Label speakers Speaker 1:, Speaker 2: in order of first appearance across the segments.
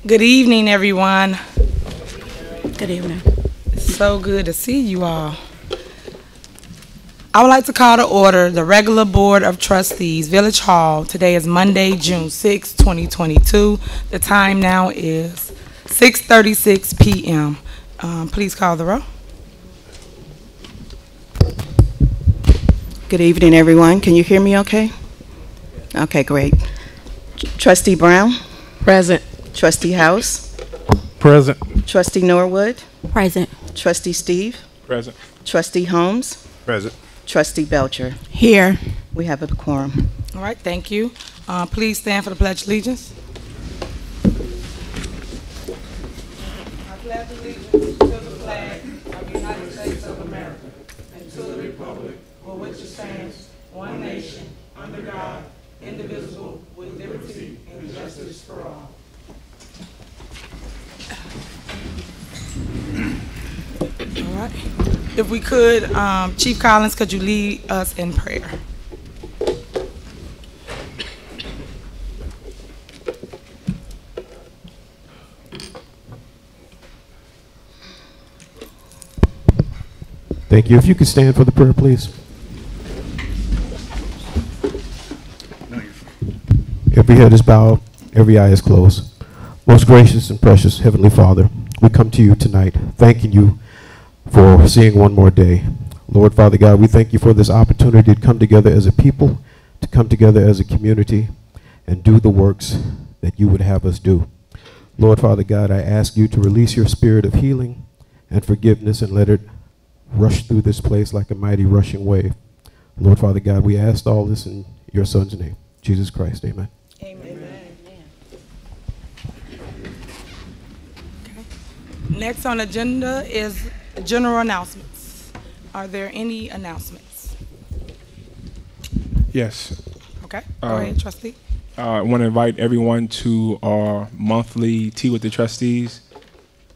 Speaker 1: Good evening, everyone.
Speaker 2: Good evening.
Speaker 1: It's so good to see you all. I would like to call to order the regular Board of Trustees, Village Hall. Today is Monday, June 6, 2022. The time now is 6:36 p.m. Please call the roll.
Speaker 2: Good evening, everyone. Can you hear me okay? Okay, great. Trustee Brown?
Speaker 3: Present.
Speaker 2: Trustee House?
Speaker 4: Present.
Speaker 2: Trustee Norwood?
Speaker 3: Present.
Speaker 2: Trustee Steve?
Speaker 4: Present.
Speaker 2: Trustee Holmes?
Speaker 4: Present.
Speaker 2: Trustee Belcher?
Speaker 3: Here.
Speaker 2: We have a quorum.
Speaker 1: All right, thank you. Please stand for the Pledge of Allegiance. I pledge allegiance to the flag of the United States of America and to the republic for which it stands, one nation, under God, indivisible, with liberty and justice for all. All right. If we could, Chief Collins, could you lead us in prayer?
Speaker 4: Thank you. If you could stand for the prayer, please. Every head is bowed, every eye is closed. Most gracious and precious Heavenly Father, we come to you tonight thanking you for seeing one more day. Lord Father God, we thank you for this opportunity to come together as a people, to come together as a community, and do the works that you would have us do. Lord Father God, I ask you to release your spirit of healing and forgiveness and let it rush through this place like a mighty rushing wave. Lord Father God, we ask all this in your Son's name, Jesus Christ. Amen.
Speaker 1: Next on the agenda is general announcements. Are there any announcements?
Speaker 5: Yes.
Speaker 1: Okay, go ahead, trustee.
Speaker 5: I want to invite everyone to our monthly Tea with the Trustees,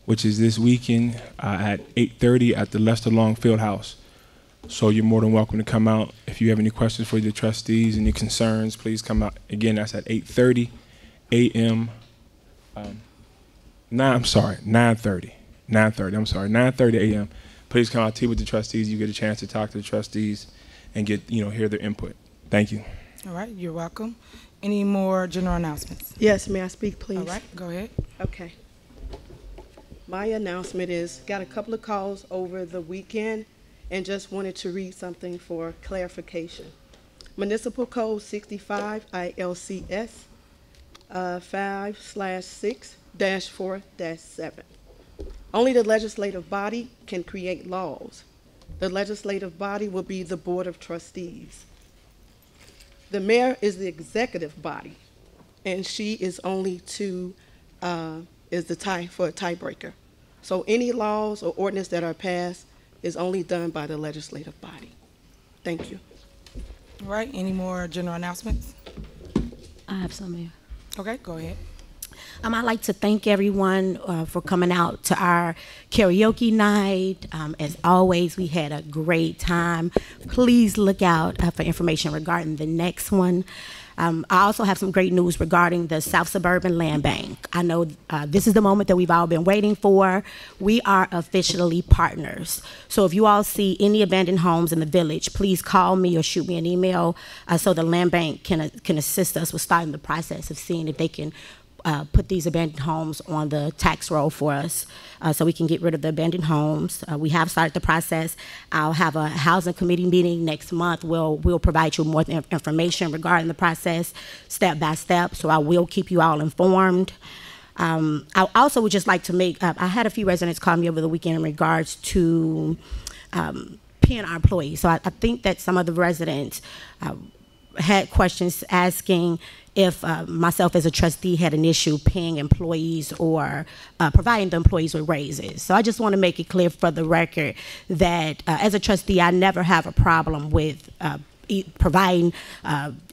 Speaker 5: which is this weekend at 8:30 at the Lester Long Fieldhouse. So you're more than welcome to come out. If you have any questions for the trustees, any concerns, please come out. Again, that's at 8:30 a.m. 9:30 a.m. Please come out, Tea with the Trustees. You get a chance to talk to the trustees and get, hear their input. Thank you.
Speaker 1: All right, you're welcome. Any more general announcements?
Speaker 3: Yes, may I speak, please?
Speaker 1: All right, go ahead.
Speaker 3: Okay. My announcement is, got a couple of calls over the weekend and just wanted to read something for clarification. Municipal Code 65 ILCS 5/6-4-7. Only the legislative body can create laws. The legislative body will be the Board of Trustees. The mayor is the executive body, and she is only to is the tiebreaker. So any laws or ordinance that are passed is only done by the legislative body. Thank you.
Speaker 1: All right, any more general announcements?
Speaker 6: I have some here.
Speaker 1: Okay, go ahead.
Speaker 6: I'd like to thank everyone for coming out to our karaoke night. As always, we had a great time. Please look out for information regarding the next one. I also have some great news regarding the South Suburban Land Bank. I know this is the moment that we've all been waiting for. We are officially partners. So if you all see any abandoned homes in the village, please call me or shoot me an email so the land bank can assist us with starting the process of seeing if they can put these abandoned homes on the tax roll for us so we can get rid of the abandoned homes. We have started the process. I'll have a housing committee meeting next month. We'll provide you more information regarding the process step by step, so I will keep you all informed. I also would just like to make, I had a few residents call me over the weekend in regards to paying our employees. So I think that some of the residents had questions asking if myself as a trustee had an issue paying employees or providing the employees with raises. So I just want to make it clear for the record that as a trustee, I never have a problem with providing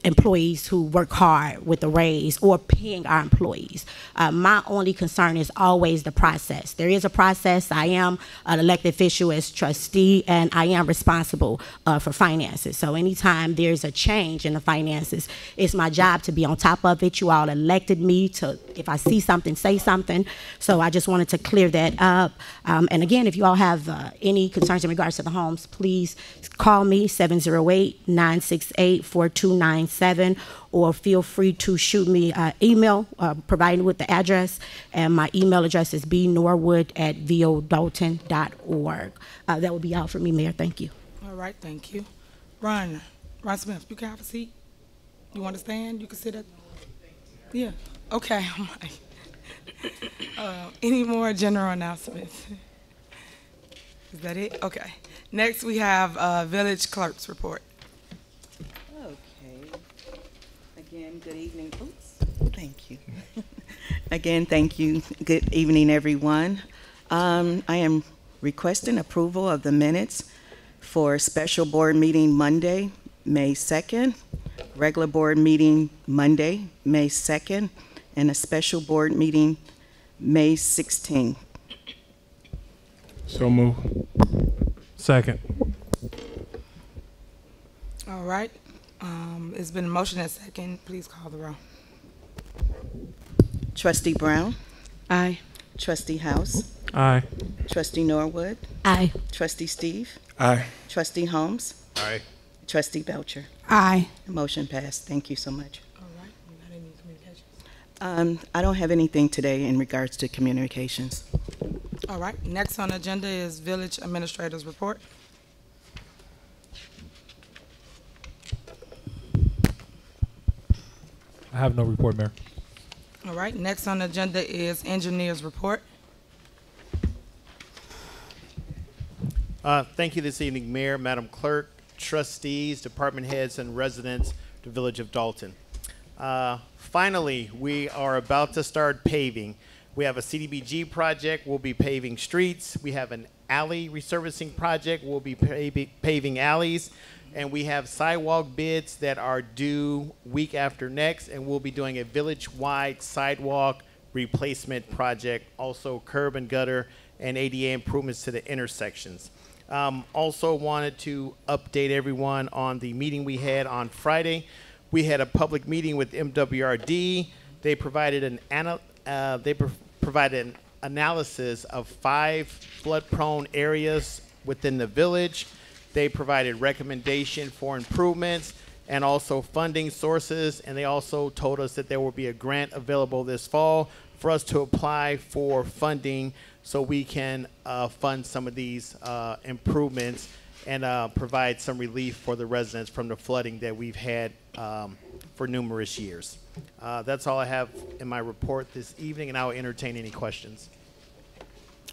Speaker 6: employees who work hard with a raise or paying our employees. My only concern is always the process. There is a process. I am an elected official as trustee, and I am responsible for finances. So anytime there's a change in the finances, it's my job to be on top of it. You all elected me to, if I see something, say something. So I just wanted to clear that up. And again, if you all have any concerns in regards to the homes, please call me, 708-968-4297, or feel free to shoot me an email providing with the address. And my email address is bnorwood@vodalton.org. That will be all for me, Mayor. Thank you.
Speaker 1: All right, thank you. Ron Smith, you can have a seat. You want to stand? You can sit up. Yeah. Okay. Any more general announcements? Is that it? Okay. Next, we have village clerk's report.
Speaker 2: Okay. Again, good evening. Oops. Thank you. Again, thank you. Good evening, everyone. I am requesting approval of the minutes for special board meeting Monday, May 2nd, regular board meeting Monday, May 2nd, and a special board meeting May 16th.
Speaker 5: So move.
Speaker 7: Second.
Speaker 1: All right. It's been a motion and second. Please call the roll.
Speaker 2: Trustee Brown,
Speaker 6: Aye.
Speaker 2: Trustee House,
Speaker 7: Aye.
Speaker 2: Trustee Norwood,
Speaker 6: Aye.
Speaker 2: Trustee Steve,
Speaker 5: Aye.
Speaker 2: Trustee Holmes,
Speaker 4: Aye.
Speaker 2: Trustee Belcher.
Speaker 6: Aye.
Speaker 2: Motion passed. Thank you so much.
Speaker 1: All right. You got any communications?
Speaker 2: I don't have anything today in regards to communications.
Speaker 1: All right. Next on the agenda is village administrator's report.
Speaker 7: I have no report, Mayor.
Speaker 1: All right. Next on the agenda is engineer's report.
Speaker 8: Thank you this evening, Mayor, Madam Clerk, trustees, department heads, and residents of the Village of Dalton. Finally, we are about to start paving. We have a CDBG project. We'll be paving streets. We have an alley resurfacing project. We'll be paving alleys. And we have sidewalk bids that are due week after next. And we'll be doing a village-wide sidewalk replacement project, also curb and gutter and ADA improvements to the intersections. Also wanted to update everyone on the meeting we had on Friday. We had a public meeting with MWRD. They provided an analysis of 5 flood-prone areas within the village. They provided recommendation for improvements and also funding sources, and they also told us that there will be a grant available this fall for us to apply for funding so we can fund some of these improvements and provide some relief for the residents from the flooding that we've had for numerous years. That's all I have in my report this evening, and I will entertain any questions.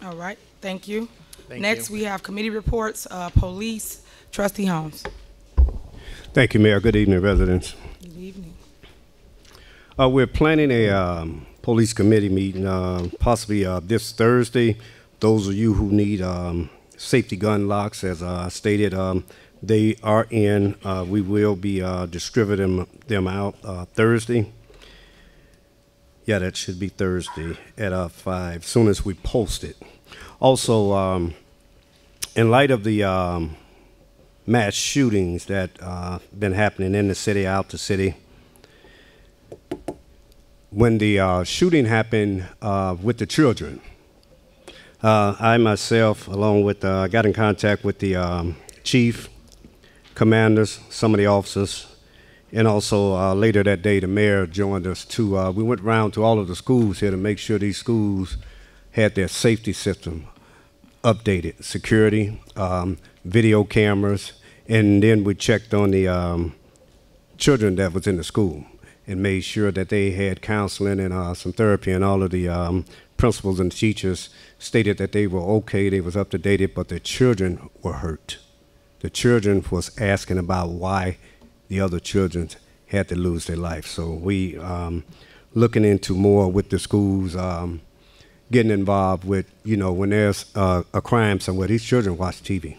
Speaker 1: All right. Thank you.
Speaker 8: Thank
Speaker 1: Next,
Speaker 8: you.
Speaker 1: we have committee reports, police, trustee Holmes.
Speaker 4: Thank you, Mayor. Good evening, residents.
Speaker 1: Good evening.
Speaker 4: We're planning a police committee meeting possibly this Thursday. Those of you who need safety gun locks, as stated, they are in. We will be distributing them out Thursday. Yeah, that should be Thursday at 5, as soon as we post it. Also, in light of the mass shootings that been happening in the city, out the city, when the shooting happened with the children, I myself, along with, got in contact with the chief, commanders, some of the officers, and also later that day, the mayor joined us too. We went around to all of the schools here to make sure these schools had their safety system updated, security, video cameras, and then we checked on the children that was in the school and made sure that they had counseling and some therapy, and all of the principals and teachers stated that they were okay, they was up to date, but the children were hurt. The children was asking about why the other children had to lose their life. So we looking into more with the schools, getting involved with, you know, when there's a crime somewhere, these children watch TV.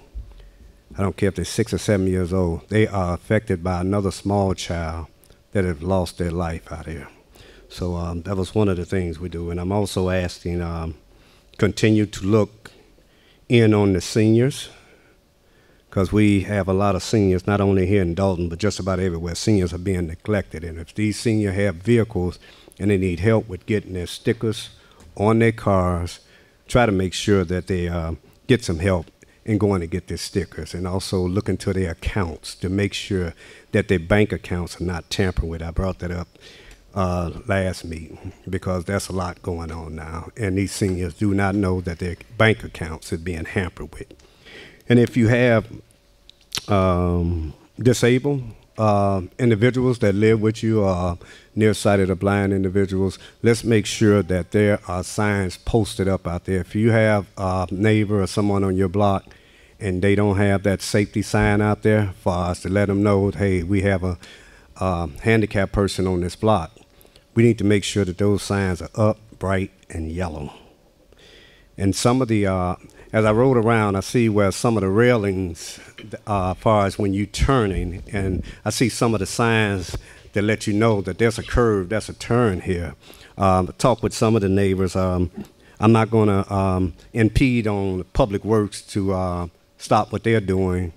Speaker 9: I don't care if they're 6 or 7 years old, they are affected by another small child that have lost their life out here. So that was one of the things we do. And I'm also asking, continue to look in on the seniors, because we have a lot of seniors, not only here in Dalton, but just about everywhere. Seniors are being neglected. And if these seniors have vehicles and they need help with getting their stickers on their cars, try to make sure that they get some help in going to get their stickers, and also look into their accounts to make sure that their bank accounts are not tampered with. I brought that up last meeting because that's a lot going on now, and these seniors do not know that their bank accounts are being hampered with. And if you have disabled individuals that live with you, nearsighted or blind individuals, let's make sure that there are signs posted up out there. If you have a neighbor or someone on your block and they don't have that safety sign out there, for us to let them know, hey, we have a handicapped person on this block, we need to make sure that those signs are up, bright, and yellow. And some of the, as I rode around, I see where some of the railings, as far as when you're turning, and I see some of the signs that let you know that there's a curve, that's a turn here. Talk with some of the neighbors. I'm not going to impede on Public Works to stop what they're doing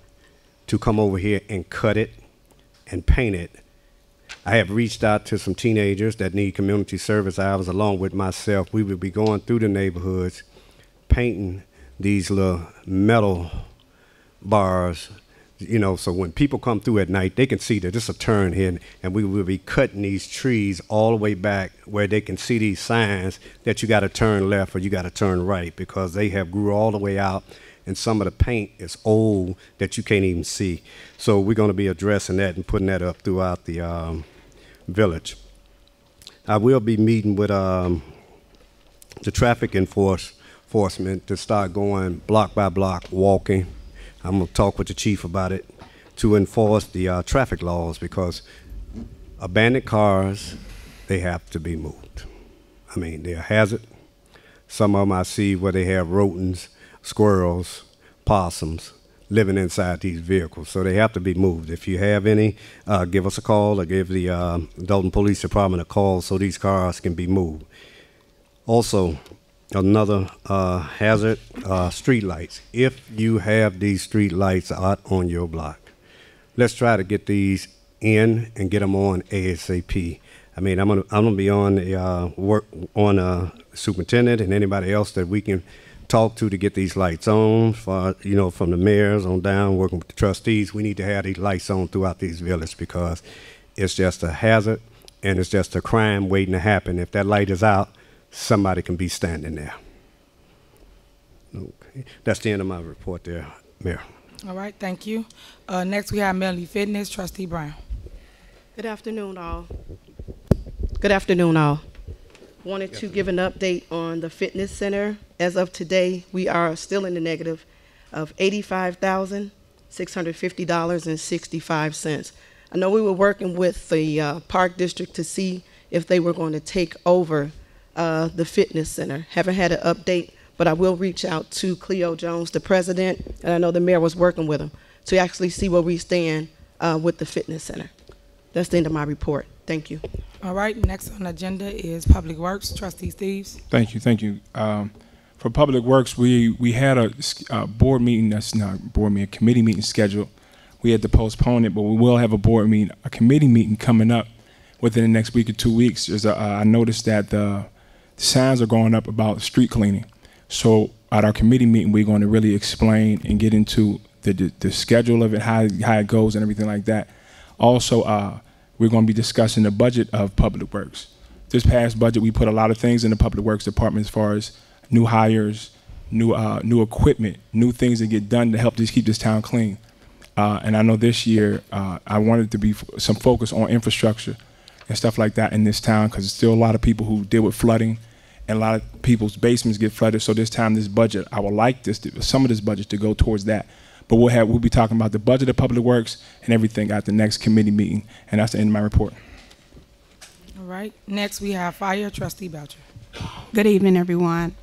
Speaker 9: to come over here and cut it and paint it. I have reached out to some teenagers that need community service hours along with myself. We will be going through the neighborhoods, painting these little metal bars, you know, so when people come through at night, they can see that this is a turn here, and we will be cutting these trees all the way back where they can see these signs that you got to turn left or you got to turn right, because they have grew all the way out, and some of the paint is old that you can't even see. So we're going to be addressing that and putting that up throughout the village. I will be meeting with the traffic enforcement to start going block by block, walking. I'm going to talk with the chief about it to enforce the traffic laws, because abandoned cars, they have to be moved. I mean, they're a hazard. Some of them I see where they have rodents, squirrels, possums living inside these vehicles, so they have to be moved. If you have any, give us a call or give the Dalton Police Department a call so these cars can be moved. Also, another hazard, street lights. If you have these street lights out on your block, let's try to get these in and get them on ASAP. I mean, I'm gonna be on the work on superintendent and anybody else that we can talk to get these lights on. For, you know, from the mayors on down, working with the trustees, we need to have these lights on throughout these villages, because it's just a hazard and it's just a crime waiting to happen. If that light is out, somebody can be standing there. Okay, that's the end of my report there, Mayor.
Speaker 1: All right, thank you. Next, we have Melody Fitness, Trustee Brown.
Speaker 3: Good afternoon, all. Good afternoon, all. Wanted to give an update on the fitness center. As of today, we are still in the negative of $85,650.65. I know we were working with the Park District to see if they were going to take over the fitness center. Haven't had an update, but I will reach out to Cleo Jones, the president, and I know the mayor was working with him to actually see where we stand with the fitness center. That's the end of my report. Thank you.
Speaker 1: All right, next on the agenda is Public Works, Trustee Steves.
Speaker 5: Thank you, thank you. For Public Works, we had a board meeting, that's not a board meeting, a committee meeting scheduled. We had to postpone it, but we will have a board meeting, a committee meeting coming up within the next week or 2 weeks. I noticed that the signs are going up about street cleaning. So at our committee meeting, we're going to really explain and get into the schedule of it, how it goes and everything like that. Also, we're going to be discussing the budget of Public Works. This past budget, we put a lot of things in the Public Works Department as far as new hires, new equipment, new things that get done to help just keep this town clean. And I know this year, I wanted to be some focus on infrastructure and stuff like that in this town, because there's still a lot of people who deal with flooding, and a lot of people's basements get flooded. So this time, this budget, I would like some of this budget to go towards that. But we'll be talking about the budget of Public Works and everything at the next committee meeting. And that's the end of my report.
Speaker 1: All right, next we have Fire, Trustee Belcher.
Speaker 10: Good evening, everyone.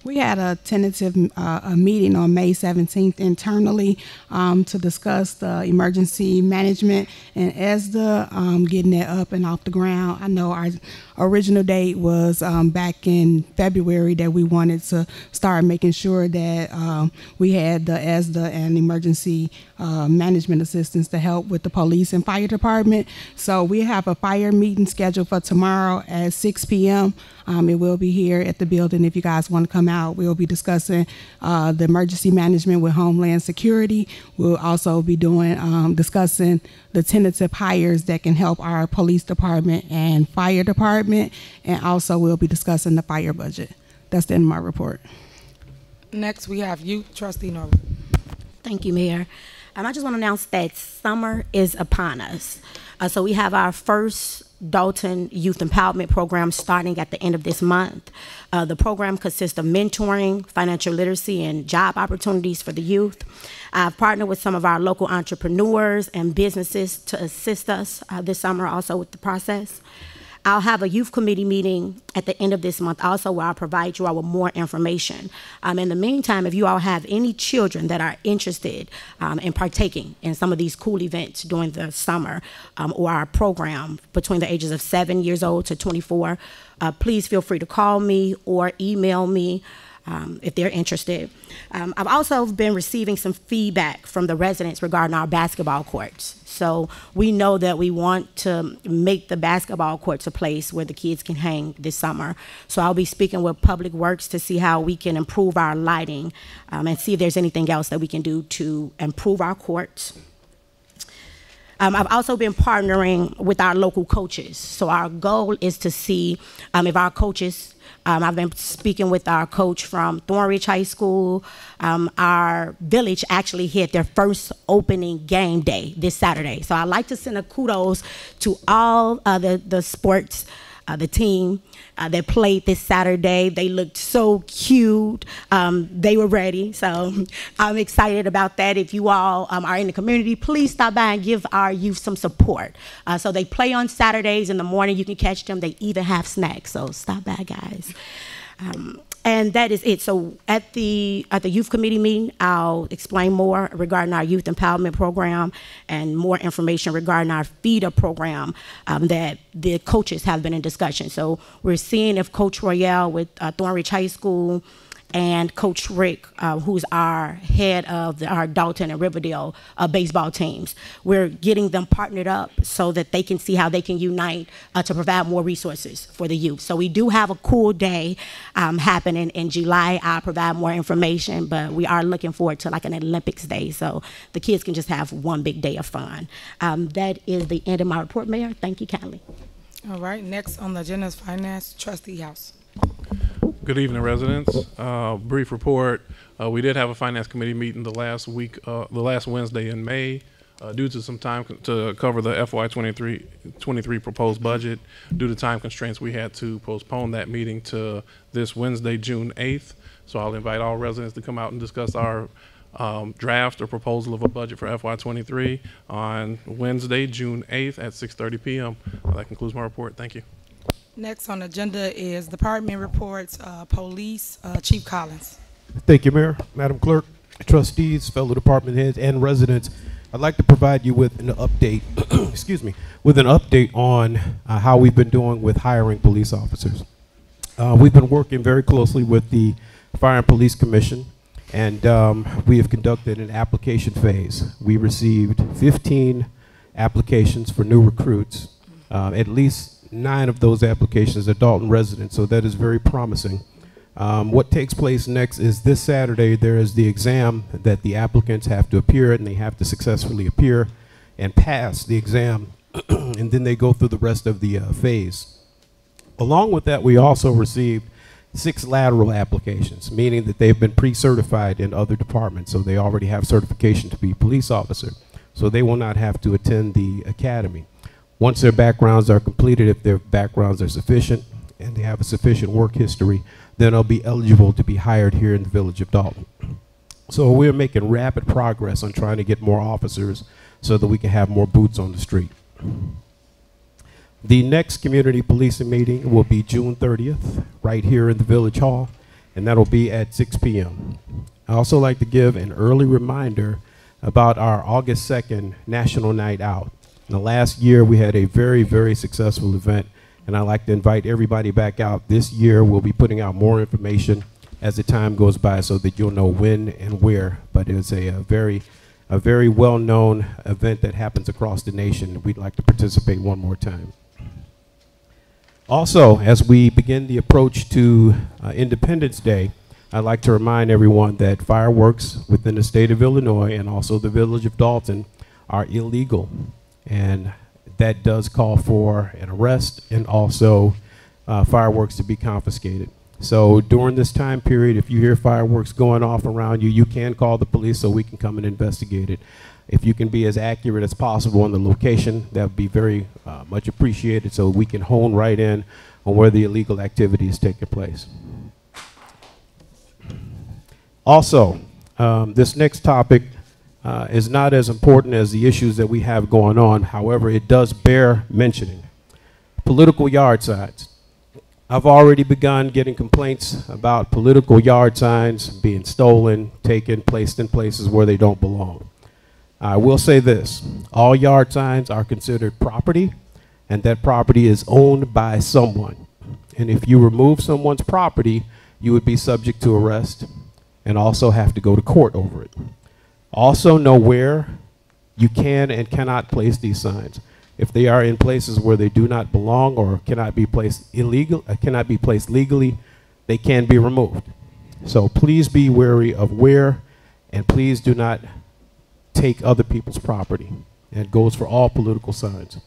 Speaker 10: We had a tentative a meeting on May 17th internally to discuss the emergency management and ESDA, getting that up and off the ground. I know our original date was back in February that we wanted to start making sure that we had the ESDA and emergency management assistance to help with the police and fire department. So we have a fire meeting scheduled for tomorrow at 6 p.m. It will be here at the building if you guys want to come out. We'll be discussing the emergency management with Homeland Security. We'll also be doing discussing the tentative hires that can help our police department and fire department, and also we'll be discussing the fire budget. That's the end of my report.
Speaker 1: Next, we have Youth Trustee Norwood.
Speaker 6: Thank you, Mayor. I just want to announce that summer is upon us. So we have our first Dalton Youth Empowerment Program starting at the end of this month. The program consists of mentoring, financial literacy, and job opportunities for the youth. I've partnered with some of our local entrepreneurs and businesses to assist us this summer also with the process. I'll have a youth committee meeting at the end of this month also where I'll provide you all with more information. In the meantime, if you all have any children that are interested in partaking in some of these cool events during the summer or our program between the ages of 7 years old to 24, please feel free to call me or email me if they're interested. I've also been receiving some feedback from the residents regarding our basketball courts. So we know that we want to make the basketball courts a place where the kids can hang this summer. So I'll be speaking with Public Works to see how we can improve our lighting and see if there's anything else that we can do to improve our courts. I've also been partnering with our local coaches. So our goal is to see if our coaches, I've been speaking with our coach from Thornridge High School. Our village actually had their first opening game day this Saturday. So I'd like to send a kudos to all the sports, the team that played this Saturday. They looked so cute. They were ready. So I'm excited about that. If you all are in the community, please stop by and give our youth some support. So they play on Saturdays in the morning. You can catch them. They even have snacks. So stop by, guys. And that is it. So at the youth committee meeting, I'll explain more regarding our youth empowerment program and more information regarding our feeder program that the coaches have been in discussion. So we're seeing if Coach Royale with Thornridge High School and Coach Rick, who's our head of our Dalton and Riverdale baseball teams. We're getting them partnered up so that they can see how they can unite to provide more resources for the youth. So we do have a cool day happening in July. I'll provide more information, but we are looking forward to like an Olympics day so the kids can just have one big day of fun. That is the end of my report, Mayor. Thank you kindly.
Speaker 1: All right, next on the agenda is Finance Trustee House.
Speaker 7: Good evening, residents. Brief report. We did have a finance committee meeting the last Wednesday in May. Due to some time to cover the FY23 proposed budget, due to time constraints, we had to postpone that meeting to this Wednesday, June 8th. So I'll invite all residents to come out and discuss our draft or proposal of a budget for FY23 on Wednesday, June 8th at 6:30 p.m. That concludes my report. Thank you.
Speaker 1: Next on the agenda is department reports, police, Chief Collins.
Speaker 4: Thank you, Mayor, Madam Clerk, trustees, fellow department heads, and residents. I'd like to provide you with an update, excuse me, with an update on how we've been doing with hiring police officers. We've been working very closely with the Fire and Police Commission, and we have conducted an application phase. We received 15 applications for new recruits. At least 9 of those applications are Dalton residents, so that is very promising. What takes place next is this Saturday there is the exam that the applicants have to appear at, and they have to successfully appear and pass the exam and then they go through the rest of the phase. Along with that, we also received 6 lateral applications, meaning that they've been pre-certified in other departments, so they already have certification to be police officer, so they will not have to attend the academy. Once their backgrounds are completed, if their backgrounds are sufficient and they have a sufficient work history, then they'll be eligible to be hired here in the village of Dalton. So we're making rapid progress on trying to get more officers so that we can have more boots on the street. The next community policing meeting will be June 30th, right here in the Village Hall. and that'll be at 6 p.m. I also like to give an early reminder about our August 2nd National Night Out. In the last year, we had a very, very successful event, and I'd like to invite everybody back out. This year, we'll be putting out more information as the time goes by so that you'll know when and where, but it's a very well-known event that happens across the nation. We'd like to participate one more time. Also, as we begin the approach to Independence Day, I'd like to remind everyone that fireworks within the state of Illinois and also the village of Dalton are illegal. And that does call for an arrest and also fireworks to be confiscated. So during this time period, if you hear fireworks going off around you, you can call the police so we can come and investigate it. If you can be as accurate as possible on the location, that would be very much appreciated so we can hone right in on where the illegal activity is taking place. Also, this next topic is not as important as the issues that we have going on. However, it does bear mentioning. Political yard signs. I've already begun getting complaints about political yard signs being stolen, taken, placed in places where they don't belong. I will say this, all yard signs are considered property, and that property is owned by someone. And if you remove someone's property, you would be subject to arrest and also have to go to court over it. Also know where you can and cannot place these signs. If they are in places where they do not belong or cannot be placed legally, they can be removed. So please be wary of where, and please do not take other people's property. And it goes for all political signs.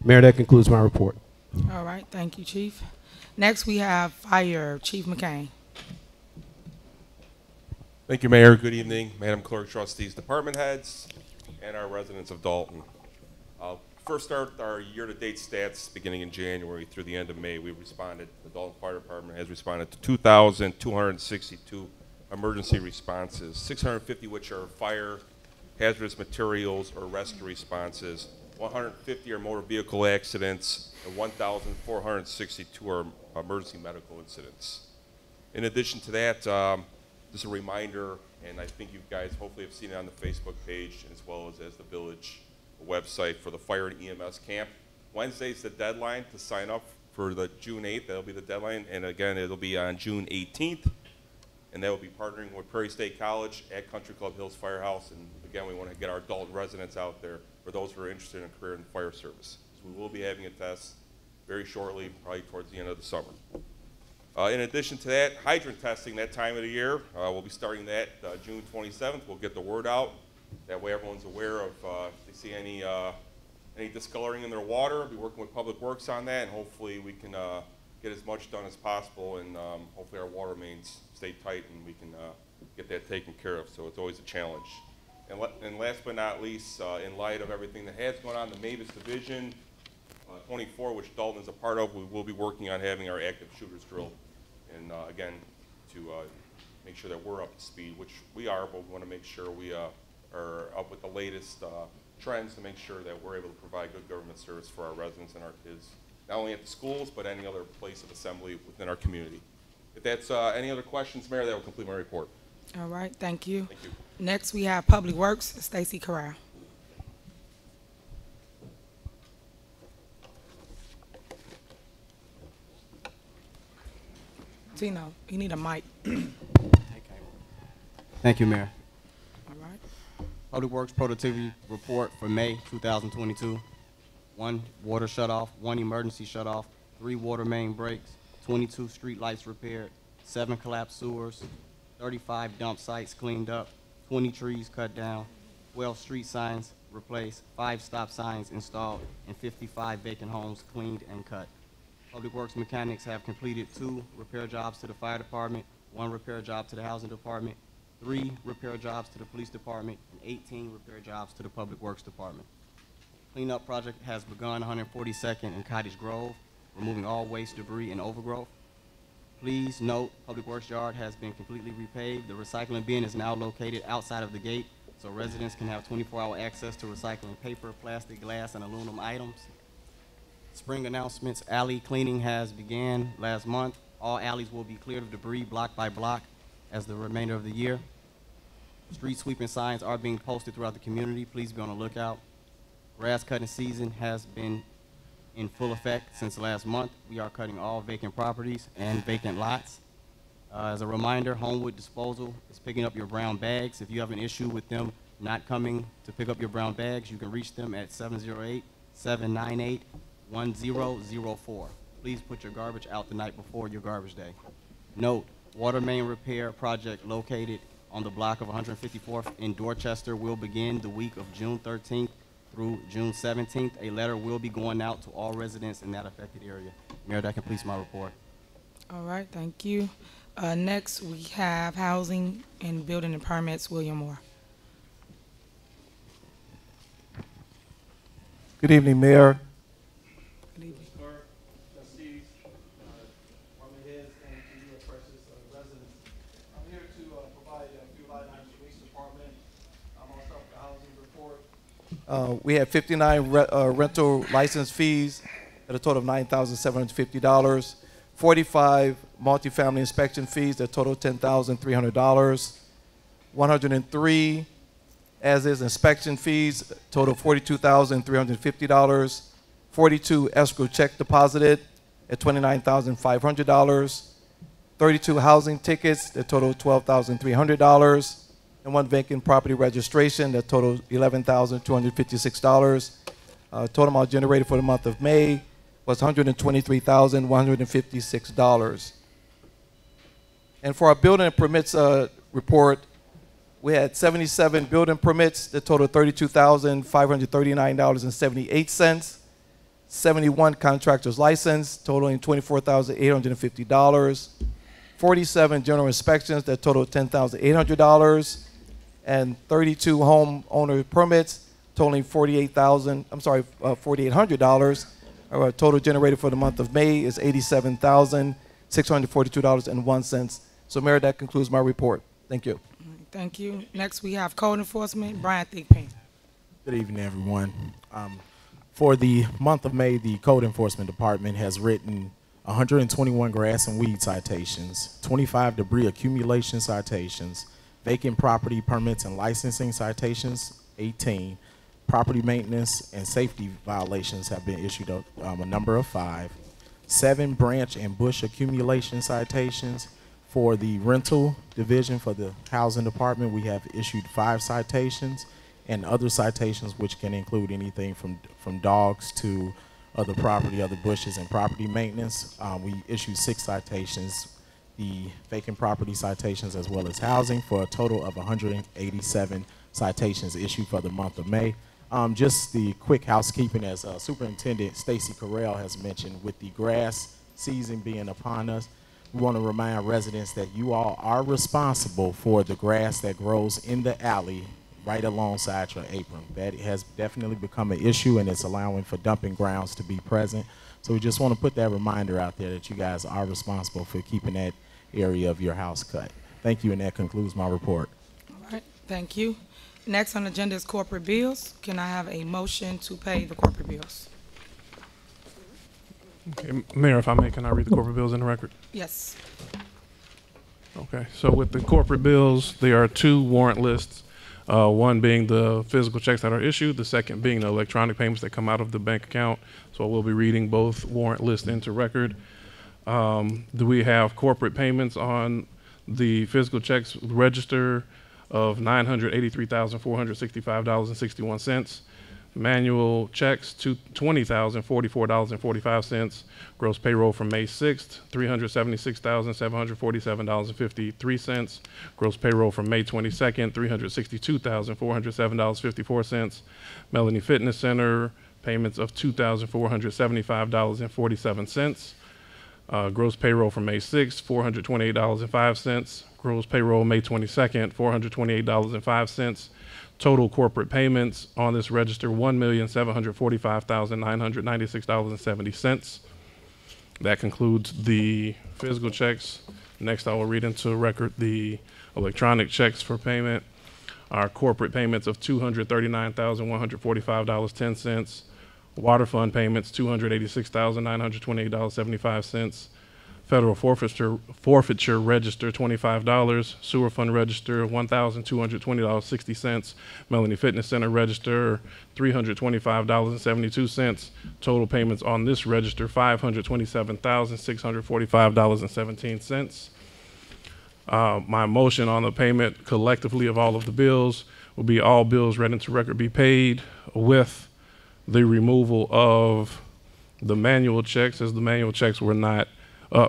Speaker 4: Mayor, that concludes my report.
Speaker 1: All right, thank you, Chief. Next, we have Fire Chief McCain.
Speaker 11: Thank you, Mayor. Good evening, Madam Clerk, trustees, department heads, and our residents of Dalton. First start our year-to-date stats beginning in January through the end of May. The Dalton Fire Department has responded to 2,262 emergency responses, 650 which are fire, hazardous materials, or rescue responses, 150 are motor vehicle accidents, and 1,462 are emergency medical incidents. In addition to that, just a reminder, and I think you guys hopefully have seen it on the Facebook page as well as the village website for the fire and EMS camp. Wednesday's the deadline to sign up for the June 8th. That'll be the deadline, and again, it'll be on June 18th, and that will be partnering with Prairie State College at Country Club Hills Firehouse. And again, we want to get our Dalton residents out there for those who are interested in a career in the fire service. So we will be having a test very shortly, probably towards the end of the summer. In addition to that, hydrant testing that time of the year, we'll be starting that June 27th. We'll get the word out. That way everyone's aware of if they see any discoloring in their water. We'll be working with Public Works on that, and hopefully we can get as much done as possible, and hopefully our water mains stay tight and we can get that taken care of. So it's always a challenge. And last but not least, in light of everything that has gone on, the Mavis Division 24, which Dalton is a part of, we will be working on having our active shooters drill, and again, to make sure that we're up to speed, which we are, but we want to make sure we are up with the latest trends to make sure that we're able to provide good government service for our residents and our kids, not only at the schools, but any other place of assembly within our community. If that's any other questions, Mayor, that will complete my report.
Speaker 1: All right, thank you.
Speaker 11: Thank you.
Speaker 1: Next, we have Public Works, Stacy Corral. Tino, you need a mic.
Speaker 12: Thank you, Mayor.
Speaker 1: All right.
Speaker 12: Public Works Productivity Report for May 2022. 1 water shutoff, 1 emergency shutoff, 3 water main breaks, 22 street lights repaired, 7 collapsed sewers, 35 dump sites cleaned up, 20 trees cut down, 12 street signs replaced, 5 stop signs installed, and 55 vacant homes cleaned and cut. Public Works mechanics have completed 2 repair jobs to the fire department, 1 repair job to the housing department, 3 repair jobs to the police department, and 18 repair jobs to the Public Works department. Cleanup project has begun 142nd and Cottage Grove, removing all waste, debris, and overgrowth. Please note, Public Works yard has been completely repaved. The recycling bin is now located outside of the gate, so residents can have 24-hour access to recycling paper, plastic, glass, and aluminum items. Spring announcements, alley cleaning has began last month. All alleys will be cleared of debris block by block as the remainder of the year. Street sweeping signs are being posted throughout the community. Please be on the lookout. Grass cutting season has been in full effect since last month. We are cutting all vacant properties and vacant lots. As a reminder, Homewood Disposal is picking up your brown bags. If you have an issue with them not coming to pick up your brown bags, you can reach them at 708-798-1004. Please put your garbage out the night before your garbage day. Note, water main repair project located on the block of 154th in Dorchester will begin the week of June 13th through June 17th. A letter will be going out to all residents in that affected area. Mayor, that completes my report.
Speaker 1: All right, thank you. Next, we have Housing and Building and Permits, William Moore.
Speaker 13: Good evening, Mayor.
Speaker 1: Good evening.
Speaker 13: Clerk, trustees, department heads, and to you, precious residents. I'm here to provide a few line items for each department. I'm going to start with the housing report. We had 59 rental license fees at a total of $9,750. 45 multifamily inspection fees that total $10,300. 103 as-is inspection fees total $42,350. 42 escrow check deposited at $29,500. 32 housing tickets that total $12,300. And 1 vacant property registration that total $11,256. Total amount generated for the month of May was $123,156. And for our building and permits report, we had 77 building permits that totaled $32,539.78. 71 contractors licensed, totaling $24,850. 47 general inspections that totaled $10,800. And 32 homeowner permits totaling $4,800. Our total generated for the month of May is $87,642.01. So, Mayor, that concludes my report. Thank you.
Speaker 1: Thank you. Next, we have Code Enforcement, Brian Thigpen.
Speaker 14: Good evening, everyone. For the month of May, the Code Enforcement Department has written 121 grass and weed citations, 25 debris accumulation citations, vacant property permits and licensing citations, 18. Property maintenance and safety violations have been issued a number of 5. 7 branch and bush accumulation citations. For the rental division for the housing department, we have issued 5 citations, and other citations which can include anything from dogs to other property, other bushes and property maintenance. We issued 6 citations, the vacant property citations as well as housing, for a total of 187 citations issued for the month of May. Just the quick housekeeping, as Superintendent Stacy Carell has mentioned, with the grass season being upon us, we want to remind residents that you all are responsible for the grass that grows in the alley right alongside your apron. That has definitely become an issue, and it's allowing for dumping grounds to be present. So we just want to put that reminder out there that you guys are responsible for keeping that area of your house cut. Thank you, and that concludes my report.
Speaker 1: All right, thank you. Next on the agenda is corporate bills. Can I have a motion to pay the corporate bills?
Speaker 7: Okay, Mayor, if I may, can I read the corporate bills in the record?
Speaker 1: Yes.
Speaker 7: Okay, so with the corporate bills, there are 2 warrant lists, one being the physical checks that are issued, the second being the electronic payments that come out of the bank account. So we'll be reading both warrant lists into record. Do we have corporate payments on the physical checks register of $983,465.61. Manual checks to $20,044.45. Gross payroll from May 6th, $376,747.53. Gross payroll from May 22nd, $362,407.54. Melanie Fitness Center, payments of $2,475.47. Gross payroll from May 6th, $428.05. Gross payroll May 22nd, $428.05. Total corporate payments on this register, $1,745,996.70. That concludes the physical checks. Next, I will read into record the electronic checks for payment. Our corporate payments of $239,145.10. Water fund payments, $286,928.75. Federal forfeiture register, $25. Sewer fund register, $1,220.60. Melanie Fitness Center register, $325.72. Total payments on this register, $527,645.17. My motion on the payment collectively of all of the bills will be all bills read into record be paid with the removal of the manual checks, as the manual checks were not,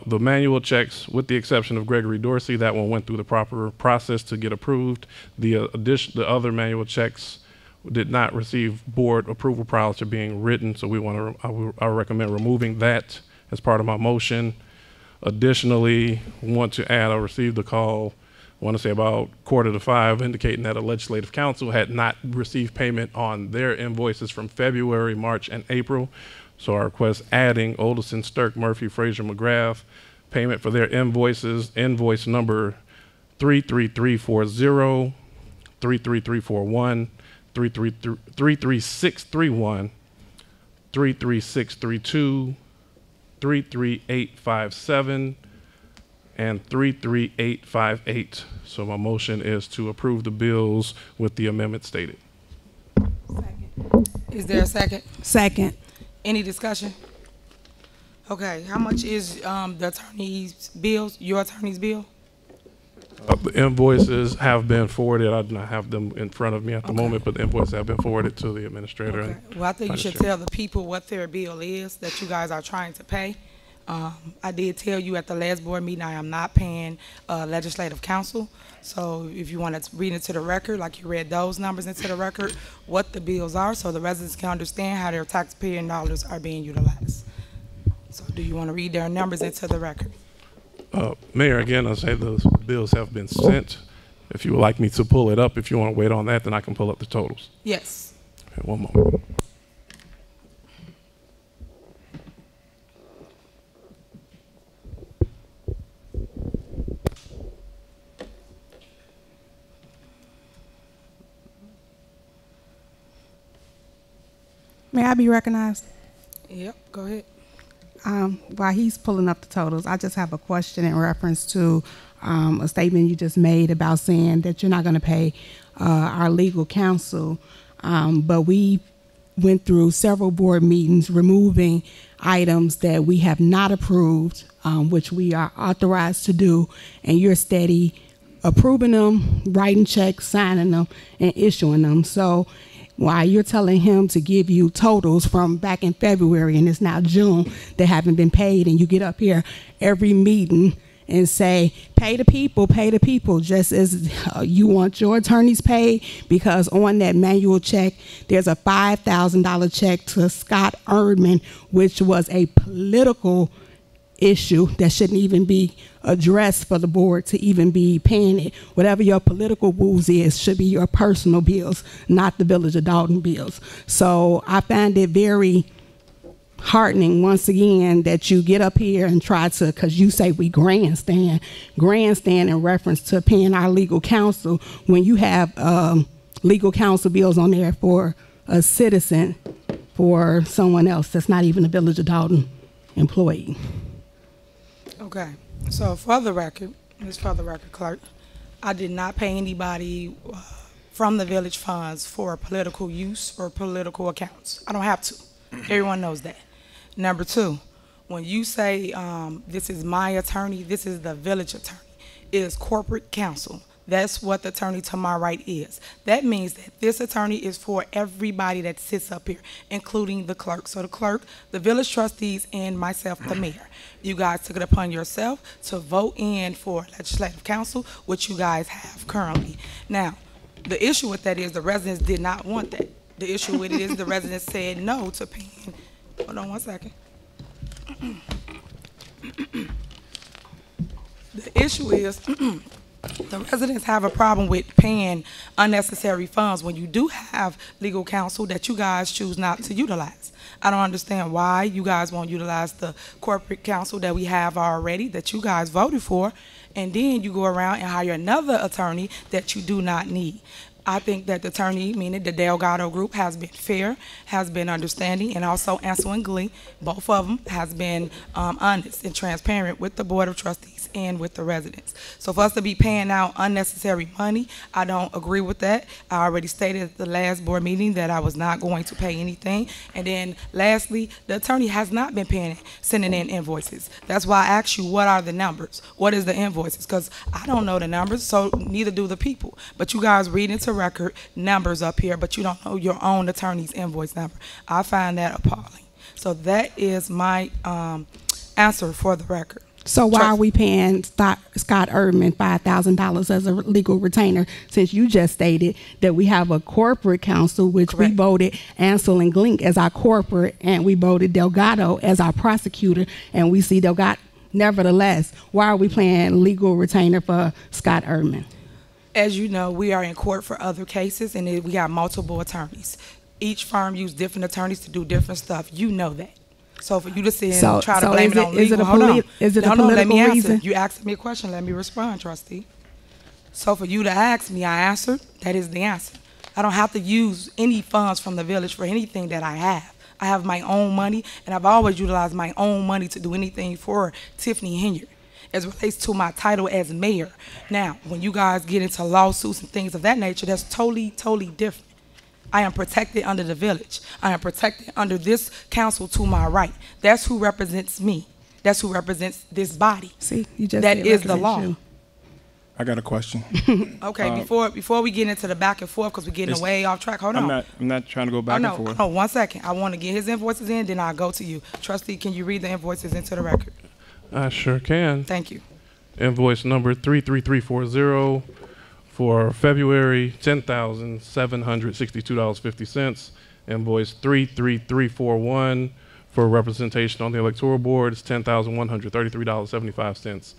Speaker 7: the manual checks, with the exception of Gregory Dorsey, that one went through the proper process to get approved. The other manual checks did not receive board approval prior to being written, so I recommend removing that as part of my motion. Additionally, want to add, I received a call, I want to say about 4:45, indicating that a legislative council had not received payment on their invoices from February, March, and April. So I request adding Olderson, Stirk, Murphy, Frazier, McGrath, payment for their invoices, invoice number 33340, 33341, 33631, 33632, 33857, and 33858. So my motion is to approve the bills with the amendment stated.
Speaker 1: Is there a second?
Speaker 10: Second.
Speaker 1: Any discussion? Okay, how much is the attorney's bills, your attorney's bill?
Speaker 7: The invoices have been forwarded. I do not have them in front of me at the moment, but the invoices have been forwarded to the administrator.
Speaker 1: Okay.
Speaker 7: And
Speaker 1: Well, I think you should tell the people what their bill is that you guys are trying to pay. I did tell you at the last board meeting I am not paying legislative council. So if you want to read into the record, like you read those numbers into the record, what the bills are, so the residents can understand how their taxpayer dollars are being utilized. So do you want to read their numbers into the record?
Speaker 7: Mayor, again, I say those bills have been sent. If you would like me to pull it up, if you want to wait on that, then I can pull up the totals.
Speaker 1: Yes.
Speaker 7: Okay, one moment.
Speaker 10: May I be recognized?
Speaker 1: Yep, go ahead.
Speaker 10: While he's pulling up the totals, I just have a question in reference to a statement you just made about saying that you're not going to pay our legal counsel, but we went through several board meetings removing items that we have not approved, which we are authorized to do, and you're steady approving them, writing checks, signing them, and issuing them. So while you're telling him to give you totals from back in February and it's now June that haven't been paid, and you get up here every meeting and say, pay the people, just as you want your attorneys paid, because on that manual check, there's a $5,000 check to Scott Erdman, which was a political issue that shouldn't even be addressed for the board to even be paying it. Whatever your political woes is should be your personal bills, not the Village of Dalton bills. So I find it very heartening once again that you get up here and try to, because you say we grandstand in reference to paying our legal counsel when you have legal counsel bills on there for a citizen, for someone else that's not even a Village of Dalton employee.
Speaker 1: Okay, so for the record, clerk, I did not pay anybody from the village funds for political use or political accounts. I don't have to. Everyone knows that. Number two, when you say this is my attorney, this is the village attorney, it is corporate counsel. That's what the attorney to my right is. That means that this attorney is for everybody that sits up here, including the clerk. So the clerk, the village trustees, and myself, the mayor. You guys took it upon yourself to vote in for legislative council, which you guys have currently. Now, the issue with that is the residents did not want that. The issue with it is the residents said no to paying. Hold on one second. The issue is the residents have a problem with paying unnecessary funds when you do have legal counsel that you guys choose not to utilize. I don't understand why you guys won't utilize the corporate counsel that we have already, that you guys voted for, and then you go around and hire another attorney that you do not need. I think that the attorney, meaning the Delgado Group, has been fair, has been understanding, and also Ansel and Glee, both of them, has been honest and transparent with the Board of Trustees and with the residents. So for us to be paying out unnecessary money, I don't agree with that. I already stated at the last board meeting that I was not going to pay anything. And then lastly, the attorney has not been sending in invoices. That's why I asked you, what are the numbers? What is the invoices? Because I don't know the numbers, so neither do the people. But you guys read into record numbers up here, but you don't know your own attorney's invoice number. I find that appalling. So that is my answer for the record.
Speaker 10: So why are we paying Scott Erdman $5,000 as a legal retainer, since you just stated that we have a corporate counsel, which
Speaker 1: Correct.
Speaker 10: we voted Ansel and Glink as our corporate, and we voted Delgado as our prosecutor, and we see Delgado. Nevertheless, why are we paying legal retainer for Scott Erdman?
Speaker 1: As you know, we are in court for other cases, and we got multiple attorneys. Each firm uses different attorneys to do different stuff. You know that. So for you to sit and try to blame it on legal,
Speaker 10: is it a
Speaker 1: let
Speaker 10: political
Speaker 1: me answer.
Speaker 10: reason?
Speaker 1: You asked me a question, let me respond, trustee. So for you to ask me, I answered, that is the answer. I don't have to use any funds from the village for anything that I have. I have my own money, and I've always utilized my own money to do anything for Tiffany Henyard as relates to my title as mayor. Now, when you guys get into lawsuits and things of that nature, that's totally, totally different. I am protected under the village. I am protected under this council to my right. That's who represents me. That's who represents this body.
Speaker 10: See, you just
Speaker 1: that
Speaker 10: said
Speaker 1: is the
Speaker 10: represents
Speaker 1: law.
Speaker 10: you.
Speaker 5: I got a question.
Speaker 1: Okay, before we get into the back and forth, because we're getting way off track. Hold on.
Speaker 5: I'm not trying to go back and forth.
Speaker 1: Oh, 1 second. I want to get his invoices in, then I'll go to you. Trustee, can you read the invoices into the record?
Speaker 7: I sure can.
Speaker 1: Thank you.
Speaker 7: Invoice number 33340 for February, $10,762.50. Invoice 33341 for representation on the electoral board is $10,133.75.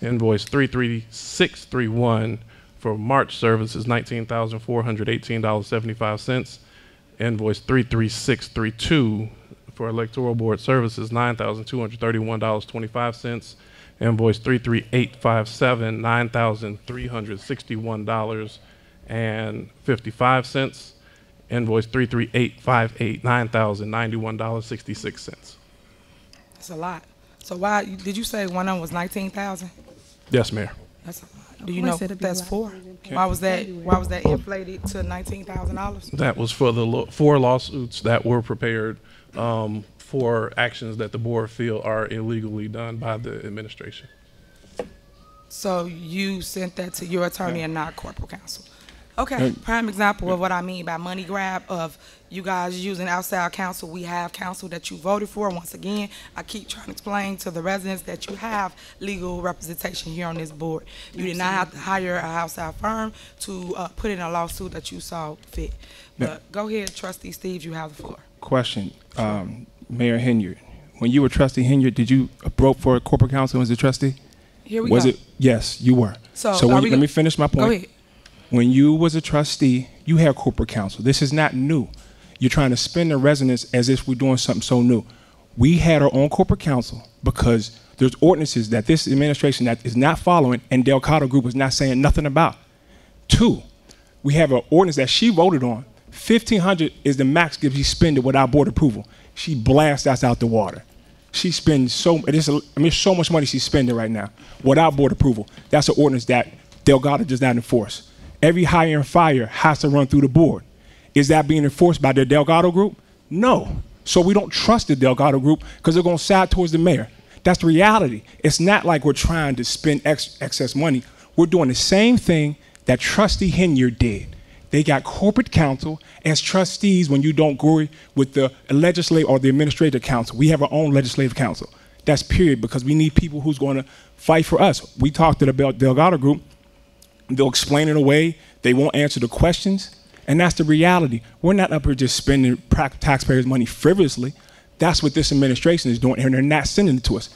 Speaker 7: Invoice 33631 for March service is $19,418.75. Invoice 33632 for electoral board services, $9,231.25. Invoice 33857, $9,361.55. Invoice 33858, $9,091.66.
Speaker 1: That's a lot. So why did you say one of them was 19,000?
Speaker 7: Yes, Mayor.
Speaker 1: That's a lot. Do you know what that's for? Why was that inflated to $19,000?
Speaker 7: That was for the 4 lawsuits that were prepared for actions that the board feel are illegally done by the administration.
Speaker 1: So you sent that to your attorney and not corporate counsel. Okay, prime example of what I mean by money grab, of you guys using outside counsel. We have counsel that you voted for. Once again, I keep trying to explain to the residents that you have legal representation here on this board. You did not have to hire an outside firm to put in a lawsuit that you saw fit. But go ahead, Trustee Steve, you have the floor.
Speaker 5: Question, Mayor Henyard. When you were Trustee Henyard, did you vote for a corporate counsel as a trustee?
Speaker 1: Here we
Speaker 5: was
Speaker 1: go.
Speaker 5: it? Yes, you were.
Speaker 1: So
Speaker 5: let me finish my point.
Speaker 1: Go ahead.
Speaker 5: When you was a trustee, you had corporate counsel. This is not new. You're trying to spin the residents as if we're doing something so new. We had our own corporate counsel because there's ordinances that this administration that is not following and Delgado Group is not saying nothing about. 2, we have an ordinance that she voted on. $1,500 is the max if you spend it without board approval. She blasts us out the water. She spends so much money she's spending right now without board approval. That's an ordinance that Delgado does not enforce. Every hire and fire has to run through the board. Is that being enforced by the Delgado Group? No. So we don't trust the Delgado Group because they're going to side towards the mayor. That's the reality. It's not like we're trying to spend excess money. We're doing the same thing that Trustee Henyard did. They got corporate counsel as trustees when you don't agree with the legislative or the administrative council. We have our own legislative council. That's period, because we need people who's going to fight for us. We talked about Delgado Group. They'll explain it away. They won't answer the questions. And that's the reality. We're not up here just spending taxpayers' money frivolously. That's what this administration is doing, and they're not sending it to us.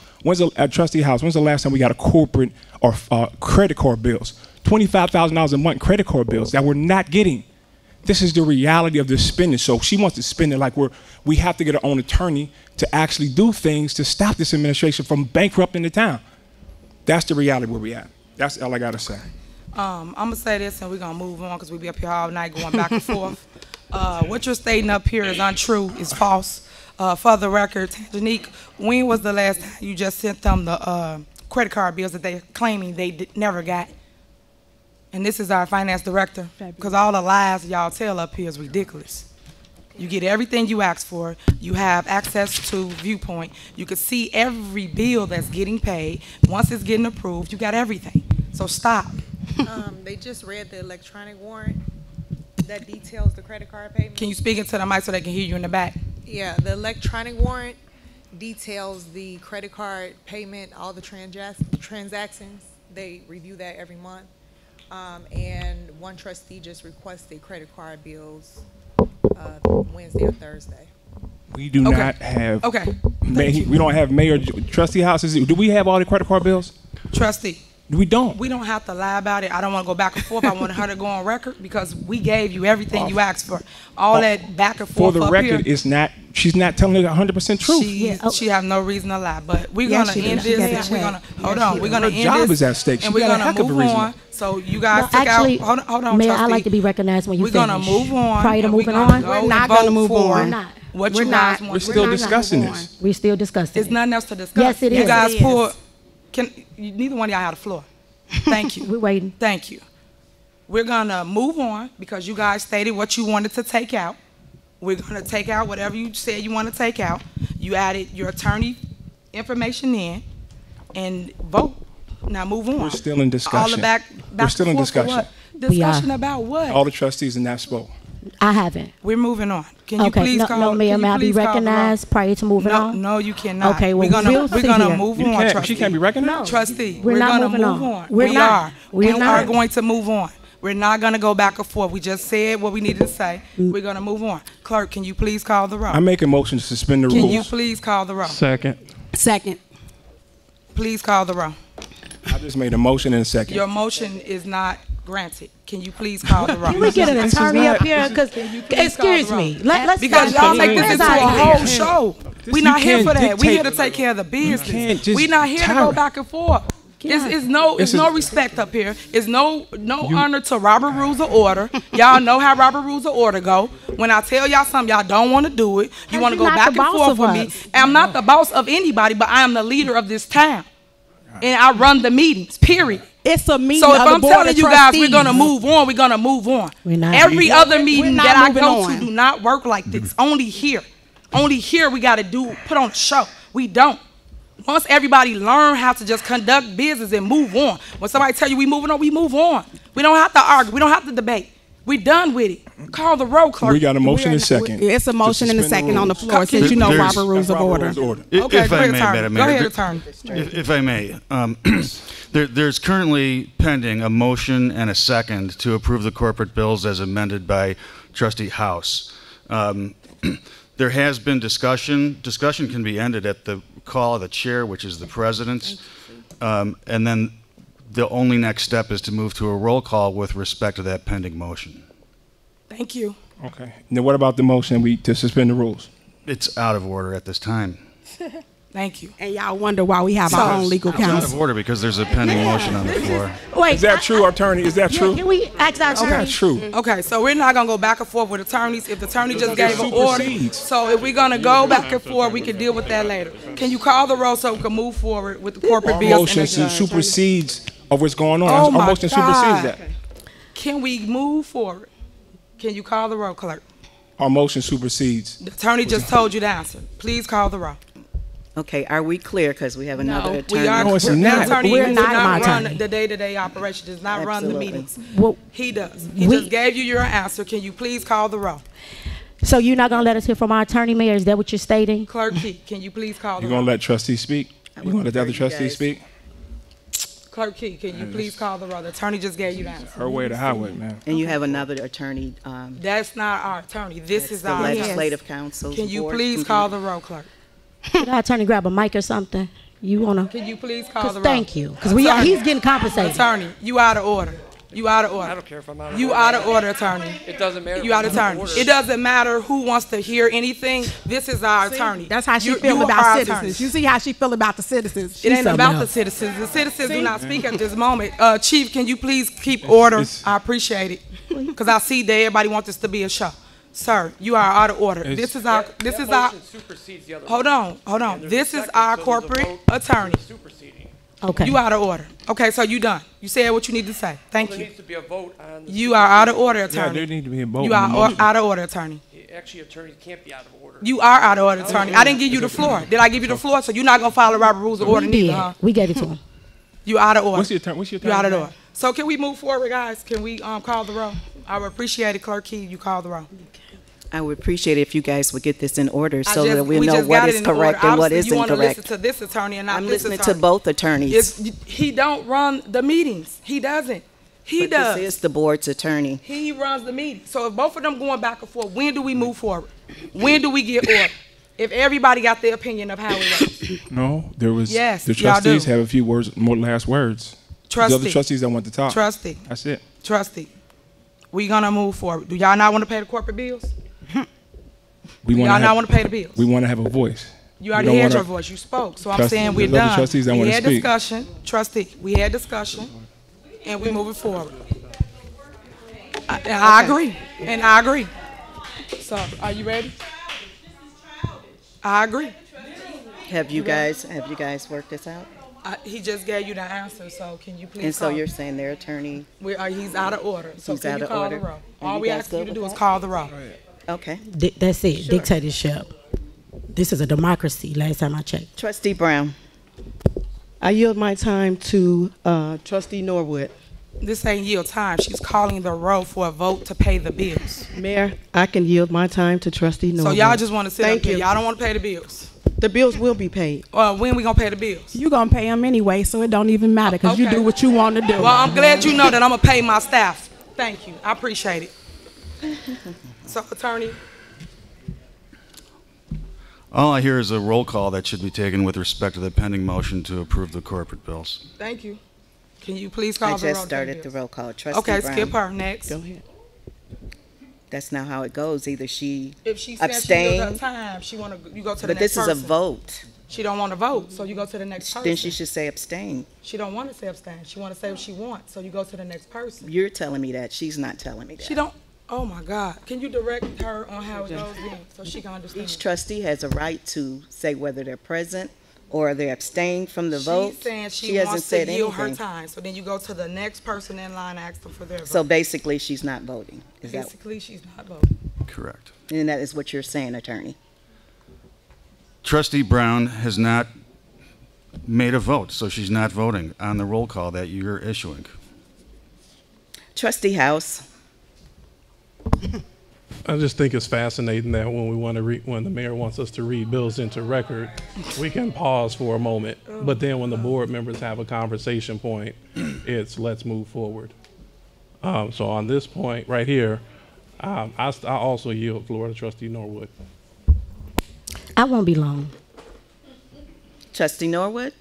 Speaker 5: At Trustee House, when's the last time we got a corporate or credit card bills? $25,000 a month credit card bills that we're not getting. This is the reality of this spending. So she wants to spend it like we have to get our own attorney to actually do things to stop this administration from bankrupting the town. That's the reality where we at. That's all I got to say.
Speaker 1: I'm gonna say this and we're gonna move on because we be up here all night going back and forth. What you're stating up here is untrue, is false. For the record, Tangenique, when was the last time you just sent them the credit card bills that they're claiming they never got? And this is our finance director, because all the lies y'all tell up here is ridiculous. You get everything you ask for. You have access to Viewpoint. You can see every bill that's getting paid. Once it's getting approved, you got everything. So stop.
Speaker 15: They just read the electronic warrant that details the credit card payment.
Speaker 1: Can you speak into the mic so they can hear you in the back?
Speaker 15: Yeah, the electronic warrant details the credit card payment, all the transactions. They review that every month. And one trustee just requested credit card bills Wednesday or Thursday.
Speaker 5: We do not have.
Speaker 1: Okay.
Speaker 5: We don't have mayor trustee houses. Do we have all the credit card bills?
Speaker 1: Trustee.
Speaker 5: We don't.
Speaker 1: We don't have to lie about it. I don't want to go back and forth. I want her to go on record because we gave you everything you asked for. All that back and forth.
Speaker 5: For the record, it's not. She's not telling the 100% truth.
Speaker 1: She have no reason to lie. But we're gonna end this. We're gonna hold on. We're gonna end this.
Speaker 5: Her job is at stake.
Speaker 1: And we're gonna move on. So you guys took
Speaker 6: actually,
Speaker 1: out. Hold on,
Speaker 6: Mayor,
Speaker 1: trustee.
Speaker 6: I like to be recognized when you
Speaker 1: finish. We're gonna move on.
Speaker 6: Prior to moving on,
Speaker 1: we're not gonna move on.
Speaker 6: We're not.
Speaker 1: What you guys want?
Speaker 5: We're still discussing this.
Speaker 6: We're still discussing.
Speaker 1: There's nothing else to discuss.
Speaker 6: Yes, it is.
Speaker 1: You guys pull. Neither one of y'all have the floor. Thank you.
Speaker 6: We're waiting.
Speaker 1: Thank you. We're gonna move on because you guys stated what you wanted to take out. We're gonna take out whatever you said you want to take out. You added your attorney information in, and vote. Now move on.
Speaker 5: We're still in discussion.
Speaker 1: All the back
Speaker 5: We're still in
Speaker 1: and forth for
Speaker 5: discussion.
Speaker 1: what? Discussion about what?
Speaker 5: All the trustees in that spoke.
Speaker 6: I haven't.
Speaker 1: We're moving on. Can you
Speaker 6: Okay,
Speaker 1: please
Speaker 6: no,
Speaker 1: call?
Speaker 6: no, Mayor, may I be recognized prior to moving on?
Speaker 1: No, you cannot.
Speaker 6: Okay, well,
Speaker 1: we're gonna
Speaker 6: see
Speaker 1: move
Speaker 6: here.
Speaker 1: on. Trustee.
Speaker 5: She can't be recognized.
Speaker 6: No.
Speaker 1: Trustee,
Speaker 6: We're not
Speaker 1: gonna
Speaker 6: moving
Speaker 1: move
Speaker 6: on.
Speaker 1: on.
Speaker 6: We're
Speaker 1: We
Speaker 6: not.
Speaker 1: are.
Speaker 6: We're
Speaker 1: We
Speaker 6: not.
Speaker 1: are going to move on. We're not gonna go back and forth. We just said what we needed to say. We're gonna move on. Clerk, can you please call the roll?
Speaker 5: I make a motion to suspend the
Speaker 1: Can
Speaker 5: rules.
Speaker 1: you please call the roll?
Speaker 7: Second.
Speaker 10: Second.
Speaker 1: Please call the roll.
Speaker 5: I just made a motion in a second.
Speaker 1: Your motion is not granted. Can you please call the roll?
Speaker 6: Can we get an attorney up here? Because, excuse me, let's
Speaker 1: because
Speaker 6: stop
Speaker 1: y'all make
Speaker 6: this.
Speaker 1: this into a whole show. We're not here for that. We're here to take care of the business. We're not here to go back and forth. It's no respect up here. It's no honor to Robert Rules of Order. Y'all know how Robert Rules of Order go. When I tell y'all something, y'all don't want to do it. You want to go back and forth with me. And I'm not the boss of anybody, but I am the leader of this town. And I run the meetings, period.
Speaker 10: It's a meeting.
Speaker 1: So if I'm telling you guys we're gonna move on, we're gonna move on. Every other meeting that I go to do not work like this. Only here. Only here we gotta put on a show. We don't. Once everybody learn how to just conduct business and move on. When somebody tell you we moving on, we move on. We don't have to argue. We don't have to debate. We done with it. Call the roll, clerk.
Speaker 5: We got a motion in a second.
Speaker 10: It's a motion and a second on the floor, since you know Robert Rules of Order.
Speaker 1: Okay,
Speaker 16: if I may, Madam Mayor.
Speaker 1: Go ahead, attorney.
Speaker 16: If I may, there's currently pending a motion and a second to approve the corporate bills as amended by Trustee House. There has been discussion. Discussion can be ended at the call of the chair, which is the president, and then the only next step is to move to a roll call with respect to that pending motion.
Speaker 1: Thank you.
Speaker 5: Okay. Now what about the motion to suspend the rules?
Speaker 16: It's out of order at this time.
Speaker 1: Thank you.
Speaker 10: And y'all wonder why we have our own legal
Speaker 16: It's out
Speaker 10: counsel.
Speaker 16: of order because there's a pending motion on the floor.
Speaker 6: Wait,
Speaker 5: is that true, attorney? Is that true?
Speaker 6: Can we ask our attorney?
Speaker 5: That's true.
Speaker 1: Okay, so we're not gonna go back and forth with attorneys. If the attorney just gave an order,
Speaker 5: supersedes.
Speaker 1: so if we're gonna go back and forth, we can deal with that later. Can you call the roll so we can move forward with the corporate
Speaker 5: Our
Speaker 1: bills?
Speaker 5: motion supersedes of what's going on.
Speaker 1: Oh
Speaker 5: Our
Speaker 1: my
Speaker 5: motion
Speaker 1: God.
Speaker 5: supersedes that.
Speaker 1: Can we move forward? Can you call the roll, clerk?
Speaker 5: Our motion supersedes.
Speaker 1: The attorney just told you the answer. Please call the roll.
Speaker 2: Okay, are we clear? Because we have another attorney.
Speaker 1: We are.
Speaker 5: No, it's
Speaker 1: the
Speaker 5: not.
Speaker 1: attorney
Speaker 6: We're
Speaker 1: does
Speaker 6: not my
Speaker 1: run
Speaker 6: attorney.
Speaker 1: the day-to-day operation. Does not run the
Speaker 2: Absolutely.
Speaker 1: meetings.
Speaker 6: Well,
Speaker 1: He does. He
Speaker 6: we-
Speaker 1: just gave you your answer. Can you please call the roll?
Speaker 6: so you're not gonna let us hear from our attorney, Mayor? Is that what you're stating?
Speaker 1: Clerk Key, can you please call the
Speaker 5: You
Speaker 1: roll?
Speaker 5: gonna let trustees speak? You gonna let the other trustees speak?
Speaker 1: Clerk Key, can you please call the roll? The attorney just gave you the answer.
Speaker 5: Her way to highway, man.
Speaker 2: And you have another attorney.
Speaker 1: That's not our attorney. This is
Speaker 2: the
Speaker 1: our
Speaker 2: legislative council.
Speaker 1: Can you please call the roll, clerk?
Speaker 6: Could our attorney grab a mic or something? You wanna?
Speaker 1: Can you please call the roll?
Speaker 6: Thank you, because
Speaker 1: Attorney.
Speaker 6: he's getting compensated.
Speaker 1: Attorney, you out of order. You out of order.
Speaker 17: I don't care if I'm out of order.
Speaker 1: You out of order, attorney.
Speaker 17: It doesn't matter.
Speaker 1: You
Speaker 17: if
Speaker 1: out of
Speaker 17: I'm
Speaker 1: order.
Speaker 17: order.
Speaker 1: It doesn't matter who wants to hear anything. This is our attorney.
Speaker 10: That's how she
Speaker 1: You
Speaker 10: feel
Speaker 1: are
Speaker 10: about
Speaker 1: our
Speaker 10: citizens.
Speaker 1: attorney.
Speaker 10: You see how she feel about the citizens.
Speaker 1: It ain't
Speaker 10: She's
Speaker 1: about
Speaker 10: something
Speaker 1: the
Speaker 10: else.
Speaker 1: citizens. The citizens
Speaker 10: See?
Speaker 1: do not speak at this moment. Chief, can you please keep order? I appreciate it. Because I see that everybody wants this to be a show. Sir, you are out of order. This is our, this is our,
Speaker 17: motion supersedes the other
Speaker 1: hold on.
Speaker 17: And there's
Speaker 1: This
Speaker 17: a
Speaker 1: is
Speaker 17: second,
Speaker 1: our
Speaker 17: so there's a
Speaker 1: corporate
Speaker 17: vote
Speaker 1: attorney.
Speaker 17: superseding.
Speaker 6: Okay.
Speaker 1: You out of order. Okay, so you done. You said what you need to say. Thank
Speaker 17: There
Speaker 1: you.
Speaker 17: needs to be a vote on the
Speaker 1: You are out of order,
Speaker 5: Yeah,
Speaker 1: attorney.
Speaker 5: there need to be a vote
Speaker 1: You
Speaker 5: on the
Speaker 1: are
Speaker 5: motion.
Speaker 1: out of order, attorney.
Speaker 17: Actually, attorneys can't be out of order.
Speaker 1: You are out of order, attorney. I didn't give you the floor. Did I give you the floor? So you're not gonna follow Robert Rules of Order
Speaker 6: We
Speaker 1: neither,
Speaker 6: did.
Speaker 1: huh?
Speaker 6: We gave it to him.
Speaker 1: You out of order.
Speaker 5: What's your turn? What's your
Speaker 1: You out of
Speaker 5: turn?
Speaker 1: order. So can we move forward, guys? Can we call the roll? I would appreciate it, Clerk Key. You call the roll.
Speaker 2: I would appreciate it if you guys would get this in order
Speaker 1: I
Speaker 2: so
Speaker 1: just-
Speaker 2: that we
Speaker 1: we
Speaker 2: know
Speaker 1: just
Speaker 2: what
Speaker 1: got it
Speaker 2: is
Speaker 1: in order.
Speaker 2: correct and what
Speaker 1: Obviously,
Speaker 2: isn't
Speaker 1: you want to
Speaker 2: correct.
Speaker 1: listen to this attorney and not
Speaker 2: I'm
Speaker 1: this
Speaker 2: listening
Speaker 1: attorney.
Speaker 2: to both attorneys.
Speaker 1: He don't run the meetings. He doesn't. He
Speaker 2: But
Speaker 1: does.
Speaker 2: This is the board's attorney.
Speaker 1: He runs the meeting. So if both of them going back and forth, when do we move forward? When do we get order? If everybody got their opinion of how it works.
Speaker 5: No, there was.
Speaker 1: Yes,
Speaker 5: The
Speaker 1: y'all
Speaker 5: trustees
Speaker 1: do.
Speaker 5: have a few words, more last words. The
Speaker 1: Trustee.
Speaker 5: other trustees that want to talk.
Speaker 1: Trustee.
Speaker 5: That's it.
Speaker 1: Trustee, we gonna move forward. Do y'all not want to pay the corporate bills?
Speaker 5: We
Speaker 1: Y'all
Speaker 5: want
Speaker 1: not want to pay the bills?
Speaker 5: We want to have a voice.
Speaker 1: You
Speaker 5: We
Speaker 1: already
Speaker 5: don't
Speaker 1: had
Speaker 5: wanna-
Speaker 1: your voice. You spoke. So I'm
Speaker 5: Trustee-
Speaker 1: saying we're
Speaker 5: there's other
Speaker 1: done.
Speaker 5: trustees that
Speaker 1: We
Speaker 5: wanna
Speaker 1: had
Speaker 5: speak.
Speaker 1: discussion. Trustee, we had discussion, and we moving forward. I agree, and I agree. So, are you ready? I agree.
Speaker 2: Have you guys worked this out?
Speaker 1: He just gave you the answer, so can you please
Speaker 2: And so
Speaker 1: call?
Speaker 2: you're saying their attorney?
Speaker 1: He's out of order, so
Speaker 2: He's
Speaker 1: can
Speaker 2: out
Speaker 1: you
Speaker 2: of
Speaker 1: call
Speaker 2: order.
Speaker 1: the roll?
Speaker 2: Are
Speaker 1: All
Speaker 2: you
Speaker 1: we
Speaker 2: guys
Speaker 1: ask you
Speaker 2: good
Speaker 1: to
Speaker 2: with
Speaker 1: do is
Speaker 2: that?
Speaker 1: call the roll.
Speaker 2: Okay.
Speaker 6: That's it.
Speaker 2: Sure.
Speaker 6: Dictatorship. This is a democracy. Last time I checked.
Speaker 2: Trustee Brown.
Speaker 3: I yield my time to Trustee Norwood.
Speaker 1: This ain't yield time. She's calling the roll for a vote to pay the bills.
Speaker 3: Mayor, I can yield my time to Trustee
Speaker 1: So
Speaker 3: Norwood.
Speaker 1: y'all just want to sit
Speaker 3: Thank
Speaker 1: up here.
Speaker 3: you.
Speaker 1: Y'all don't want to pay the bills.
Speaker 3: The bills will be paid.
Speaker 1: When we gonna pay the bills?
Speaker 10: You gonna pay them anyway, so it don't even matter because you
Speaker 1: Okay.
Speaker 10: do what you want to do.
Speaker 1: Well, I'm glad you know that I'm gonna pay my staff. Thank you. I appreciate it. So, attorney,
Speaker 16: All I hear is a roll call that should be taken with respect to the pending motion to approve the corporate bills.
Speaker 1: thank you. Can you please call
Speaker 2: I
Speaker 1: the roll?
Speaker 2: just
Speaker 1: to pay
Speaker 2: started the
Speaker 1: bills?
Speaker 2: roll call. Trustee
Speaker 1: Okay,
Speaker 2: Brown.
Speaker 1: skip her. Next.
Speaker 3: Go ahead.
Speaker 2: That's not how it goes. Either she
Speaker 1: If she says she
Speaker 2: abstain,
Speaker 1: does her time, she wanna you go to the
Speaker 2: but
Speaker 1: next
Speaker 2: this is
Speaker 1: person.
Speaker 2: a vote.
Speaker 1: She don't want to vote, so you go to the next person.
Speaker 2: Then she should say abstain.
Speaker 1: She don't want to say abstain. She want to say what she wants, so you go to the next person.
Speaker 2: You're telling me that. She's not telling me that.
Speaker 1: She don't. Oh my God! Can you direct her on how it goes then, so she can understand?
Speaker 2: Each trustee has a right to say whether they're present or they abstain from the vote.
Speaker 1: She's saying she
Speaker 2: hasn't
Speaker 1: wants to
Speaker 2: said
Speaker 1: yield her
Speaker 2: anything.
Speaker 1: time, so then you go to the next person in line and ask them for their vote.
Speaker 2: So basically, she's not voting. Is that,
Speaker 1: Basically, she's not voting.
Speaker 16: Correct.
Speaker 2: and that is what you're saying, attorney?
Speaker 16: Trustee Brown has not made a vote, so she's not voting on the roll call that you're issuing.
Speaker 2: Trustee House.
Speaker 7: I just think it's fascinating that when we want to when the mayor wants us to read bills into record, we can pause for a moment. But then when the board members have a conversation point, it's let's move forward. So on this point right here, I also yield floor to Trustee Norwood.
Speaker 6: I won't be long.
Speaker 2: Trustee Norwood.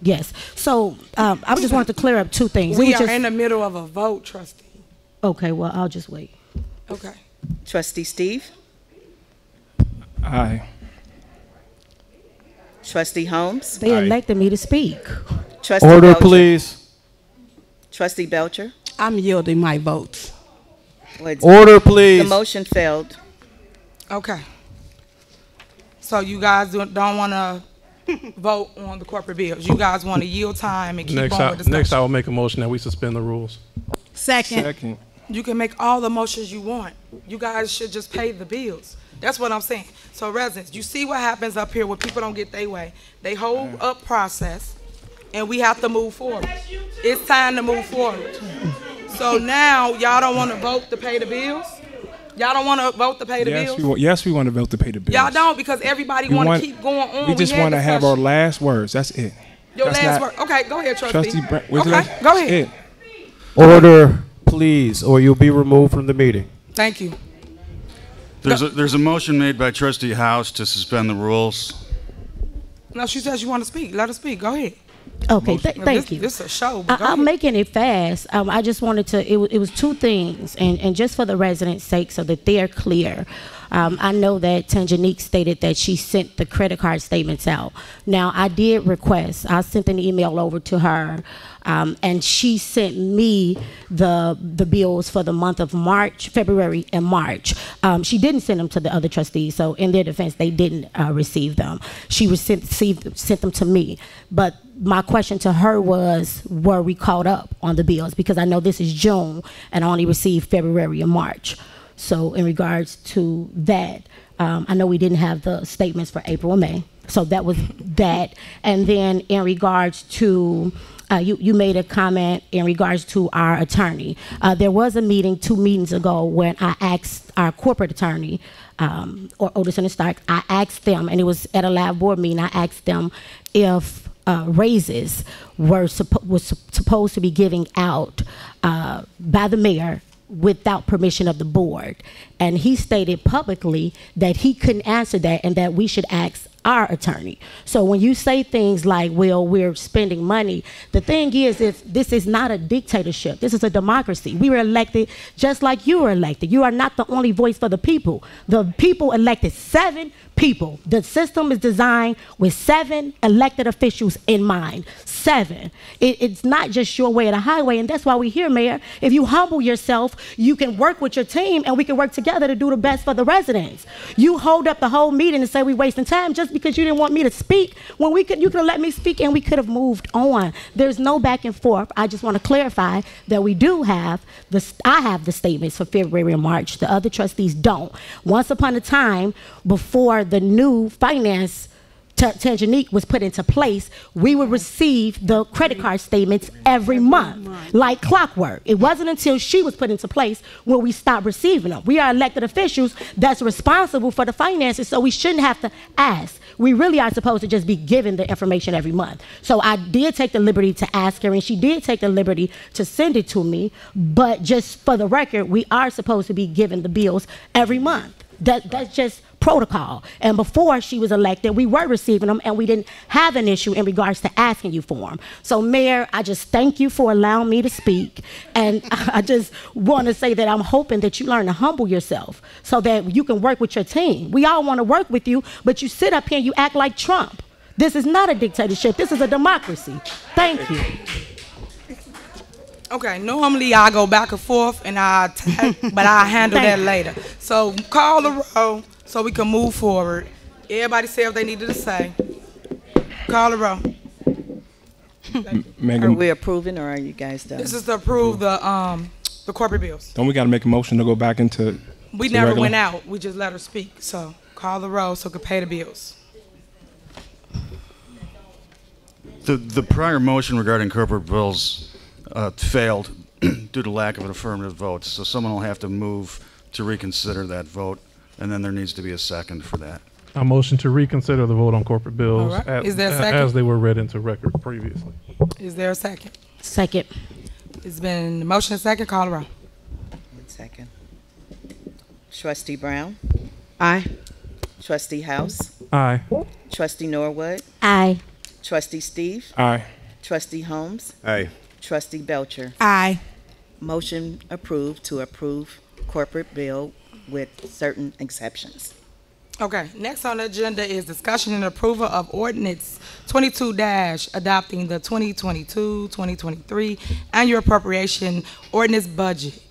Speaker 6: Yes. So I just wanted to clear up two things.
Speaker 1: We
Speaker 6: It was
Speaker 1: are
Speaker 6: just-
Speaker 1: in the middle of a vote, trustee.
Speaker 6: Okay. Well, I'll just wait.
Speaker 1: Okay.
Speaker 2: Trustee Steve.
Speaker 5: Aye.
Speaker 2: Trustee Holmes.
Speaker 6: They elected me to speak.
Speaker 2: Trustee
Speaker 4: Order,
Speaker 2: Belcher.
Speaker 4: please.
Speaker 2: Trustee Belcher.
Speaker 10: I'm yielding my votes.
Speaker 4: Order, please.
Speaker 2: The motion failed.
Speaker 1: Okay. So you guys don't want to vote on the corporate bills. You guys want to yield time and keep on with discussion.
Speaker 7: Next, I will make a motion that we suspend the rules.
Speaker 10: Second.
Speaker 1: You can make all the motions you want. You guys should just pay the bills. That's what I'm saying. So residents, you see what happens up here when people don't get their way. They hold up process, and we have to move forward. It's time to move forward. So now, y'all don't want to vote to pay the bills? Y'all don't want to vote to pay the bills?
Speaker 5: Yes, we want to vote to pay the bills.
Speaker 1: Y'all don't, because everybody
Speaker 5: We
Speaker 1: want
Speaker 5: want-
Speaker 1: to keep going on.
Speaker 5: We just
Speaker 1: had
Speaker 5: want to have our
Speaker 1: discussion.
Speaker 5: last words. That's it.
Speaker 1: Your
Speaker 5: That's
Speaker 1: last
Speaker 5: not-
Speaker 1: word. Okay, go ahead, trustee.
Speaker 5: Trustee Brown, where's the
Speaker 1: Okay,
Speaker 5: last-
Speaker 1: go ahead.
Speaker 5: It.
Speaker 4: Order, please, or you'll be removed from the meeting.
Speaker 1: Thank you.
Speaker 16: There's a motion made by Trustee House to suspend the rules.
Speaker 1: No, she says you want to speak. Let her speak. Go ahead.
Speaker 6: Okay, thank you.
Speaker 1: This is a show.
Speaker 6: I'm making it fast. I just wanted to, it was two things, and just for the residents' sake so that they're clear. I know that Tangenique stated that she sent the credit card statements out. Now, I did request, I sent an email over to her, and she sent me the bills for the month of March, February, and March. She didn't send them to the other trustees, so in their defense, they didn't receive them. She sent them to me. But my question to her was, were we caught up on the bills? Because I know this is June, and I only received February and March. So in regards to that, I know we didn't have the statements for April and May. So that was that. And then in regards to, you made a comment in regards to our attorney. There was a meeting 2 meetings ago when I asked our corporate attorney, or Otis and Stark, I asked them, and it was at a live board meeting, I asked them if raises was supposed to be giving out by the mayor without permission of the board. And he stated publicly that he couldn't answer that and that we should ask our attorney. So when you say things like, well, we're spending money, the thing is, if this is not a dictatorship, this is a democracy. We were elected just like you were elected. You are not the only voice for the people. The people elected 7 people. The system is designed with 7 elected officials in mind. 7. It's not just your way or the highway, and that's why we're here, Mayor. If you humble yourself, you can work with your team, and we can work together to do the best for the residents. You hold up the whole meeting and say we're wasting time just because you didn't want me to speak, when you could have let me speak and we could have moved on. There's no back and forth. I just want to clarify that we do have I have the statements for February and March. The other trustees don't. Once upon a time, before the new finance Tangenique was put into place, we would receive the credit card statements every month, like clockwork. It wasn't until she was put into place when we stopped receiving them. We are elected officials that's responsible for the finances, so we shouldn't have to ask. We really are supposed to just be given the information every month. So I did take the liberty to ask her, and she did take the liberty to send it to me, but just for the record, we are supposed to be given the bills every month. That's just protocol. And before she was elected, we were receiving them, and we didn't have an issue in regards to asking you for them. So, Mayor, I just thank you for allowing me to speak. And I just want to say that I'm hoping that you learn to humble yourself so that you can work with your team. We all want to work with you, but you sit up here and you act like Trump. This is not a dictatorship. This is a democracy. Thank you.
Speaker 1: Okay, normally I go back and forth, and but I'll handle that later. So call the roll so we can move forward. Everybody say what they needed to say. Call the roll.
Speaker 2: Are we approving, or are you guys done?
Speaker 1: This is to approve the corporate bills.
Speaker 5: Don't we got to make a motion to go back into?
Speaker 1: We never went out. We just let her speak. So call the roll so we can pay the bills.
Speaker 16: The prior motion regarding corporate bills failed due to lack of an affirmative vote. So someone will have to move to reconsider that vote, and then there needs to be a second for that.
Speaker 7: I motion to reconsider the vote on corporate bills
Speaker 1: Is there a second?
Speaker 7: as they were read into record previously.
Speaker 1: Is there a second?
Speaker 6: Second.
Speaker 1: It's been motion and second. Call the roll.
Speaker 2: 1 second. Trustee Brown?
Speaker 3: Aye.
Speaker 2: Trustee House?
Speaker 7: Aye.
Speaker 2: Trustee Norwood?
Speaker 6: Aye.
Speaker 2: Trustee Steve?
Speaker 5: Aye.
Speaker 2: Trustee Holmes?
Speaker 9: Aye.
Speaker 2: Trustee Belcher?
Speaker 10: Aye.
Speaker 2: Motion approved to approve corporate bill with certain exceptions.
Speaker 1: Okay, next on the agenda is discussion and approval of ordinance 22- adopting the 2022-2023 annual appropriation ordinance budget.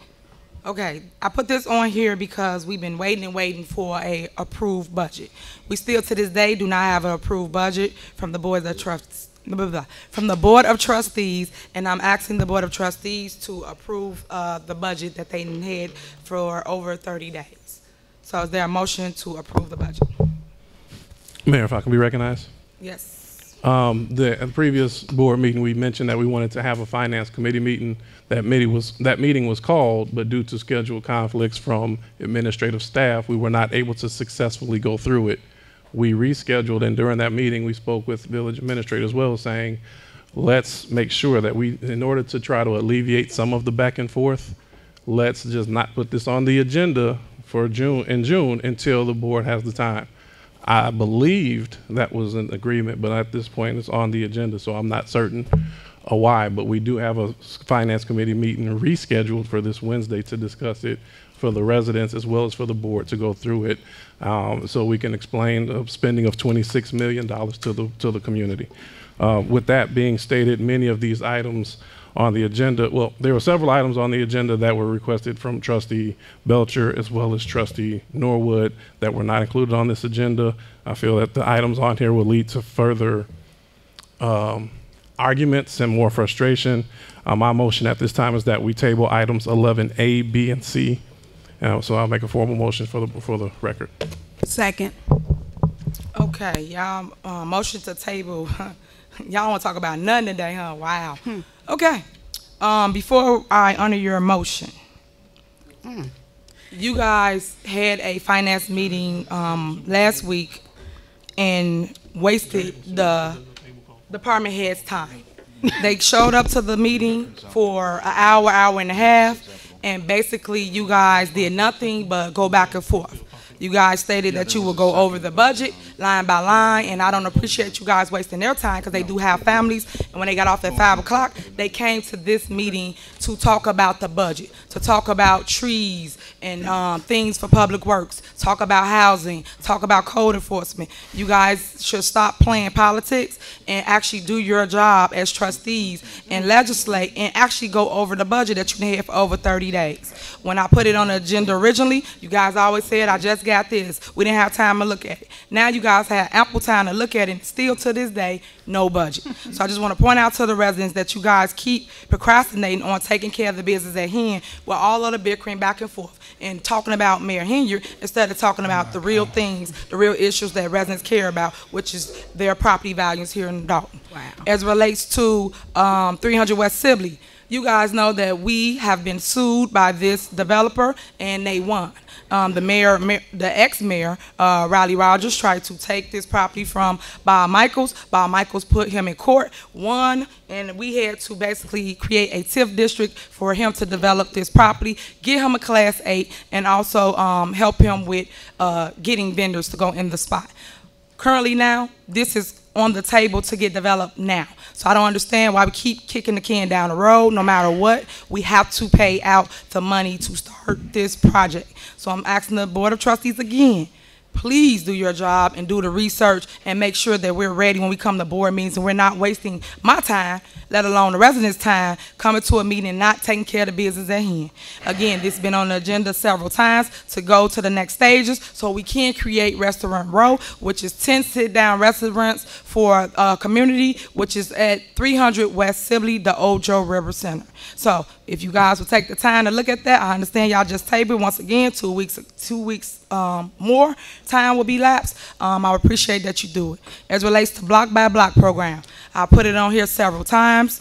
Speaker 1: Okay, I put this on here because we've been waiting for a approved budget. We still to this day do not have an approved budget from the Board of Trustees, and I'm asking the Board of Trustees to approve the budget that they had for over 30 days. So is there a motion to approve the budget?
Speaker 7: Mayor, if I can be recognized.
Speaker 1: Yes.
Speaker 7: The previous board meeting, we mentioned that we wanted to have a finance committee meeting. That meeting was called, but due to scheduled conflicts from administrative staff, we were not able to successfully go through it. We rescheduled, and during that meeting, we spoke with village administrator as well, saying, let's make sure that in order to try to alleviate some of the back and forth, let's just not put this on the agenda for June until the board has the time. I believed that was an agreement, but at this point it's on the agenda, so I'm not certain why. But we do have a finance committee meeting rescheduled for this Wednesday to discuss it for the residents as well as for the board to go through it, so we can explain the spending of $26 million to the community. With that being stated, many of these items on the agenda, well, there were several items on the agenda that were requested from Trustee Belcher as well as Trustee Norwood that were not included on this agenda. I feel that the items on here will lead to further arguments and more frustration. My motion at this time is that we table items 11A, B, and C. So I'll make a formal motion for the record.
Speaker 1: Second. Okay, y'all, motion to table. Y'all want to talk about nothing today, huh? Wow. Okay. Before I honor your motion, you guys had a finance meeting last week and wasted the department head's time. They showed up to the meeting for an hour, hour and a half, and basically you guys did nothing but go back and forth. You guys stated that you will go over the budget line by line, and I don't appreciate you guys wasting their time because they do have families, and when they got off at 5 o'clock, they came to this meeting to talk about the budget, to talk about trees and things for public works, talk about housing, talk about code enforcement. You guys should stop playing politics and actually do your job as trustees and legislate and actually go over the budget that you had for over 30 days. When I put it on the agenda originally, you guys always said, I just got this. We didn't have time to look at it. Now you guys have ample time to look at it, and still to this day, no budget. So I just want to point out to the residents that you guys keep procrastinating on taking care of the business at hand with all of the bickering back and forth and talking about Mayor Henry instead of talking about the real things, the real issues that residents care about, which is their property values here in Dalton. Wow. As it relates to 300 West Sibley, you guys know that we have been sued by this developer and they won. The ex-mayor, Riley Rogers, tried to take this property from Bob Michaels. Bob Michaels put him in court, won, and we had to basically create a TIF district for him to develop this property, get him a Class 8, and also help him with getting vendors to go in the spot. Currently now, this is on the table to get developed now. So I don't understand why we keep kicking the can down the road. No matter what, we have to pay out the money to start this project. So I'm asking the Board of Trustees again, please do your job and do the research and make sure that we're ready when we come to board meetings and we're not wasting my time, let alone the residents' time, coming to a meeting and not taking care of the business at hand. Again, this has been on the agenda several times to go to the next stages so we can create Restaurant Row, which is 10 sit-down restaurants for a community, which is at 300 West Sibley, the Ojo River Center. So if you guys will take the time to look at that, I understand y'all just tabled once again, 2 weeks more time will be lapsed. I would appreciate that you do it. As it relates to block by block program, I put it on here several times,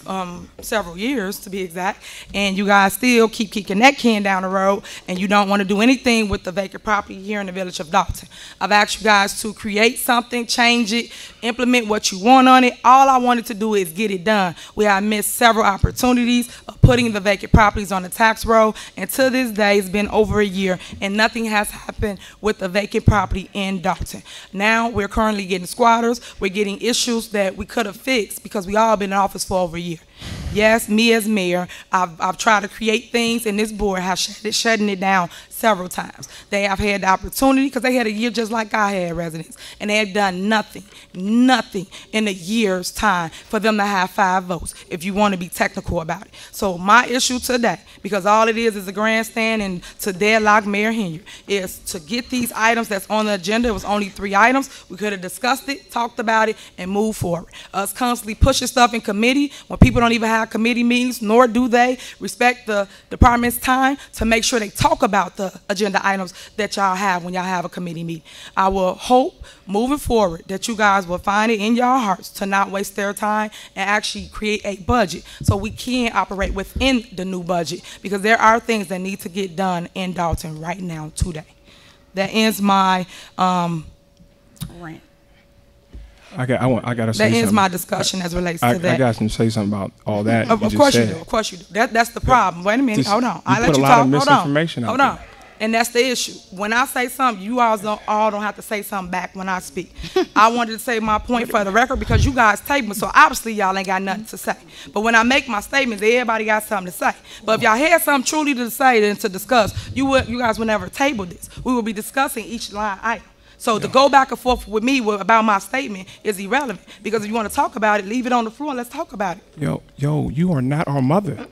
Speaker 1: several years to be exact, and you guys still keep kicking that can down the road and you don't want to do anything with the vacant property here in the village of Dalton. I've asked you guys to create something, change it, implement what you want on it. All I wanted to do is get it done. We have missed several opportunities of putting the vacant properties on the tax roll, and to this day it's been over a year and nothing has happened with the vacant property in Dalton. Now we're currently getting squatters, we're getting issues that we could have fixed because we all been in office for over a year. Yes, me as mayor, I've tried to create things, and this board has shutting it down several times. They have had the opportunity because they had a year just like I had, residents, and they have done nothing in a year's time for them to have 5 votes, if you want to be technical about it. So my issue today, because all it is a grandstand and to deadlock Mayor Henry, is to get these items that's on the agenda. It was only 3 items. We could have discussed it, talked about it, and moved forward. Us constantly pushing stuff in committee when people don't even have committee meetings, nor do they respect the department's time to make sure they talk about the agenda items that y'all have when y'all have a committee meeting. I will hope moving forward that you guys will find it in your hearts to not waste their time and actually create a budget so we can operate within the new budget, because there are things that need to get done in Dalton right now today. That ends my rant.
Speaker 5: I gotta say
Speaker 1: that ends
Speaker 5: something.
Speaker 1: my discussion as relates to that.
Speaker 5: I got to say something about all that.
Speaker 1: Of course you do. Of course you do. That's the problem. Wait a minute. Hold on. I let you talk.
Speaker 5: Hold on.
Speaker 1: And that's the issue. When I say something, you all don't have to say something back when I speak. I wanted to say my point for the record because you guys table, so obviously y'all ain't got nothing to say. But when I make my statements, everybody got something to say. But if y'all had something truly to say and to discuss, you guys would never table this. We would be discussing each line item. So to go back and forth with me about my statement is irrelevant. Because if you want to talk about it, leave it on the floor and let's talk about it.
Speaker 5: Yo, you are not our mother.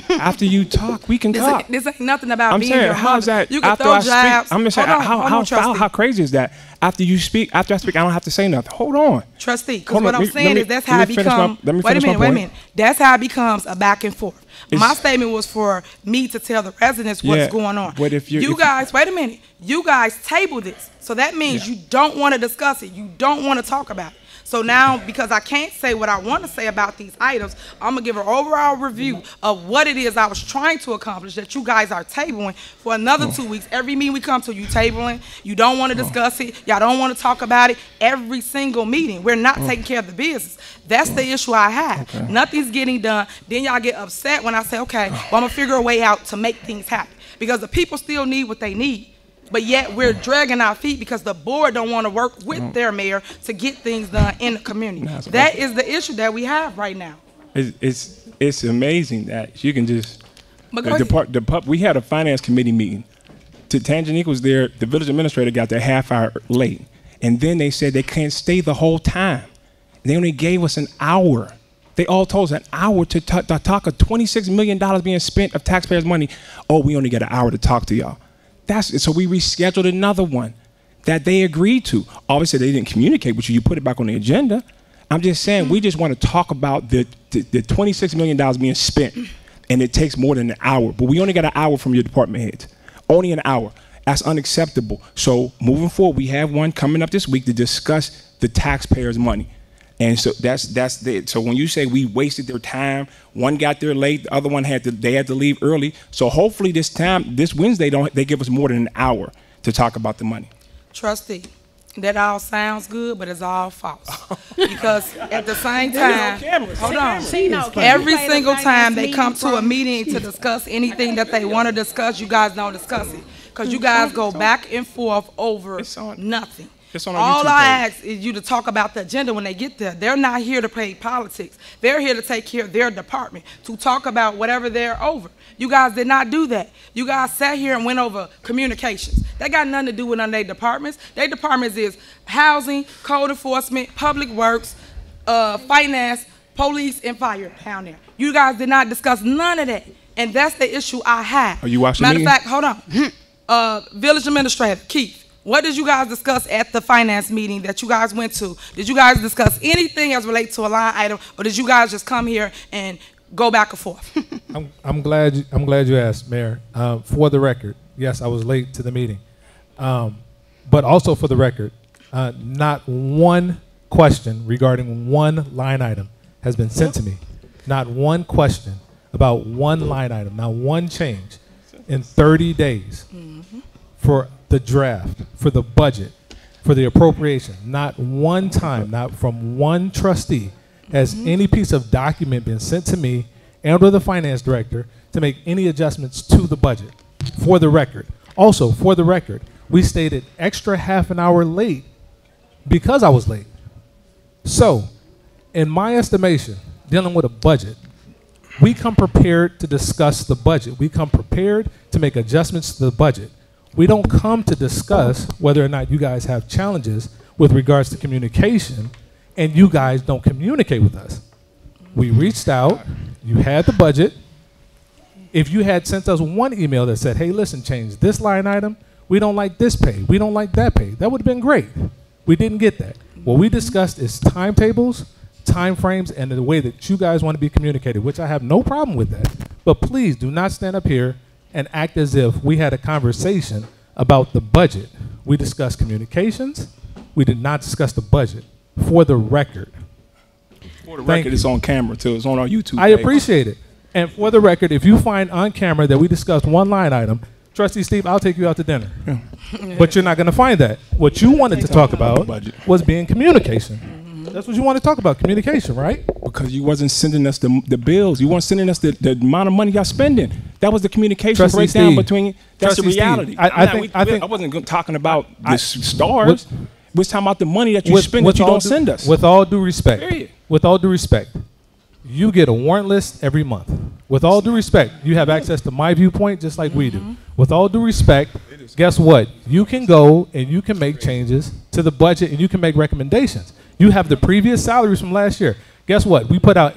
Speaker 5: After you talk, we can talk.
Speaker 1: This ain't nothing about being
Speaker 5: saying,
Speaker 1: your
Speaker 5: how's
Speaker 1: mother.
Speaker 5: that?
Speaker 1: You can
Speaker 5: After
Speaker 1: throw
Speaker 5: I
Speaker 1: jabs.
Speaker 5: speak, I'm just saying, how crazy is that? After I speak, I don't have to say nothing. Hold on.
Speaker 1: Trustee, because what I'm saying is that's how it becomes. Wait a minute. That's how it becomes a back and forth. My statement was for me to tell the residents what's going on.
Speaker 5: But if
Speaker 1: you guys, wait a minute, you guys table this. So that means you don't want to discuss it. You don't want to talk about it. So now, because I can't say what I want to say about these items, I'm going to give an overall review of what it is I was trying to accomplish that you guys are tabling for another 2 weeks. Every meeting we come to, you tabling. You don't want to discuss it. Y'all don't want to talk about it. Every single meeting. We're not taking care of the business. That's the issue I have.
Speaker 5: Okay.
Speaker 1: Nothing's getting done. Then y'all get upset when I say, okay, well, I'm going to figure a way out to make things happen. Because the people still need what they need. But yet we're dragging our feet because the board don't want to work with their mayor to get things done in the community. That is the issue that we have right now.
Speaker 5: It's amazing that you can just. We had a finance committee meeting. Tanganyika was there. The village administrator got there half hour late, and then they said they can't stay the whole time. They only gave us an hour. They all told us an hour to talk of $26 million being spent of taxpayers' money. Oh, we only got an hour to talk to y'all. So we rescheduled another one that they agreed to. Obviously, they didn't communicate with you. You put it back on the agenda. I'm just saying, we just want to talk about the $26 million being spent, and it takes more than an hour. But we only got an hour from your department heads. Only an hour. That's unacceptable. So moving forward, we have one coming up this week to discuss the taxpayers' money. And so that's it. So when you say we wasted their time, one got there late, the other one had to leave early. So hopefully this Wednesday they give us more than an hour to talk about the money.
Speaker 1: Trustee, that all sounds good, but it's all false. Because at the same time, hold on, every single time they come to a meeting to discuss anything that they want to discuss, you guys don't discuss it. Because you guys go back and forth over nothing. All I ask is you to talk about the agenda when they get there. They're not here to play politics. They're here to take care of their department, to talk about whatever they're over. You guys did not do that. You guys sat here and went over communications. That got nothing to do with none of their departments. Their departments is housing, code enforcement, public works, finance, police, and fire down there. You guys did not discuss none of that. And that's the issue I have.
Speaker 5: Are you watching
Speaker 1: Matter of fact, hold on. Village Administrator, Keith. What did you guys discuss at the finance meeting that you guys went to? Did you guys discuss anything as relates to a line item, or did you guys just come here and go back and forth?
Speaker 18: I'm glad you asked, Mayor. For the record, yes, I was late to the meeting, but also for the record, not one question regarding one line item has been sent to me. Not one question about one line item, not one change in 30 days for the draft, for the budget, for the appropriation. Not one time, not from one trustee, has any piece of document been sent to me and or the finance director to make any adjustments to the budget. For the record. Also, for the record, we stayed an extra half an hour late because I was late. So, in my estimation, dealing with a budget, we come prepared to discuss the budget. We come prepared to make adjustments to the budget. We don't come to discuss whether or not you guys have challenges with regards to communication, and you guys don't communicate with us. We reached out, you had the budget. If you had sent us one email that said, hey, listen, change this line item, we don't like this pay, we don't like that pay, that would have been great. We didn't get that. What we discussed is timetables, time frames, and the way that you guys want to be communicated, which I have no problem with that. But please do not stand up here and act as if we had a conversation about the budget. We discussed communications. We did not discuss the budget. For the record.
Speaker 5: For the record, it's on camera too. It's on our YouTube
Speaker 18: I
Speaker 5: page.
Speaker 18: appreciate it. And for the record, if you find on camera that we discussed one line item, Trustee Steve, I'll take you out to dinner. But you're not going to find that. What you wanted to talk about was being communication. That's what you want to talk about, communication, right?
Speaker 5: Because you wasn't sending us the bills. You weren't sending us the amount of money y'all spending. That was the communication
Speaker 18: Trustee
Speaker 5: breakdown
Speaker 18: Steve.
Speaker 5: between. That's the
Speaker 18: Trustee Steve,
Speaker 5: reality.
Speaker 18: I think
Speaker 5: I wasn't talking about the stars. We're talking about the money that you spend that you don't send us.
Speaker 18: With all due respect,
Speaker 5: Period.
Speaker 18: with all due respect, you get a warrant list every month. With all due respect, you have access to My Viewpoint just like we do. With all due respect, guess what? You can go and you can make changes to the budget and you can make recommendations. You have the previous salaries from last year. Guess what? We put out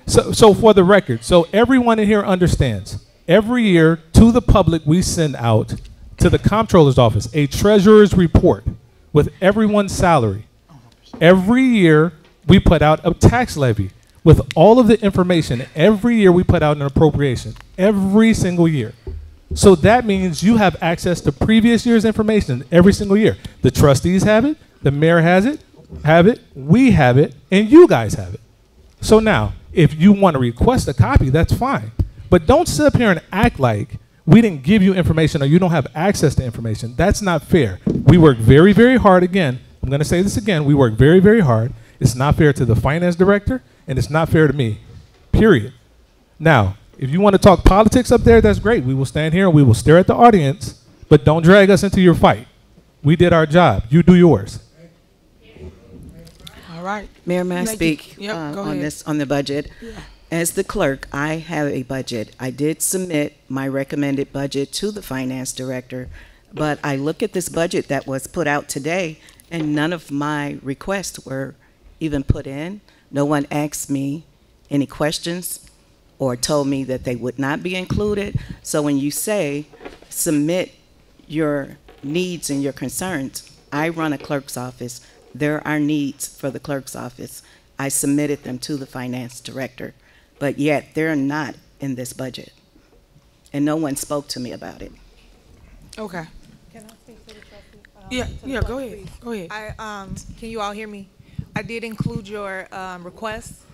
Speaker 18: so for the record, so everyone in here understands, every year to the public we send out to the comptroller's office a treasurer's report with everyone's salary. Every year we put out a tax levy with all of the information. Every year we put out an appropriation, every single year. So that means you have access to previous year's information every single year. The trustees have it, the mayor has it, we have it, and you guys have it. So now, if you want to request a copy, that's fine. But don't sit up here and act like we didn't give you information or you don't have access to information. That's not fair. We work very, very hard. Again, I'm going to say this again. We work very, very hard. It's not fair to the finance director, and it's not fair to me, period. Now, if you want to talk politics up there, that's great. We will stand here and we will stare at the audience, but don't drag us into your fight. We did our job. You do yours.
Speaker 1: All right.
Speaker 2: Mayor, may I
Speaker 1: Thank
Speaker 2: speak
Speaker 1: you. Yep, go
Speaker 2: on
Speaker 1: ahead.
Speaker 2: on the budget? As the clerk, I have a budget. I did submit my recommended budget to the finance director, but I look at this budget that was put out today, and none of my requests were even put in. No one asked me any questions or told me that they would not be included. So when you say submit your needs and your concerns, I run a clerk's office. There are needs for the clerk's office. I submitted them to the finance director, but yet they're not in this budget. And no one spoke to me about it.
Speaker 1: Okay.
Speaker 15: Can I speak to the trustee?
Speaker 1: Yeah, go ahead. Go ahead.
Speaker 15: Can you all hear me? I did include your requests.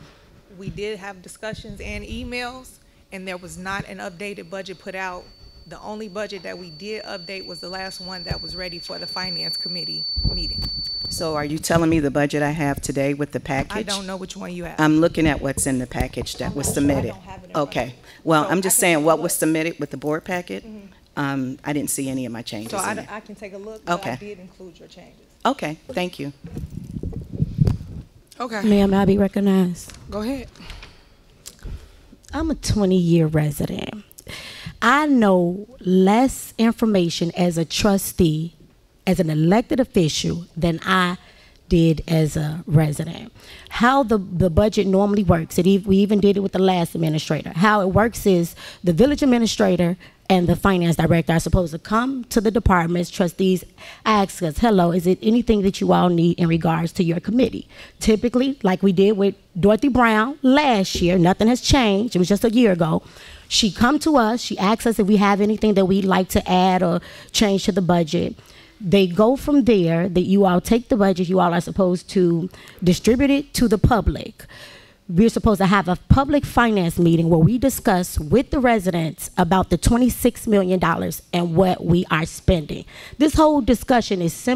Speaker 15: We did have discussions and emails, and there was not an updated budget put out. The only budget that we did update was the last one that was ready for the finance committee meeting.
Speaker 2: So are you telling me the budget I have today with the package?
Speaker 15: I don't know which one you have.
Speaker 2: I'm looking at what's in the package that was submitted. Okay. Well, I'm just saying what was submitted with the board packet. I didn't see any of my changes
Speaker 15: So
Speaker 2: in it.
Speaker 15: I can take a look, but I
Speaker 2: Okay.
Speaker 15: did include your changes.
Speaker 2: Okay, thank you.
Speaker 1: Okay.
Speaker 6: Ma'am, I'll be recognized.
Speaker 1: Go ahead.
Speaker 6: I'm a 20-year resident. I know less information as a trustee, as an elected official, than I did as a resident. How the budget normally works, we even did it with the last administrator. How it works is the village administrator and the finance director are supposed to come to the departments, trustees, ask us, hello, is it anything that you all need in regards to your committee? Typically, like we did with Dorothy Brown last year, nothing has changed, it was just a year ago. She come to us, she asks us if we have anything that we'd like to add or change to the budget. They go from there, that you all take the budget, you all are supposed to distribute it to the public. We're supposed to have a public finance meeting where we discuss with the residents about the $26 million and what we are spending. This whole discussion is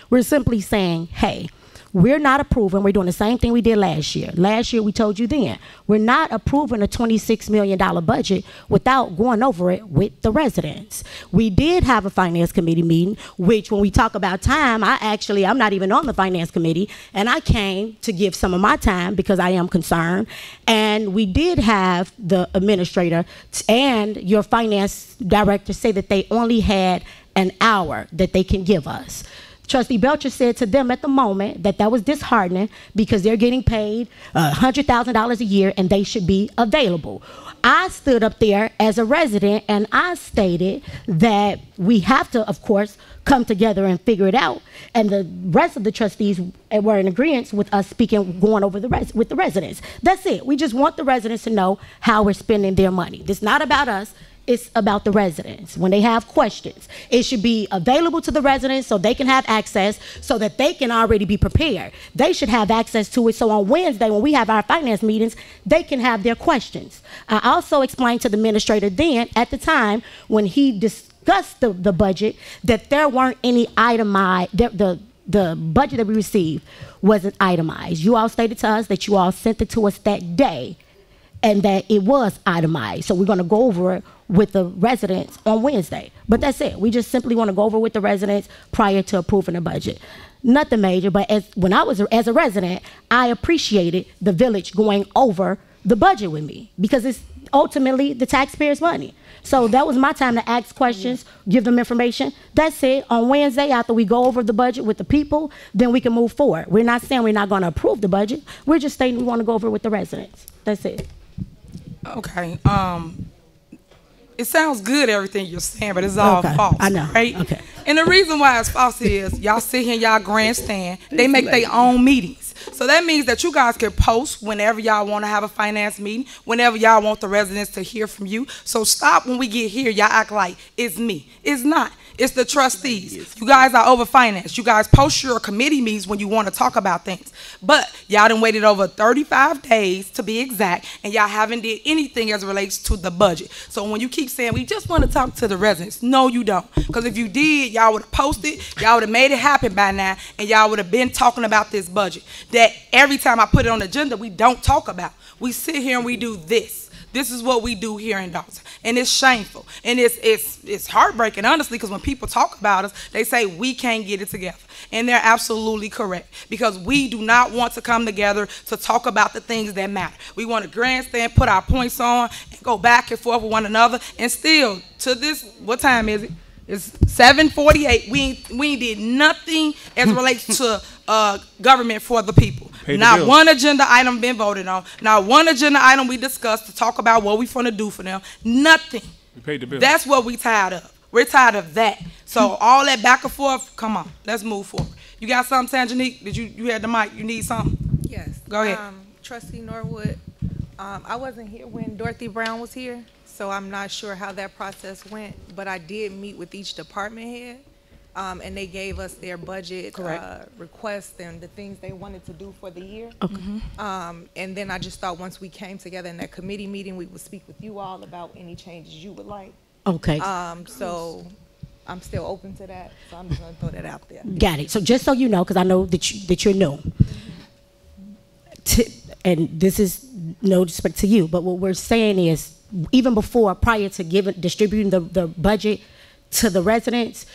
Speaker 6: we're simply saying, hey, we're not approving, we're doing the same thing we did last year. Last year we told you then, we're not approving a $26 million budget without going over it with the residents. We did have a finance committee meeting, which when we talk about time, I'm not even on the finance committee, and I came to give some of my time because I am concerned. And we did have the administrator and your finance director say that they only had an hour that they can give us. Trustee Belcher said to them at the moment that was disheartening because they're getting paid $100,000 a year and they should be available. I stood up there as a resident and I stated that we have to, of course, come together and figure it out. And the rest of the trustees were in agreement with us going over with the residents. That's it. We just want the residents to know how we're spending their money. This is not about us. It's about the residents. When they have questions, it should be available to the residents so they can have access, so that they can already be prepared. They should have access to it so on Wednesday when we have our finance meetings, they can have their questions. I also explained to the administrator then, at the time, when he discussed the budget, that there weren't any itemized, the budget that we received wasn't itemized. You all stated to us that you all sent it to us that day and that it was itemized. So we're going to go over it with the residents on Wednesday. But that's it. We just simply want to go over with the residents prior to approving the budget. Nothing major, but when I was as a resident, I appreciated the village going over the budget with me because it's ultimately the taxpayers' money. So that was my time to ask questions, give them information. That's it. On Wednesday, after we go over the budget with the people, then we can move forward. We're not saying we're not going to approve the budget. We're just stating we want to go over it with the residents. That's it.
Speaker 1: Okay. It sounds good, everything you're saying, but it's all false.
Speaker 6: I know.
Speaker 1: Right?
Speaker 6: Okay.
Speaker 1: And the reason why it's false is y'all sit here, y'all grandstand. They make their own meetings. So that means that you guys can post whenever y'all want to have a finance meeting, whenever y'all want the residents to hear from you. So stop when we get here, y'all act like it's me. It's not. It's the trustees. You guys are overfinanced. You guys post your committee meetings when you want to talk about things. But y'all done waited over 35 days to be exact, and y'all haven't did anything as it relates to the budget. So when you keep saying, we just want to talk to the residents, no, you don't. Because if you did, y'all would have posted, y'all would have made it happen by now, and y'all would have been talking about this budget. That every time I put it on the agenda, we don't talk about. We sit here and we do this. This is what we do here in Dalton, and it's shameful, and it's heartbreaking, honestly, because when people talk about us, they say we can't get it together, and they're absolutely correct, because we do not want to come together to talk about the things that matter. We want to grandstand, put our points on, and go back and forth with one another, and still, to this, what time is it? It's 7:48. We ain't did nothing as it relates to government for the people. Not one agenda item been voted on. Not one agenda item we discussed to talk about what we finna do for them. Nothing.
Speaker 5: We paid the bill.
Speaker 1: That's what we tired of. We're tired of that. So all that back and forth, come on, let's move forward. You got something, Tangenique? Did you had the mic? You need something?
Speaker 15: Yes.
Speaker 1: Go ahead.
Speaker 15: Trustee Norwood, I wasn't here when Dorothy Brown was here, so I'm not sure how that process went, but I did meet with each department head. And they gave us their budget requests and the things they wanted to do for the year.
Speaker 6: Okay.
Speaker 15: And then I just thought once we came together in that committee meeting, we would speak with you all about any changes you would like.
Speaker 6: Okay.
Speaker 15: So I'm still open to that. So I'm just going to throw that out there.
Speaker 6: Got it. So just so you know, because I know that you're new, and this is no disrespect to you, but what we're saying is even before, prior to distributing the budget to the residents,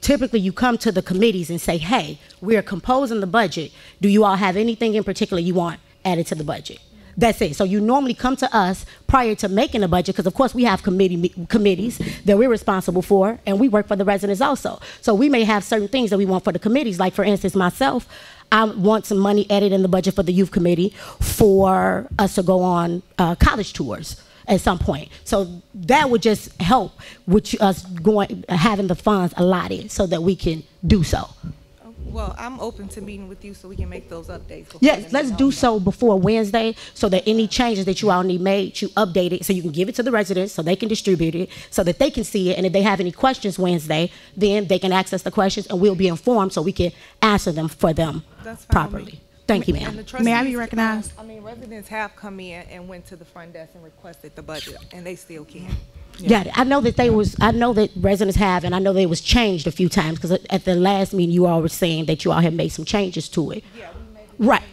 Speaker 6: typically you come to the committees and say, hey, we're composing the budget. Do you all have anything in particular you want added to the budget? That's it. So you normally come to us prior to making the budget, because of course we have committees that we're responsible for, and we work for the residents also. So we may have certain things that we want for the committees. Like for instance, myself, I want some money added in the budget for the youth committee for us to go on college tours at some point. So that would just help with us having the funds allotted so that we can do so.
Speaker 15: Well, I'm open to meeting with you so we can make those updates.
Speaker 6: Yes, let's do so before Wednesday so that any changes that you all need made, you update it so you can give it to the residents so they can distribute it so that they can see it. And if they have any questions Wednesday, then they can access the questions and we'll be informed so we can answer them for them properly. Thank you, ma'am.
Speaker 15: May I be recognized? Residents have come in and went to the front desk and requested the budget, and they still can.
Speaker 6: Yeah, I know that residents have, and I know that it was changed a few times because at the last meeting you all were saying that you all had made some changes to it. Yeah, we made the
Speaker 15: Right.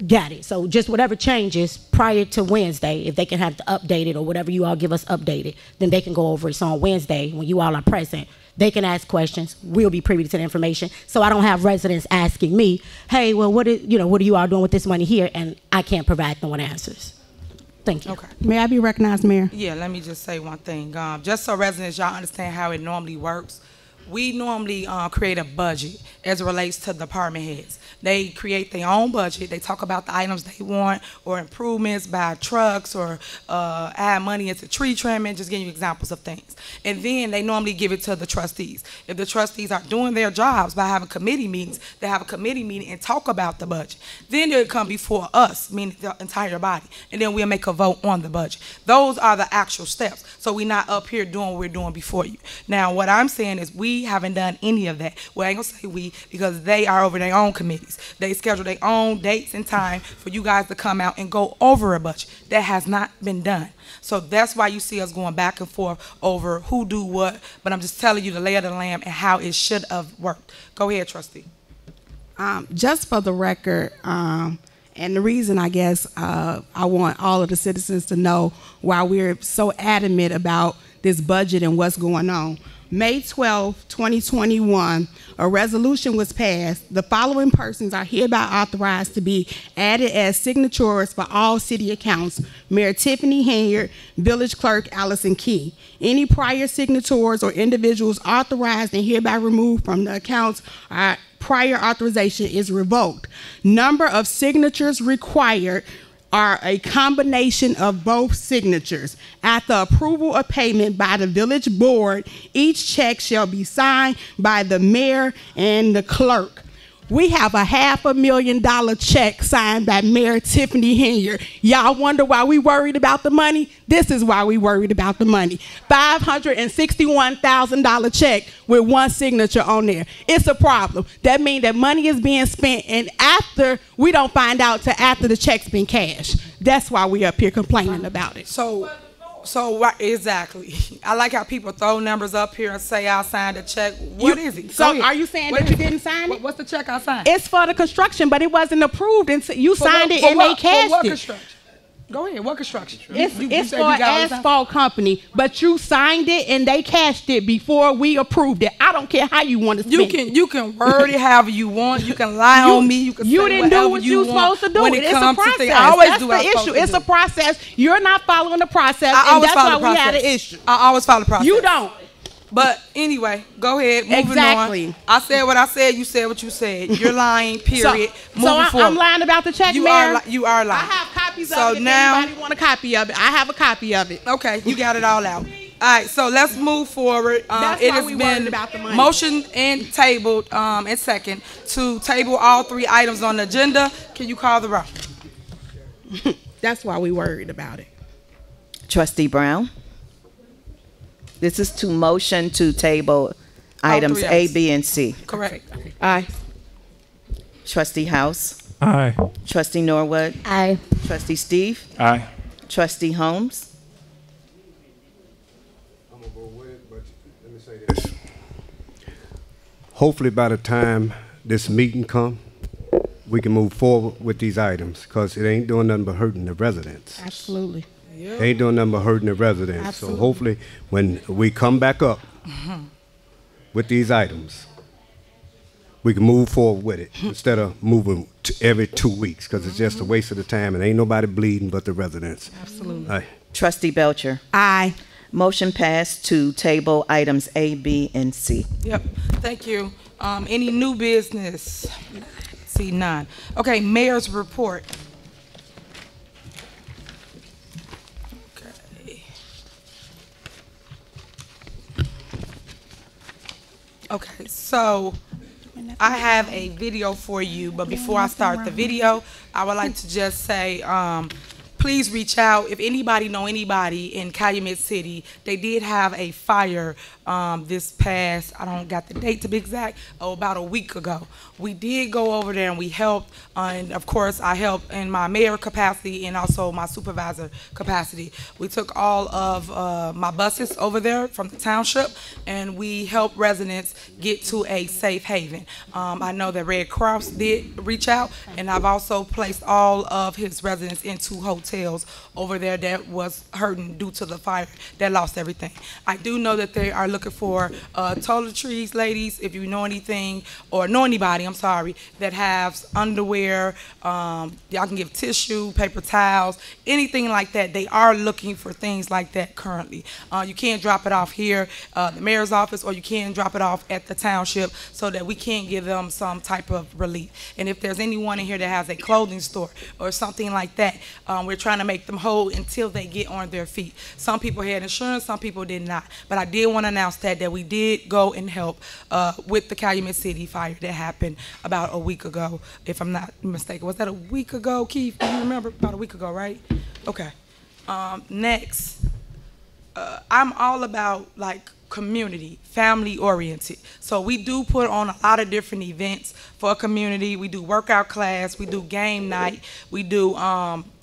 Speaker 6: Got it. So just whatever changes prior to Wednesday, if they can have to update it or whatever you all give us updated, then they can go over it. So on Wednesday, when you all are present, they can ask questions. We'll be privy to the information. So I don't have residents asking me, hey, well, what are you all doing with this money here? And I can't provide no answers. Thank you.
Speaker 1: Okay.
Speaker 3: May I be recognized, Mayor?
Speaker 1: Yeah, let me just say one thing. Just so residents, y'all understand how it normally works. We normally create a budget as it relates to department heads. They create their own budget. They talk about the items they want or improvements, buy trucks or add money into tree trimming, just giving you examples of things. And then they normally give it to the trustees. If the trustees are doing their jobs by having committee meetings, they have a committee meeting and talk about the budget. Then they'll come before us, meaning the entire body, and then we'll make a vote on the budget. Those are the actual steps. So we're not up here doing what we're doing before you. Now, what I'm saying is we haven't done any of that. Well, I ain't gonna say we, because they are over their own committees. They schedule their own dates and time for you guys to come out and go over a budget. That has not been done. So that's why you see us going back and forth over who do what, but I'm just telling you the lay of the land and how it should have worked. Go ahead, trustee.
Speaker 10: Just for the record, and the reason I guess I want all of the citizens to know why we're so adamant about this budget and what's going on. May 12, 2021, a resolution was passed. The following persons are hereby authorized to be added as signatories for all city accounts: Mayor Tiffany Henyard, Village Clerk Allison Key. Any prior signatories or individuals authorized and hereby removed from the accounts prior authorization is revoked. Number of signatures required are a combination of both signatures. At the approval of payment by the village board, each check shall be signed by the mayor and the clerk. We have a $500,000 check signed by Mayor Tiffany Henyard. Y'all wonder why we worried about the money? This is why we worried about the money. $561,000 check with one signature on there. It's a problem. That means that money is being spent, and after, we don't find out till after the check's been cashed. That's why we up here complaining about it.
Speaker 1: So exactly. I like how people throw numbers up here and say I signed a check. What is it?
Speaker 10: So are you saying that you didn't sign it?
Speaker 1: What's the check I signed?
Speaker 10: It's for the construction, but it wasn't approved, and you signed it and they cashed
Speaker 1: what
Speaker 10: it.
Speaker 1: Construction? Go ahead. What construction?
Speaker 10: It's for an asphalt company, but you signed it and they cashed it before we approved it. I don't care how you want to spend it.
Speaker 1: You can word it however you want. You can lie on me. You can
Speaker 10: you
Speaker 1: say
Speaker 10: didn't do what you
Speaker 1: you
Speaker 10: supposed to do.
Speaker 1: When it
Speaker 10: It's a
Speaker 1: comes to
Speaker 10: process.
Speaker 1: things, I always
Speaker 10: That's
Speaker 1: do
Speaker 10: the
Speaker 1: what I'm supposed
Speaker 10: issue.
Speaker 1: to
Speaker 10: It's
Speaker 1: do.
Speaker 10: a process. You're not following the process,
Speaker 1: I
Speaker 10: and
Speaker 1: always
Speaker 10: that's
Speaker 1: follow
Speaker 10: why
Speaker 1: the
Speaker 10: we had an
Speaker 1: process.
Speaker 10: issue.
Speaker 1: I always follow the process.
Speaker 10: You don't.
Speaker 1: But anyway, go ahead. Moving
Speaker 10: Exactly.
Speaker 1: on. I said what I said. You said what you said. You're lying. Period.
Speaker 10: So I'm lying about the check,
Speaker 1: you
Speaker 10: Mayor?
Speaker 1: You are lying.
Speaker 10: I have copies
Speaker 1: So
Speaker 10: of it.
Speaker 1: now,
Speaker 10: if anybody want a copy of it, I have a copy of it.
Speaker 1: Okay, you got it all out. All right, so let's move forward.
Speaker 10: That's
Speaker 1: It
Speaker 10: why
Speaker 1: has
Speaker 10: we worried
Speaker 1: been
Speaker 10: about the money.
Speaker 1: motion and tabled and second to table all three items on the agenda. Can you call the roll?
Speaker 10: That's why we worried about it.
Speaker 2: Trustee Brown. This is to motion to table items
Speaker 1: three
Speaker 2: A,
Speaker 1: items.
Speaker 2: B, and C.
Speaker 1: Correct.
Speaker 10: Aye.
Speaker 2: Trustee House.
Speaker 18: Aye.
Speaker 2: Trustee Norwood.
Speaker 6: Aye.
Speaker 2: Trustee Steve.
Speaker 5: Aye.
Speaker 2: Trustee Holmes.
Speaker 9: Hopefully by the time this meeting come, we can move forward with these items, because it ain't doing nothing but hurting the residents.
Speaker 10: Absolutely.
Speaker 9: It ain't doing nothing but hurting the residents.
Speaker 10: Absolutely.
Speaker 9: So hopefully when we come back up with these items, we can move forward with it instead of moving every 2 weeks, because it's just a waste of the time and ain't nobody bleeding but the residents.
Speaker 10: Absolutely.
Speaker 9: Aye.
Speaker 2: Trustee Belcher.
Speaker 10: Aye.
Speaker 2: Motion passed to table items A, B, and C.
Speaker 1: Yep. Thank you. Any new business? See none. Okay, mayor's report. Okay, so I have a video for you, but before I start the video, I would like to just say, please reach out. If anybody know anybody in Calumet City, they did have a fire this past, I don't got the date to be exact, about a week ago. We did go over there and we helped, and of course I helped in my mayor capacity and also my supervisor capacity. We took all of my buses over there from the township and we helped residents get to a safe haven. I know that Red Cross did reach out, and I've also placed all of his residents into hotels over there that was hurting due to the fire that lost everything. I do know that they are looking for toiletries, ladies, if you know anything or know anybody, I'm sorry, that has underwear, y'all can give tissue, paper towels, anything like that. They are looking for things like that currently. You can't drop it off here, the mayor's office, or you can drop it off at the township so that we can give them some type of relief. And if there's anyone in here that has a clothing store or something like that, we're trying to make them whole until they get on their feet. Some people had insurance, some people did not. But I did want to announce that we did go and help with the Calumet City fire that happened about a week ago, if I'm not mistaken. Was that a week ago, Keith? Do you remember? About a week ago, right? Okay. Next, I'm all about like community, family oriented. So we do put on a lot of different events for a community. We do workout class, we do game night, we do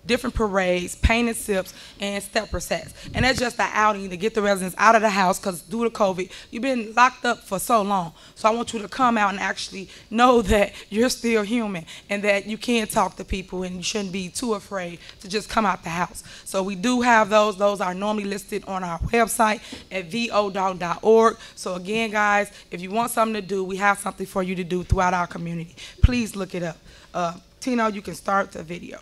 Speaker 1: different parades, painted sips, and stepper sets. And that's just an outing to get the residents out of the house because due to COVID, you've been locked up for so long. So I want you to come out and actually know that you're still human and that you can talk to people and you shouldn't be too afraid to just come out the house. So we do have those. Those are normally listed on our website at vodalton.org. So again, guys, if you want something to do, we have something for you to do throughout our community. Please look it up. Tino, you can start the video.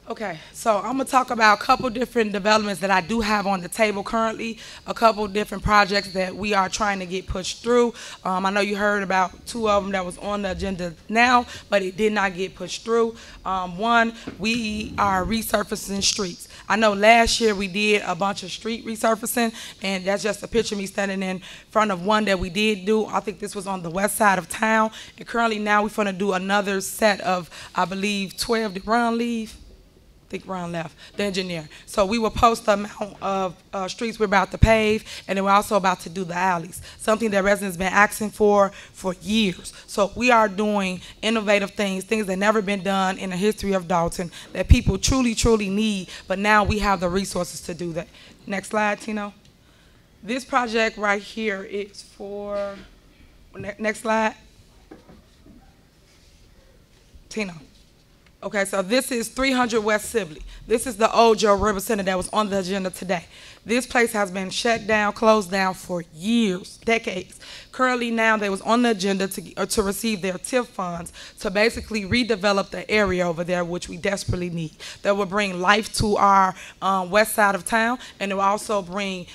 Speaker 1: Okay, so I'm gonna talk about a couple different developments that I do have on the table currently, a couple different projects that we are trying to get pushed through. I know you heard about 2 of them that was on the agenda now, but it did not get pushed through. One, we are resurfacing streets. I know last year we did a bunch of street resurfacing, and that's just a picture of me standing in front of one that we did do. I think this was on the west side of town, and currently now we're gonna do another set of, I believe, 12. Did Ron leave? I think Ron left, the engineer. So we will post the amount of streets we're about to pave, and then we're also about to do the alleys, something that residents been asking for years. So we are doing innovative things that never been done in the history of Dalton that people truly, truly need, but now we have the resources to do that. Next slide, Tino. This project right here is for, next slide. Tino. Okay, so this is 300 West Sibley. This is the old Joe River Center that was on the agenda today. This place has been shut down, closed down for years, decades. Currently now they was on the agenda to receive their TIF funds to basically redevelop the area over there, which we desperately need. That will bring life to our west side of town, and it will also bring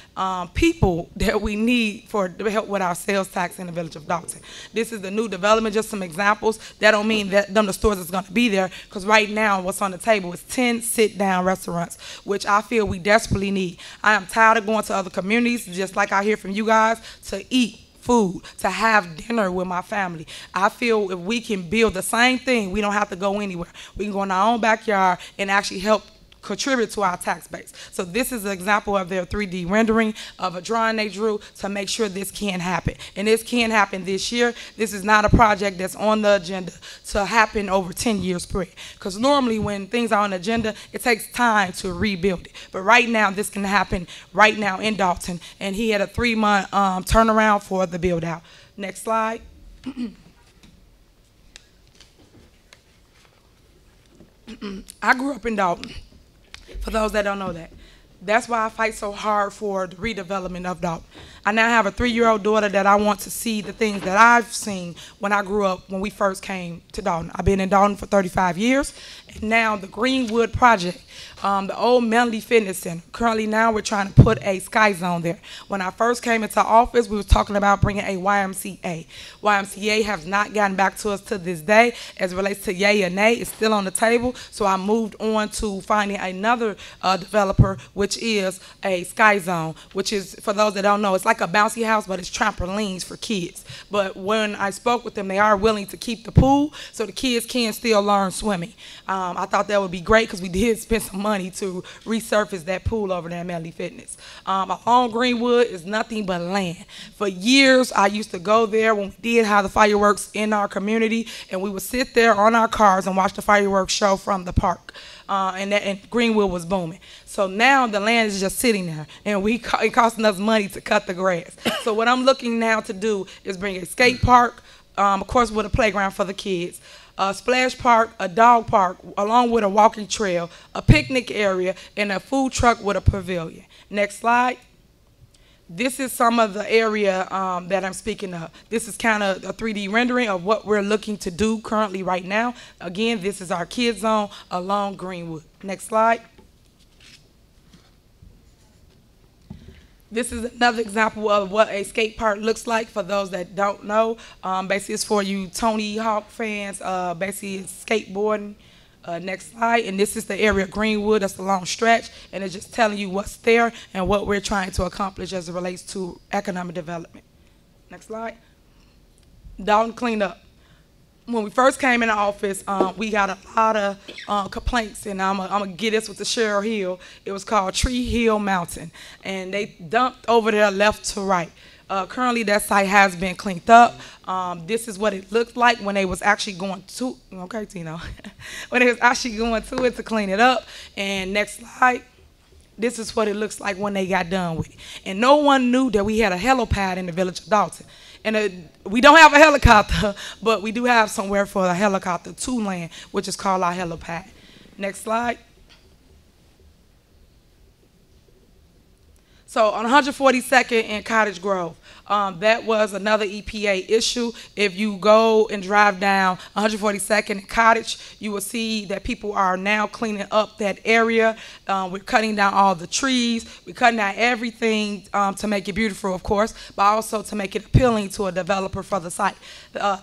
Speaker 1: people that we need to help with our sales tax in the village of Dalton. This is the new development, just some examples. That don't mean that the stores is gonna be there, because right now what's on the table is 10 sit-down restaurants, which I feel we desperately need. I am tired of going to other communities, just like I hear from you guys, to eat food, to have dinner with my family. I feel if we can build the same thing, we don't have to go anywhere. We can go in our own backyard and actually help contribute to our tax base. So this is an example of their 3D rendering of a drawing they drew to make sure this can happen. And this can happen this year. This is not a project that's on the agenda to happen over 10 years spread. Because normally when things are on the agenda, it takes time to rebuild it. But right now, this can happen right now in Dalton. And he had a 3-month turnaround for the build out. Next slide. I grew up in Dalton. For those that don't know that. That's why I fight so hard for the redevelopment of Dalton. I now have a 3-year-old daughter that I want to see the things that I've seen when I grew up, when we first came to Dalton. I've been in Dalton for 35 years, and now the Greenwood Project, the old Melody Fitness Center. Currently now we're trying to put a Sky Zone there. When I first came into office, we were talking about bringing a YMCA. YMCA has not gotten back to us to this day. As it relates to yay or nay, it's still on the table. So I moved on to finding another developer, which is a Sky Zone, which is, for those that don't know, it's like a bouncy house, but it's trampolines for kids. But when I spoke with them, they are willing to keep the pool so the kids can still learn swimming. I thought that would be great because we did spend some money to resurface that pool over there at Melody Fitness. Along Greenwood is nothing but land. For years, I used to go there when we did have the fireworks in our community, and we would sit there on our cars and watch the fireworks show from the park. And Greenwood was booming. So now the land is just sitting there, and it costing us money to cut the grass. So what I'm looking now to do is bring a skate park, of course with a playground for the kids, a splash park, a dog park, along with a walking trail, a picnic area, and a food truck with a pavilion. Next slide. This is some of the area that I'm speaking of. This is kind of a 3D rendering of what we're looking to do currently right now. Again, this is our kids zone along Greenwood. Next slide. This is another example of what a skate park looks like for those that don't know. Basically, it's for you Tony Hawk fans. Basically, it's skateboarding. Next slide, and this is the area of Greenwood. That's a long stretch, and it's just telling you what's there and what we're trying to accomplish as it relates to economic development. Next slide. Dalton cleanup. When we first came into office, we got a lot of complaints, and I'm gonna get this with the Cheryl Hill. It was called Tree Hill Mountain, and they dumped over there left to right. Currently, that site has been cleaned up. This is what it looked like when they was actually going to, okay, Tino, when they was actually going to it to clean it up. And next slide. This is what it looks like when they got done with it. And no one knew that we had a helipad in the village of Dalton. And we don't have a helicopter, but we do have somewhere for a helicopter to land, which is called our helipad. Next slide. So on 142nd and Cottage Grove, that was another EPA issue. If you go and drive down 142nd and Cottage, you will see that people are now cleaning up that area. We're cutting down all the trees. We're cutting down everything to make it beautiful, of course, but also to make it appealing to a developer for the site.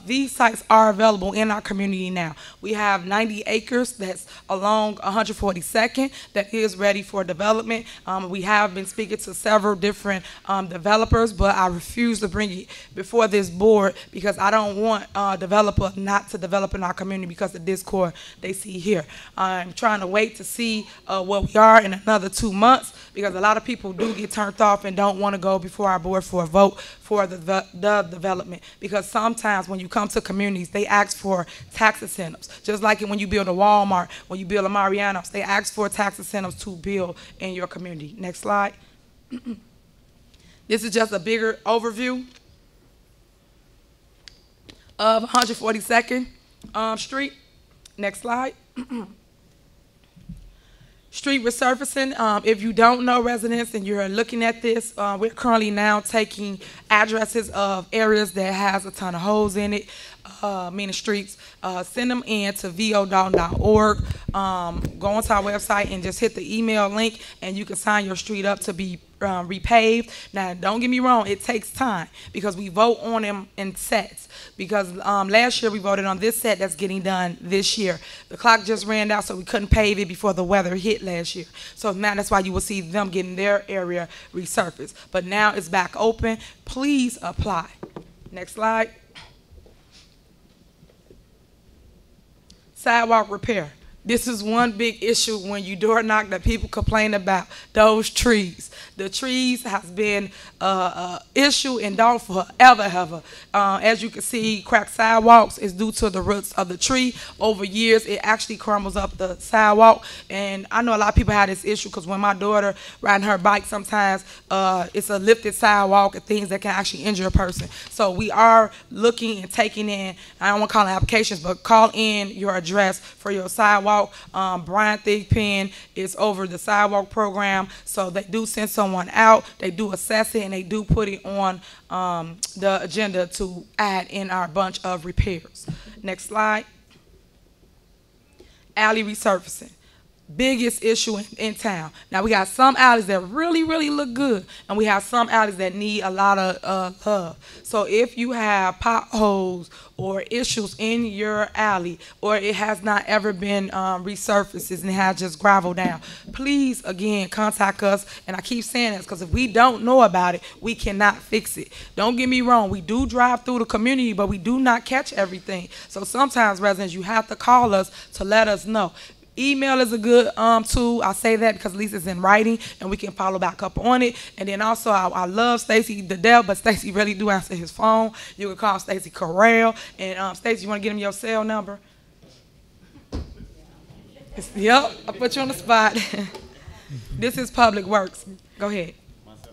Speaker 1: These sites are available in our community now. We have 90 acres that's along 142nd that is ready for development. We have been speaking to several different developers, but I refuse to bring it before this board because I don't want a developer not to develop in our community because of discord they see here. I'm trying to wait to see what we are in another 2 months because a lot of people do get turned off and don't want to go before our board for a vote for the development, because sometimes when you come to communities, they ask for tax incentives. Just like when you build a Walmart, when you build a Mariano's, they ask for tax incentives to build in your community. Next slide. This is just a bigger overview of 142nd Street. Next slide. Street resurfacing. If you don't know, residents, and you're looking at this, we're currently now taking addresses of areas that has a ton of holes in it, meaning streets. Send them in to vodalton.org. Go onto our website and just hit the email link, and you can sign your street up to be repaved. Now, don't get me wrong, it takes time because we vote on them in sets. Because last year we voted on this set that's getting done this year. The clock just ran out, so we couldn't pave it before the weather hit last year. So now that's why you will see them getting their area resurfaced. But now it's back open. Please apply. Next slide. Sidewalk repair. This is one big issue when you door knock that people complain about, those trees. The trees has been an issue in Dalton forever. As you can see, cracked sidewalks is due to the roots of the tree. Over years, it actually crumbles up the sidewalk. And I know a lot of people have this issue because when my daughter riding her bike, sometimes it's a lifted sidewalk and things that can actually injure a person. So we are looking and taking in, I don't want to call it applications, but call in your address for your sidewalk. Brian Thigpen is over the sidewalk program, so they do send someone out, they do assess it, and they do put it on the agenda to add in our bunch of repairs. Next slide. Alley resurfacing. Biggest issue in town. Now we got some alleys that really look good, and we have some alleys that need a lot of love. So if you have potholes or issues in your alley, or it has not ever been resurfaced and it has just gravel down, please again contact us. And I keep saying this because if we don't know about it, we cannot fix it. Don't get me wrong, we do drive through the community, but we do not catch everything. So sometimes, residents, you have to call us to let us know. Email is a good tool. I say that because at least it's in writing and we can follow back up on it. And then also, I love Stacy Dedell, but Stacy really do answer his phone. You can call Stacy Corral. And Stacy, you want to get him your cell number? Yep, I put you on the spot. This is Public Works. Go ahead.
Speaker 12: My cell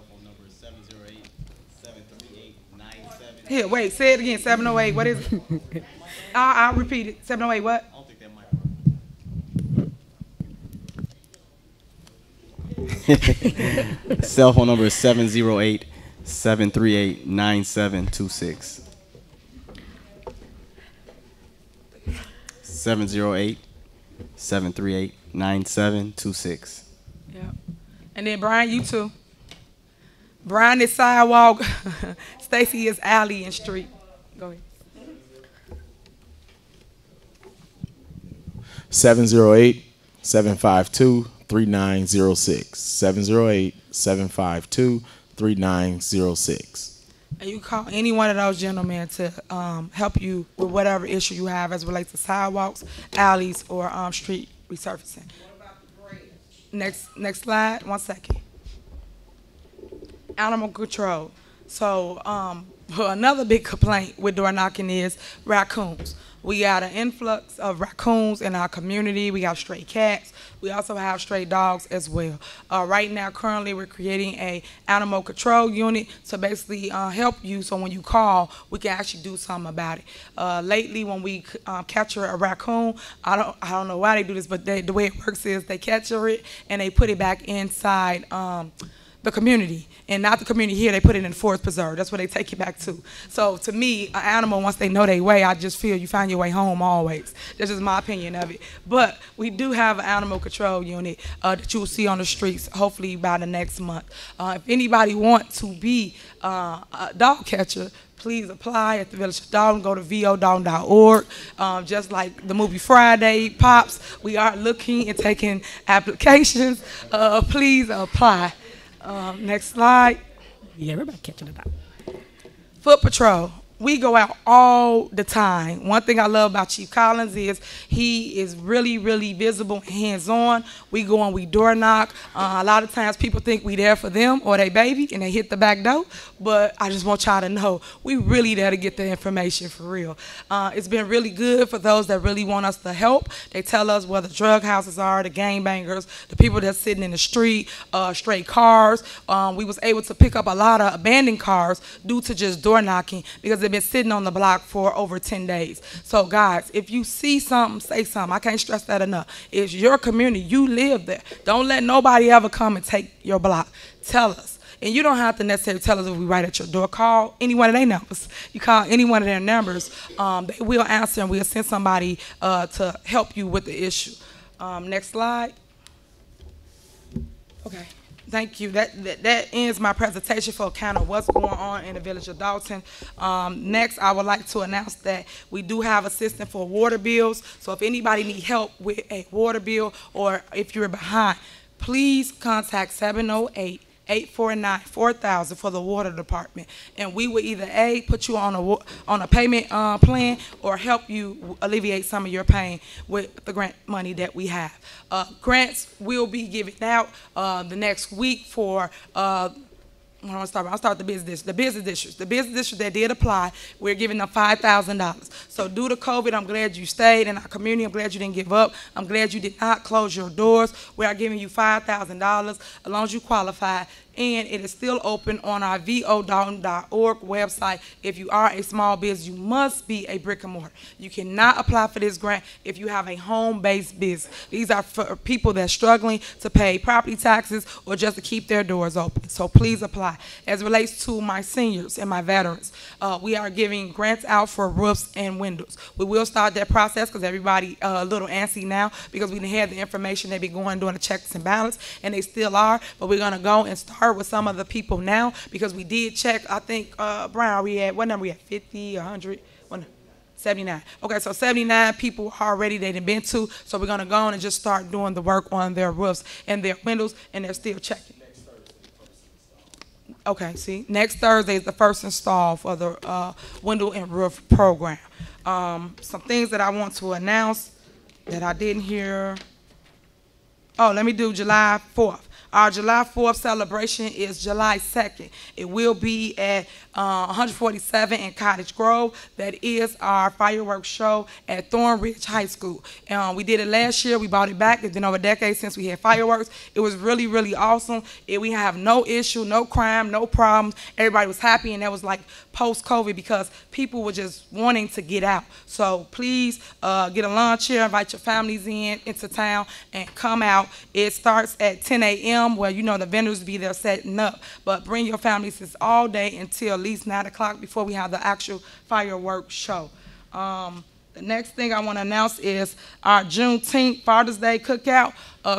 Speaker 12: phone number is 708-738-97.
Speaker 1: Here, wait, say it again. 708, what is it? I'll repeat it. 708 what?
Speaker 12: Cell phone number is 708-738-9726. 708-738-9726.
Speaker 1: Yeah. And then Brian, you too. Brian is sidewalk. Stacy is alley and street. Go ahead.
Speaker 14: 708-752-3906. 708-752-3906.
Speaker 1: And you call any one of those gentlemen to help you with whatever issue you have as it relates to sidewalks, alleys, or street resurfacing. What about the bridge? Next slide. 1 second. animal control. So another big complaint with door knocking is raccoons. We got an influx of raccoons in our community. We got stray cats. We also have stray dogs as well. Right now, currently, we're creating a animal control unit to basically help you. So when you call, we can actually do something about it. Lately, when we capture a raccoon, I don't know why they do this, but the way it works is they capture it and they put it back inside the community, and not the community here, they put it in the forest preserve. That's where they take it back to. So to me, an animal, once they know their way, I just feel you find your way home always. That's just my opinion of it. But we do have an animal control unit that you will see on the streets, hopefully by the next month. If anybody wants to be a dog catcher, please apply at the Village of Dalton. Go to vodalton.org. Just like the movie Friday Pops, we are looking and taking applications. Please apply. Next slide.
Speaker 6: Yeah, everybody catching it up.
Speaker 1: Foot Patrol. We go out all the time. One thing I love about Chief Collins is he is really, really visible and hands-on. We go and we door knock. A lot of times people think we there for them or their baby and they hit the back door, but I just want y'all to know we really there to get the information for real. It's been really good for those that really want us to help. They tell us where the drug houses are, the gangbangers, the people that's sitting in the street, stray cars. We was able to pick up a lot of abandoned cars due to just door knocking because they've been sitting on the block for over 10 days. So guys, if you see something, say something. I can't stress that enough. It's your community. You live there. Don't let nobody ever come and take your block. Tell us. And you don't have to necessarily tell us if we right at your door. Call any one of their numbers. You call any one of their numbers. They will answer and we'll send somebody to help you with the issue. Next slide. Okay. Thank you. That ends my presentation for kind of what's going on in the Village of Dalton. Next, I would like to announce that we do have assistance for water bills. So if anybody needs help with a water bill or if you're behind, please contact 708-849-4000 for the water department, and we will either A, put you on a payment plan or help you alleviate some of your pain with the grant money that we have. Grants will be given out the next week for I'll start with the business districts. The business districts that did apply, we're giving them $5,000. So due to COVID, I'm glad you stayed in our community. I'm glad you didn't give up. I'm glad you did not close your doors. We are giving you $5,000 as long as you qualify. And it is still open on our vodalton.org website. If you are a small business, you must be a brick and mortar. You cannot apply for this grant if you have a home-based business. These are for people that are struggling to pay property taxes or just to keep their doors open. So please apply. As it relates to my seniors and my veterans, we are giving grants out for roofs and windows. We will start that process because everybody a little antsy now because we didn't have the information. They've been going doing the checks and balance, and they still are. But we're going to go and start with some of the people now because we did check. I think Brian, we had what number? We had 50, 100, 79. Okay, so 79 people already they've been to. So we're gonna go on and just start doing the work on their roofs and their windows, and they're still checking. Okay, see, next Thursday is the first install for the window and roof program. Some things that I want to announce that I didn't hear. Oh, let me do July 4th. Our July 4th celebration is July 2nd. It will be at 147 in Cottage Grove. That is our fireworks show at Thornridge High School. We did it last year. We brought it back. It's been over a decade since we had fireworks. It was really, really awesome. We have no issue, no crime, no problems. Everybody was happy, and that was like post-COVID because people were just wanting to get out. So please get a lunch here, invite your families into town, and come out. It starts at 10 a.m. where you know the vendors be there setting up, but bring your families. It's all day until at least 9 o'clock before we have the actual fireworks show. The next thing I want to announce is our Juneteenth Father's Day cookout.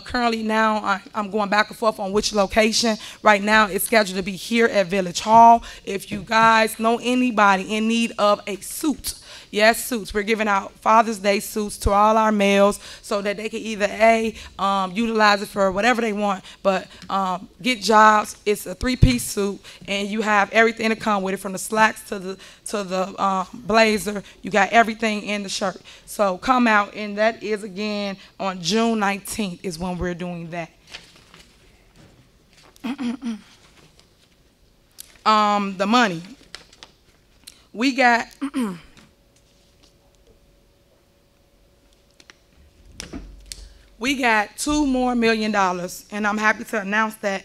Speaker 1: Currently now I'm going back and forth on which location. Right now it's scheduled to be here at Village Hall. If you guys know anybody in need of a suit, yes, suits. We're giving out Father's Day suits to all our males so that they can either utilize it for whatever they want, but get jobs. It's a 3-piece suit, and you have everything to come with it, from the slacks to the blazer. You got everything in the shirt. So come out, and that is again on June 19th is when we're doing that. the money. We got we got $2 million more, and I'm happy to announce that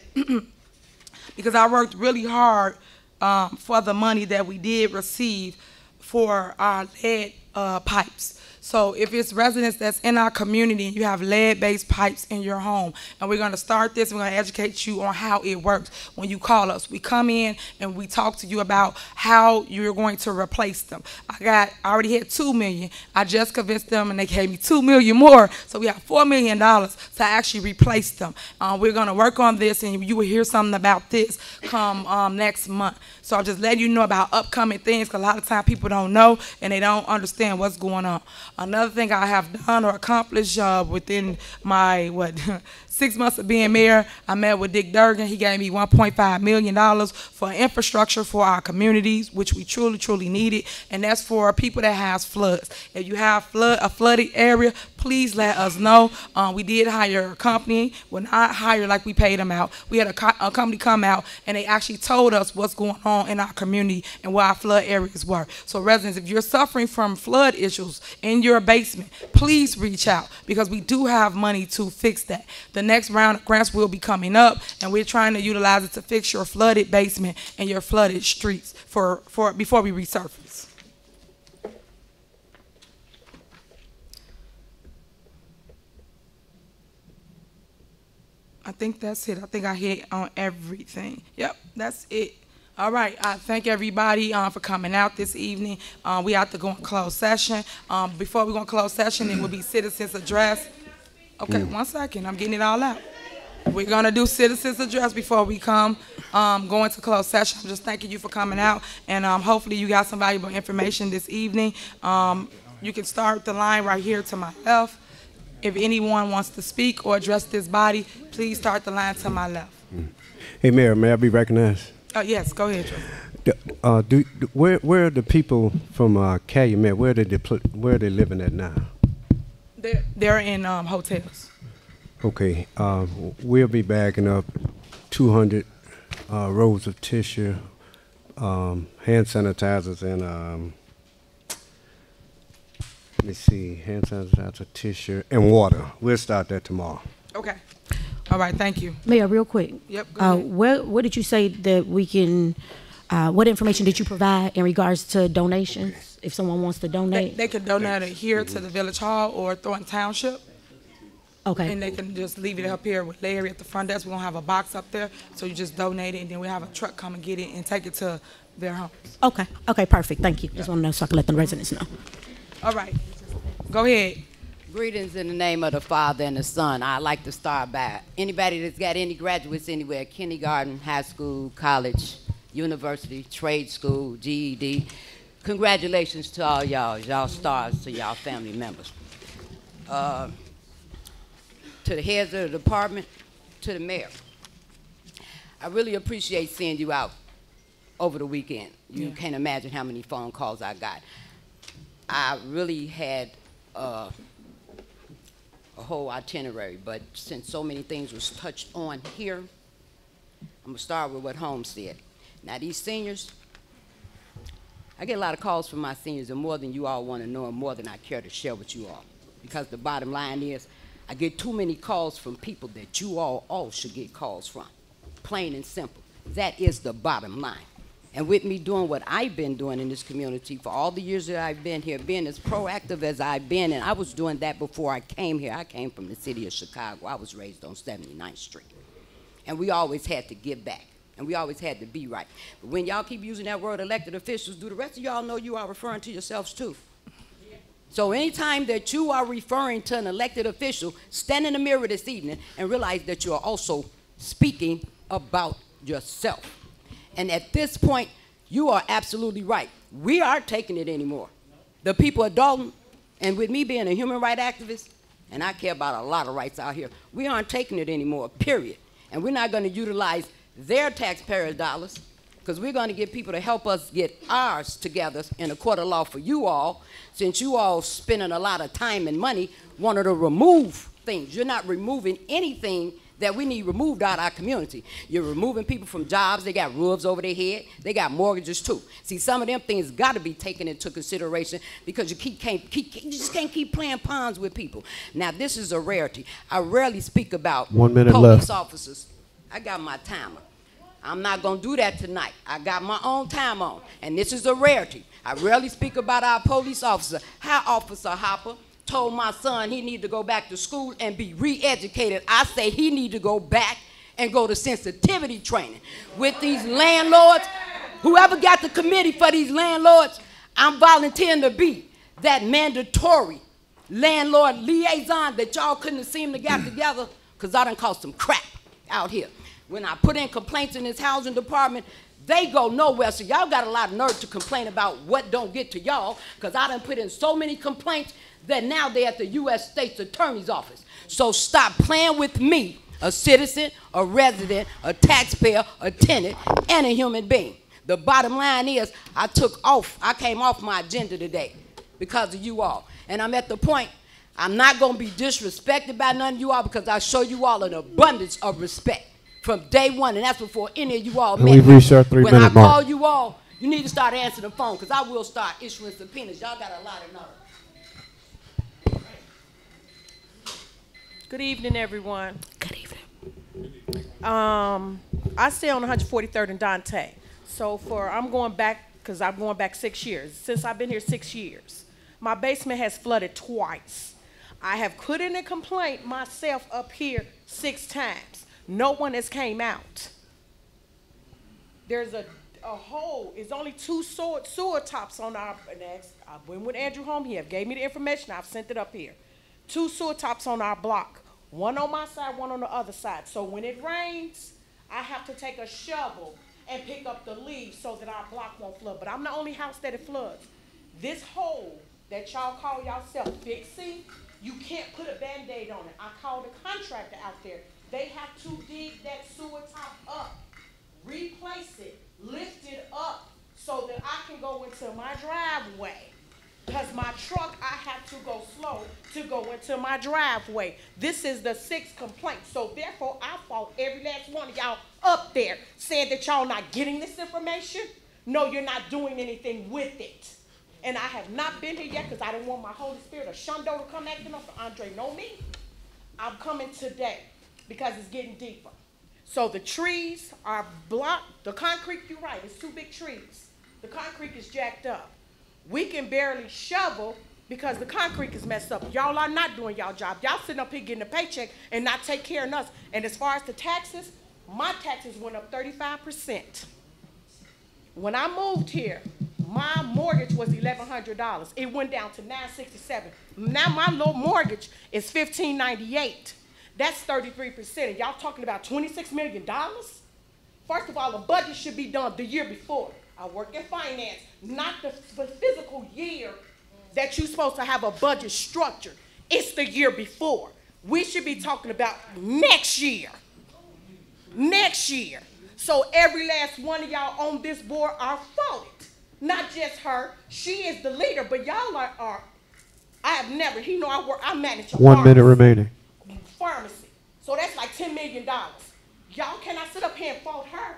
Speaker 1: because I worked really hard for the money that we did receive for our lead pipes. So if it's residents that's in our community and you have lead-based pipes in your home, and we're going to start this, we're going to educate you on how it works. When you call us, we come in and we talk to you about how you're going to replace them. I already had $2 million. I just convinced them and they gave me $2 million more. So we have $4 million to actually replace them. We're going to work on this, and you will hear something about this come next month. So I'm just letting you know about upcoming things, because a lot of times people don't know and they don't understand what's going on. Another thing I have done or accomplished within my, 6 months of being mayor, I met with Dick Durgan. He gave me $1.5 million for infrastructure for our communities, which we truly, truly needed, and that's for people that has floods. If you have a flooded area, please let us know. We did hire a company. Well, not hire like we paid them out. We had a company come out, and they actually told us what's going on in our community and where our flood areas were. So residents, if you're suffering from flood issues in your basement, please reach out, because we do have money to fix that. The next round of grants will be coming up, and we're trying to utilize it to fix your flooded basement and your flooded streets before we resurface. I think that's it. I think I hit on everything. Yep, that's it. All right, I thank everybody for coming out this evening. We have to go in closed session. Before we go in closed session, it will be citizens address. Okay, 1 second. I'm getting it all out. We're going to do citizens address before we go into closed session. I'm just thanking you for coming out, and hopefully you got some valuable information this evening. You can start the line right here to my left. If anyone wants to speak or address this body, please start the line to my left.
Speaker 9: Hey, Mayor, may I be recognized?
Speaker 1: Yes, go ahead, Joe.
Speaker 9: Where are the people from Calumet? Where are they living at now?
Speaker 1: They're in hotels.
Speaker 9: Okay, we'll be bagging up 200 rolls of tissue, hand sanitizers, and let me see, hand sanitizer, tissue, and water. We'll start that tomorrow.
Speaker 1: Okay. All right, thank you.
Speaker 6: Mayor, real quick.
Speaker 1: Yep, go ahead.
Speaker 6: Where did you say that we can, what information did you provide in regards to donations, if someone wants to donate?
Speaker 1: They can donate it here to the Village Hall or Thornton Township.
Speaker 6: Okay.
Speaker 1: And they can just leave it up here with Larry at the front desk. We're going to have a box up there, so you just donate it, and then we have a truck come and get it and take it to their homes.
Speaker 6: Okay. Okay, perfect. Thank you. Just want to know so I can let the residents know.
Speaker 1: All right. Go ahead.
Speaker 19: Greetings in the name of the Father and the Son. I'd like to start by anybody that's got any graduates anywhere, kindergarten, high school, college, university, trade school, GED. Congratulations to all y'all. Y'all stars, to y'all family members. To the heads of the department, to the mayor. I really appreciate seeing you out over the weekend. You can't imagine how many phone calls I got. I really had a whole itinerary, but since so many things was touched on here, I'm gonna start with what Holmes said. Now these seniors, I get a lot of calls from my seniors, and more than you all want to know, and more than I care to share with you all. Because the bottom line is, I get too many calls from people that you all should get calls from. Plain and simple. That is the bottom line. And with me doing what I've been doing in this community for all the years that I've been here, being as proactive as I've been, and I was doing that before I came here. I came from the city of Chicago. I was raised on 79th Street. And we always had to give back. And we always had to be right. But when y'all keep using that word elected officials, do the rest of y'all know you are referring to yourselves too? So anytime that you are referring to an elected official, stand in the mirror this evening and realize that you are also speaking about yourself. And at this point, you are absolutely right. We aren't taking it anymore. The people of Dalton, and with me being a human rights activist, and I care about a lot of rights out here, we aren't taking it anymore, period. And we're not going to utilize their taxpayer dollars, because we're going to get people to help us get ours together in a court of law for you all, since you all spending a lot of time and money wanting to remove things. You're not removing anything that we need removed out of our community. You're removing people from jobs. They got roofs over their head. They got mortgages too. See, some of them things got to be taken into consideration because you just can't keep playing pawns with people. Now, this is a rarity. I rarely speak about
Speaker 4: 1 minute
Speaker 19: police
Speaker 4: left.
Speaker 19: officers. I got my timer. I'm not going to do that tonight. I got my own time on, and this is a rarity. I rarely speak about our police officer. How Officer Hopper told my son he needed to go back to school and be re-educated. I say he need to go back and go to sensitivity training with these landlords. Whoever got the committee for these landlords, I'm volunteering to be that mandatory landlord liaison that y'all couldn't seem to get together because I done caused some crap out here. When I put in complaints in this housing department, they go nowhere. So y'all got a lot of nerve to complain about what don't get to y'all because I done put in so many complaints that now they're at the U.S. State's Attorney's Office. So stop playing with me, a citizen, a resident, a taxpayer, a tenant, and a human being. The bottom line is I came off my agenda today because of you all. And I'm at the point, I'm not going to be disrespected by none of you all because I show you all an abundance of respect from day one, and that's before any of you all met me.
Speaker 4: We've reached our 3-minute mark.
Speaker 19: When I call you all, you need to start answering the phone because I will start issuing subpoenas. Y'all got a lot of nerve.
Speaker 20: Good evening, everyone. Good evening. I stay on 143rd and Dante. So I'm going back, because I'm going back 6 years. Since I've been here 6 years, my basement has flooded twice. I have put in a complaint myself up here 6 times. No one has came out. There's a hole. It's only 2 sewer tops on our, I went with Andrew home. He gave me the information. I've sent it up here. 2 sewer tops on our block. One on my side, one on the other side. So when it rains, I have to take a shovel and pick up the leaves so that our block won't flood. But I'm the only house that it floods. This hole that y'all call yourself fixing, you can't put a Band-Aid on it. I called a contractor out there. They have to dig that sewer top up, replace it, lift it up so that I can go into my driveway. Because my truck, I have to go slow to go into my driveway. This is the 6th complaint. So therefore, I fault every last one of y'all up there saying that y'all not getting this information. No, you're not doing anything with it. And I have not been here yet because I didn't want my Holy Spirit or Shundo to come acting up. Andre know me. I'm coming today because it's getting deeper. So the trees are blocked. The concrete, you're right, it's 2 big trees. The concrete is jacked up. We can barely shovel because the concrete is messed up. Y'all are not doing y'all job. Y'all sitting up here getting a paycheck and not take care of us. And as far as the taxes, my taxes went up 35%. When I moved here, my mortgage was $1,100. It went down to $967. Now my low mortgage is $1,598. That's 33%. And y'all talking about $26 million? First of all, the budget should be done the year before. I work in finance, not the physical year that you're supposed to have a budget structure. It's the year before. We should be talking about next year. Next year. So every last one of y'all on this board are faulted. Not just her. She is the leader, but y'all are I have never, I manage a
Speaker 4: 1 minute remaining.
Speaker 20: Pharmacy. So that's like $10 million. Y'all cannot sit up here and fault her.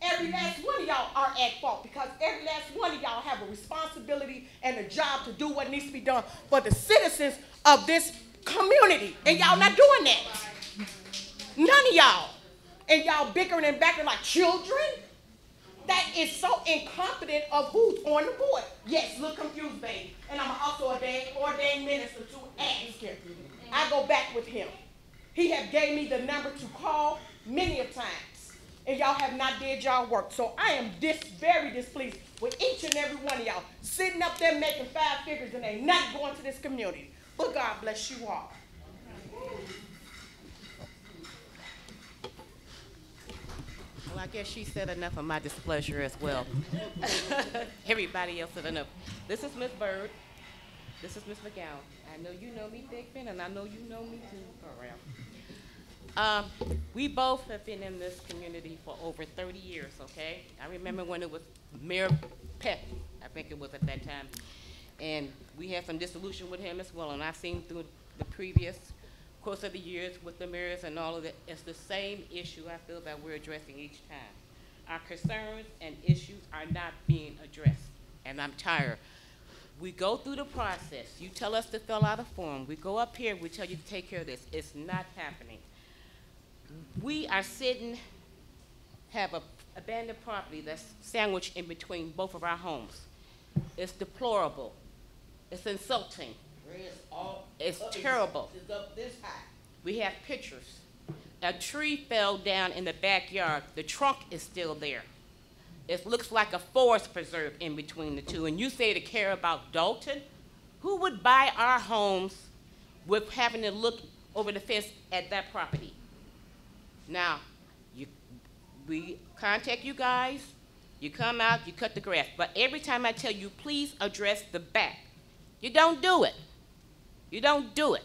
Speaker 20: Every last one of y'all are at fault because every last one of y'all have a responsibility and a job to do what needs to be done for the citizens of this community. And y'all not doing that. None of y'all. And y'all bickering and backing like children. That is so incompetent of who's on the board. Yes, look confused, baby. And I'm also an ordained minister to ask him. I go back with him. He have gave me the number to call many of times. And y'all have not did y'all work. So I am very displeased with each and every one of y'all sitting up there making 5 figures and ain't nothing going to this community. But God bless you all.
Speaker 21: Well, I guess she said enough of my displeasure as well. Everybody else said enough. This is Miss Bird. This is Miss McGowan. I know you know me, Big Ben, and I know you know me too, around. We both have been in this community for over 30 years, okay? I remember when it was Mayor Peck, I think it was at that time. And we had some dissolution with him as well, and I've seen through the previous course of the years with the mayors and all of that, it's the same issue I feel that we're addressing each time. Our concerns and issues are not being addressed, and I'm tired. We go through the process. You tell us to fill out a form. We go up here, we tell you to take care of this. It's not happening. We are sitting, have a abandoned property that's sandwiched in between both of our homes. It's deplorable. It's insulting. It's terrible.
Speaker 8: It's up this high.
Speaker 21: We have pictures. A tree fell down in the backyard. The trunk is still there. It looks like a forest preserve in between the two. And you say to care about Dalton? Who would buy our homes with having to look over the fence at that property? Now, we contact you guys, you come out, you cut the grass. But every time I tell you, please address the back, you don't do it. You don't do it.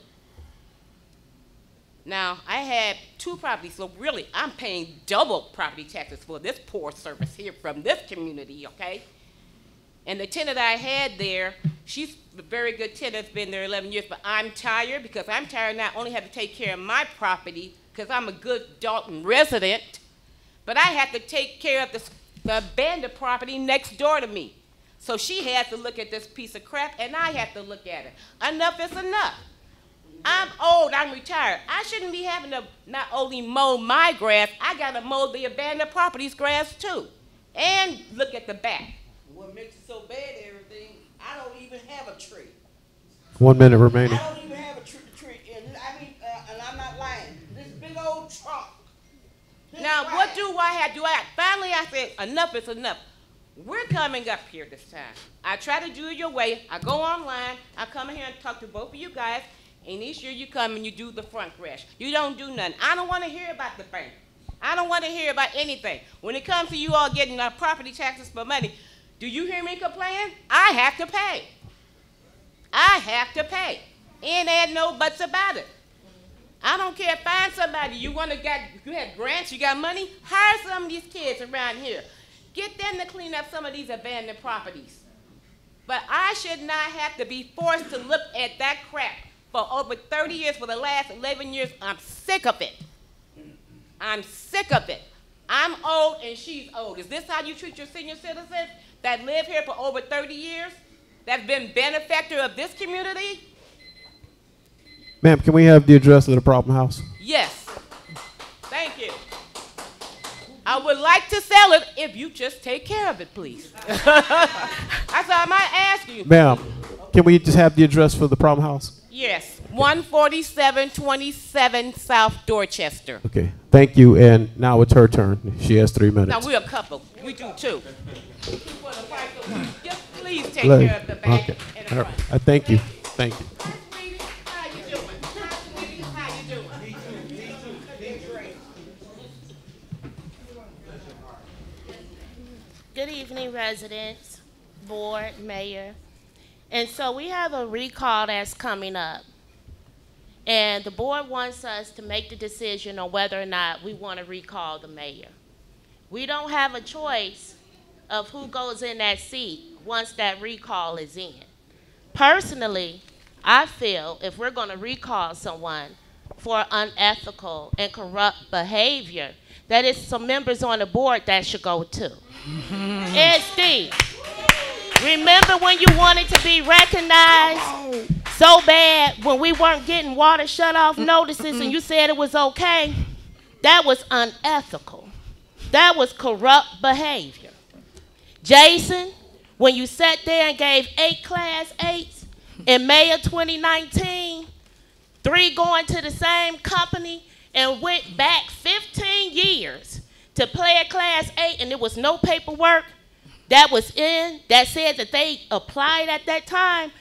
Speaker 21: Now, I had 2 properties, so really, I'm paying double property taxes for this poor service here from this community, okay? And the tenant I had there, she's a very good tenant, been there 11 years, but I'm tired because I'm tired not only have to take care of my property, because I'm a good Dalton resident, but I have to take care of the abandoned property next door to me. So she has to look at this piece of crap, and I have to look at it. Enough is enough. I'm old, I'm retired. I shouldn't be having to not only mow my grass, I gotta mow the abandoned property's grass too. And look at the back.
Speaker 8: What makes it so bad, everything, I don't even have a tree.
Speaker 4: 1 minute remaining.
Speaker 8: I don't even have a tree, and and I'm not lying. This big old trunk.
Speaker 21: Now, what do I have? Finally, I said, enough is enough. We're coming up here this time. I try to do it your way. I go online. I come in here and talk to both of you guys. And each year you come and you do the front crash. You don't do nothing. I don't want to hear about the bank. I don't want to hear about anything. When it comes to you all getting our property taxes for money, do you hear me complain? I have to pay. I have to pay. And there ain't no buts about it. I don't care. Find somebody. You have grants, you got money? Hire some of these kids around here. Get them to clean up some of these abandoned properties. But I should not have to be forced to look at that crap for over 30 years, for the last 11 years. I'm sick of it. I'm sick of it. I'm old and she's old. Is this how you treat your senior citizens that live here for over 30 years, that's been benefactor of this community?
Speaker 4: Ma'am, can we have the address of the problem house?
Speaker 21: Yes. Thank you. I would like to sell it if you just take care of it, please. That's all I might ask you.
Speaker 4: Ma'am, can we just have the address for the problem house?
Speaker 21: Yes, 14727 South Dorchester.
Speaker 4: Okay, thank you. And now it's her turn. She has 3 minutes.
Speaker 21: Now, we're a couple. We do too. Just please take care of the back
Speaker 4: okay.
Speaker 21: and the
Speaker 4: All
Speaker 21: front.
Speaker 4: right. Thank you. Thank you.
Speaker 21: How you doing? How you doing?
Speaker 22: Good evening, residents, board, mayor. And so we have a recall that's coming up. And the board wants us to make the decision on whether or not we want to recall the mayor. We don't have a choice of who goes in that seat once that recall is in. Personally, I feel if we're going to recall someone for unethical and corrupt behavior, that it's some members on the board that should go too. Ed Steve, remember when you wanted to be recognized so bad when we weren't getting water shut off notices and you said it was okay? That was unethical. That was corrupt behavior. Jason, when you sat there and gave 8 Class 8s in May of 2019, 3 going to the same company and went back 15 years to play a Class 8 and there was no paperwork that was in that said that they applied at that time,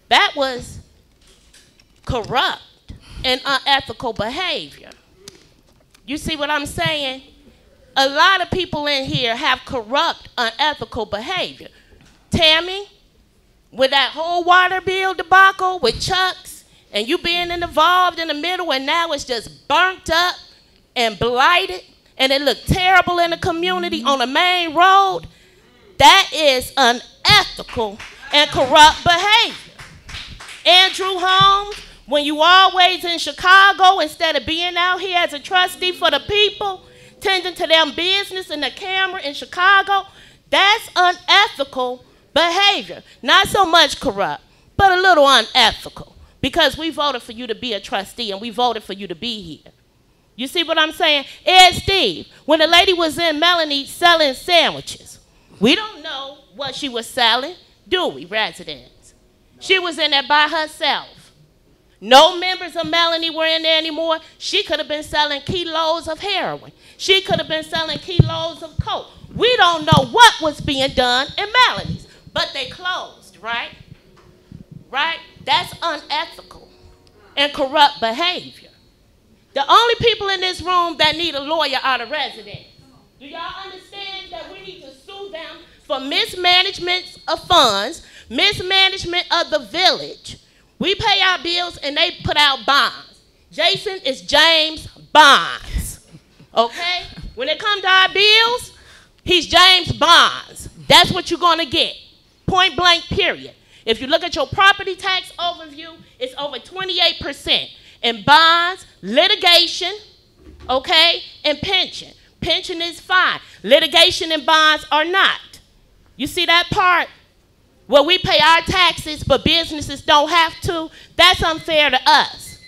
Speaker 22: that was corrupt and unethical behavior. You see what I'm saying? A lot of people in here have corrupt, unethical behavior. Tammy, with that whole water bill debacle with Chuck's and you being involved in the middle and now it's just burnt up and blighted and it looked terrible in the community on the main road, that is unethical and corrupt behavior. Andrew Holmes, When you always in Chicago instead of being out here as a trustee for the people, tending to them business and the camera in Chicago, that's unethical behavior. Not so much corrupt, but a little unethical, because we voted for you to be a trustee and we voted for you to be here. You see what I'm saying? Ed Steve, when the lady was in Melanie selling sandwiches, we don't know what she was selling, do we, residents? She was in there by herself. No members of Melanie were in there anymore. She could have been selling kilos of heroin. She could have been selling kilos of coke. We don't know what was being done in Melanie's, but they closed, right? Right? That's unethical and corrupt behavior. The only people in this room that need a lawyer are the residents. Do y'all understand that we need to sue them for mismanagement of funds, mismanagement of the village? We pay our bills and they put out bonds. Jason is James Bonds, okay? When it comes to our bills, he's James Bonds. That's what you're gonna get, point blank, period. If you look at your property tax overview, it's over 28%. In bonds, litigation, okay, and pension. Pension is fine. Litigation and bonds are not. You see that part? Where we pay our taxes, but businesses don't have to, that's unfair to us.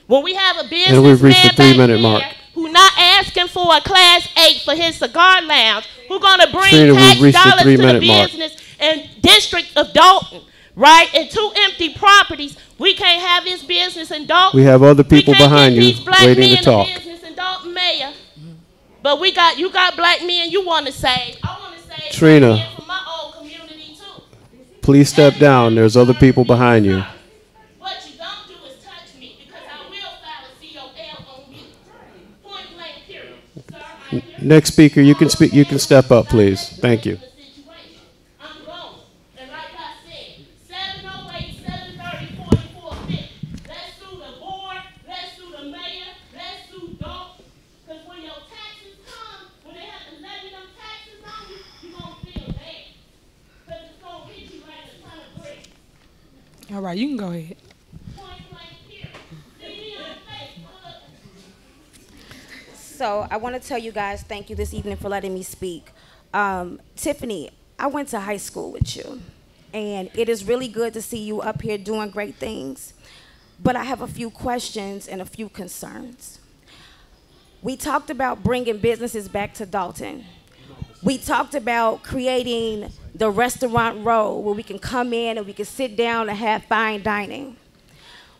Speaker 22: When we have a businessman back here who not asking for a Class 8 for his cigar lounge, who gonna bring tax dollars to the business and district of Dalton, right? And 2 empty properties, we can't have his business in Dalton.
Speaker 4: We have other people behind you waiting to talk.
Speaker 22: Business in Dalton, Mayor. But you got black men you want to save. I want to save
Speaker 4: Trina,
Speaker 22: for my old community too.
Speaker 4: please step down. There's other people behind you.
Speaker 22: What you don't do is touch me, because I will file a COL on you. Point blank, period. Sir,
Speaker 4: Next speaker, you can speak. You can step up, please. Thank you.
Speaker 22: I'm going. And like I said, 708, 730, 4450. Let's sue the board. Let's sue the mayor. Let's sue Dalton. Because when your taxes come, when they have to levy them taxes on you, you're going to feel bad. Because it's going to hit you like a ton of bricks.
Speaker 1: All right, you can go ahead.
Speaker 22: Point blank, period. See me on Facebook.
Speaker 11: So I want to tell you guys thank you this evening for letting me speak. Tiffany, I went to high school with you, and it is really good to see you up here doing great things. But I have a few questions and a few concerns. We talked about bringing businesses back to Dalton. We talked about creating the restaurant row where we can come in and we can sit down and have fine dining.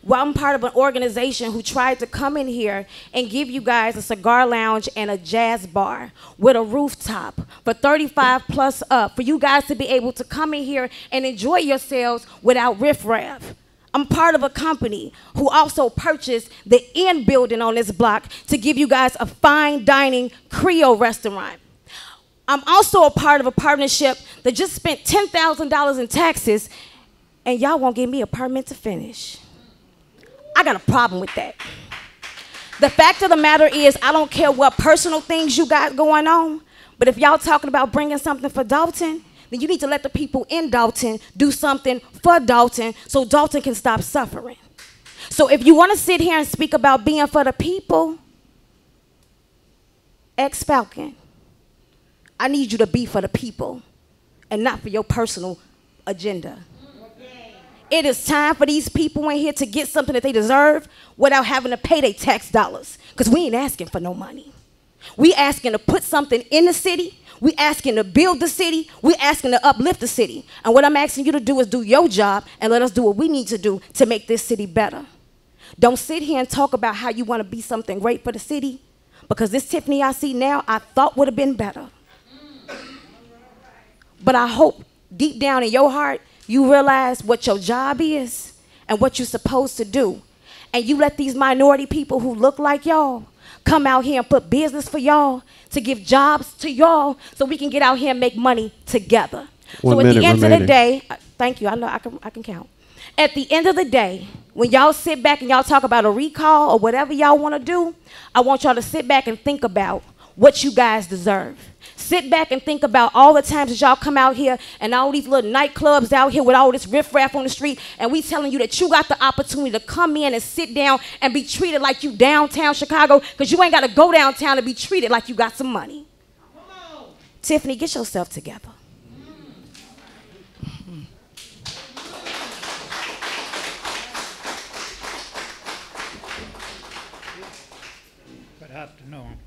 Speaker 11: Well, I'm part of an organization who tried to come in here and give you guys a cigar lounge and a jazz bar with a rooftop for 35 plus up, for you guys to be able to come in here and enjoy yourselves without riffraff. I'm part of a company who also purchased the end building on this block to give you guys a fine dining Creole restaurant. I'm also a part of a partnership that just spent $10,000 in taxes, and y'all won't give me a permit to finish. I got a problem with that. The fact of the matter is, I don't care what personal things you got going on, but if y'all talking about bringing something for Dalton, then you need to let the people in Dalton do something for Dalton so Dalton can stop suffering. So if you want to sit here and speak about being for the people, ex-Falcon, I need you to be for the people and not for your personal agenda. It is time for these people in here to get something that they deserve without having to pay their tax dollars, because we ain't asking for no money. We asking to put something in the city. We asking to build the city. We asking to uplift the city. And what I'm asking you to do is do your job and let us do what we need to do to make this city better. Don't sit here and talk about how you want to be something great for the city, because this Tiffany I see now, I thought would have been better. But I hope deep down in your heart, you realize what your job is and what you're supposed to do. And you let these minority people who look like y'all come out here and put business for y'all, to give jobs to y'all, so we can get out here and make money together. So at the end of the day, thank you, I know I can count. At the end of the day, when y'all sit back and y'all talk about a recall or whatever y'all want to do, I want y'all to sit back and think about what you guys deserve. Sit back and think about all the times that y'all come out here and all these little nightclubs out here with all this riffraff on the street, and we telling you that you got the opportunity to come in and sit down and be treated like you downtown Chicago, because you ain't got to go downtown to be treated like you got some money. Tiffany, get yourself together.
Speaker 13: Good afternoon.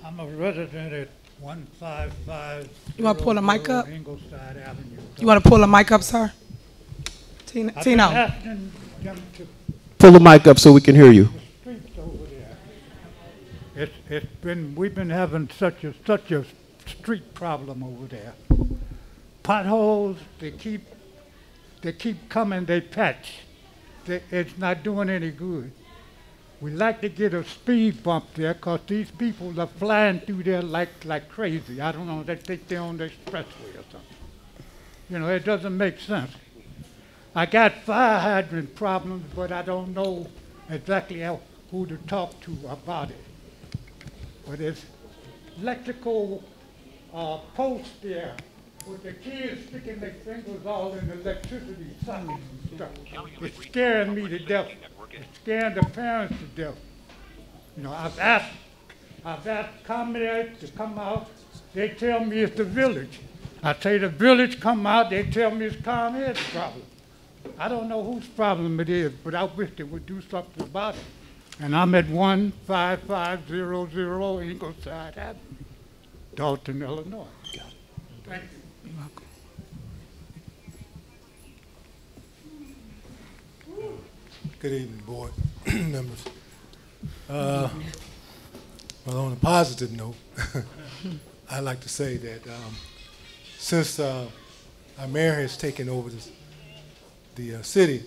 Speaker 13: I'm a resident at 155.
Speaker 1: You want to pull the mic up?
Speaker 13: Ingleside Avenue.
Speaker 1: You want to pull the mic up, sir?
Speaker 13: I've been
Speaker 1: Tino.
Speaker 13: asking them to
Speaker 4: Pull the mic up so we can hear you.
Speaker 13: streets over there. We've been having such a street problem over there. Potholes, they keep coming, they patch. It's not doing any good. We'd like to get a speed bump there, because these people are flying through there like crazy. I don't know, they think they're on the expressway or something. You know, it doesn't make sense. I got fire hydrant problems, but I don't know exactly who to talk to about it. But there's electrical posts there with the kids sticking their fingers all in the electricity sockets and stuff. It's scaring me to death. It's scaring the parents to death. You know, I've asked ComEd to come out. They tell me it's the village. I say the village come out, they tell me it's ComEd's problem. I don't know whose problem it is, but I wish they would do something about it. And I'm at 15500 Ingleside Avenue, Dalton, Illinois. Thank you.
Speaker 1: You're welcome.
Speaker 17: Good evening, board members. Well, on a positive note, I'd like to say that since our mayor has taken over the city,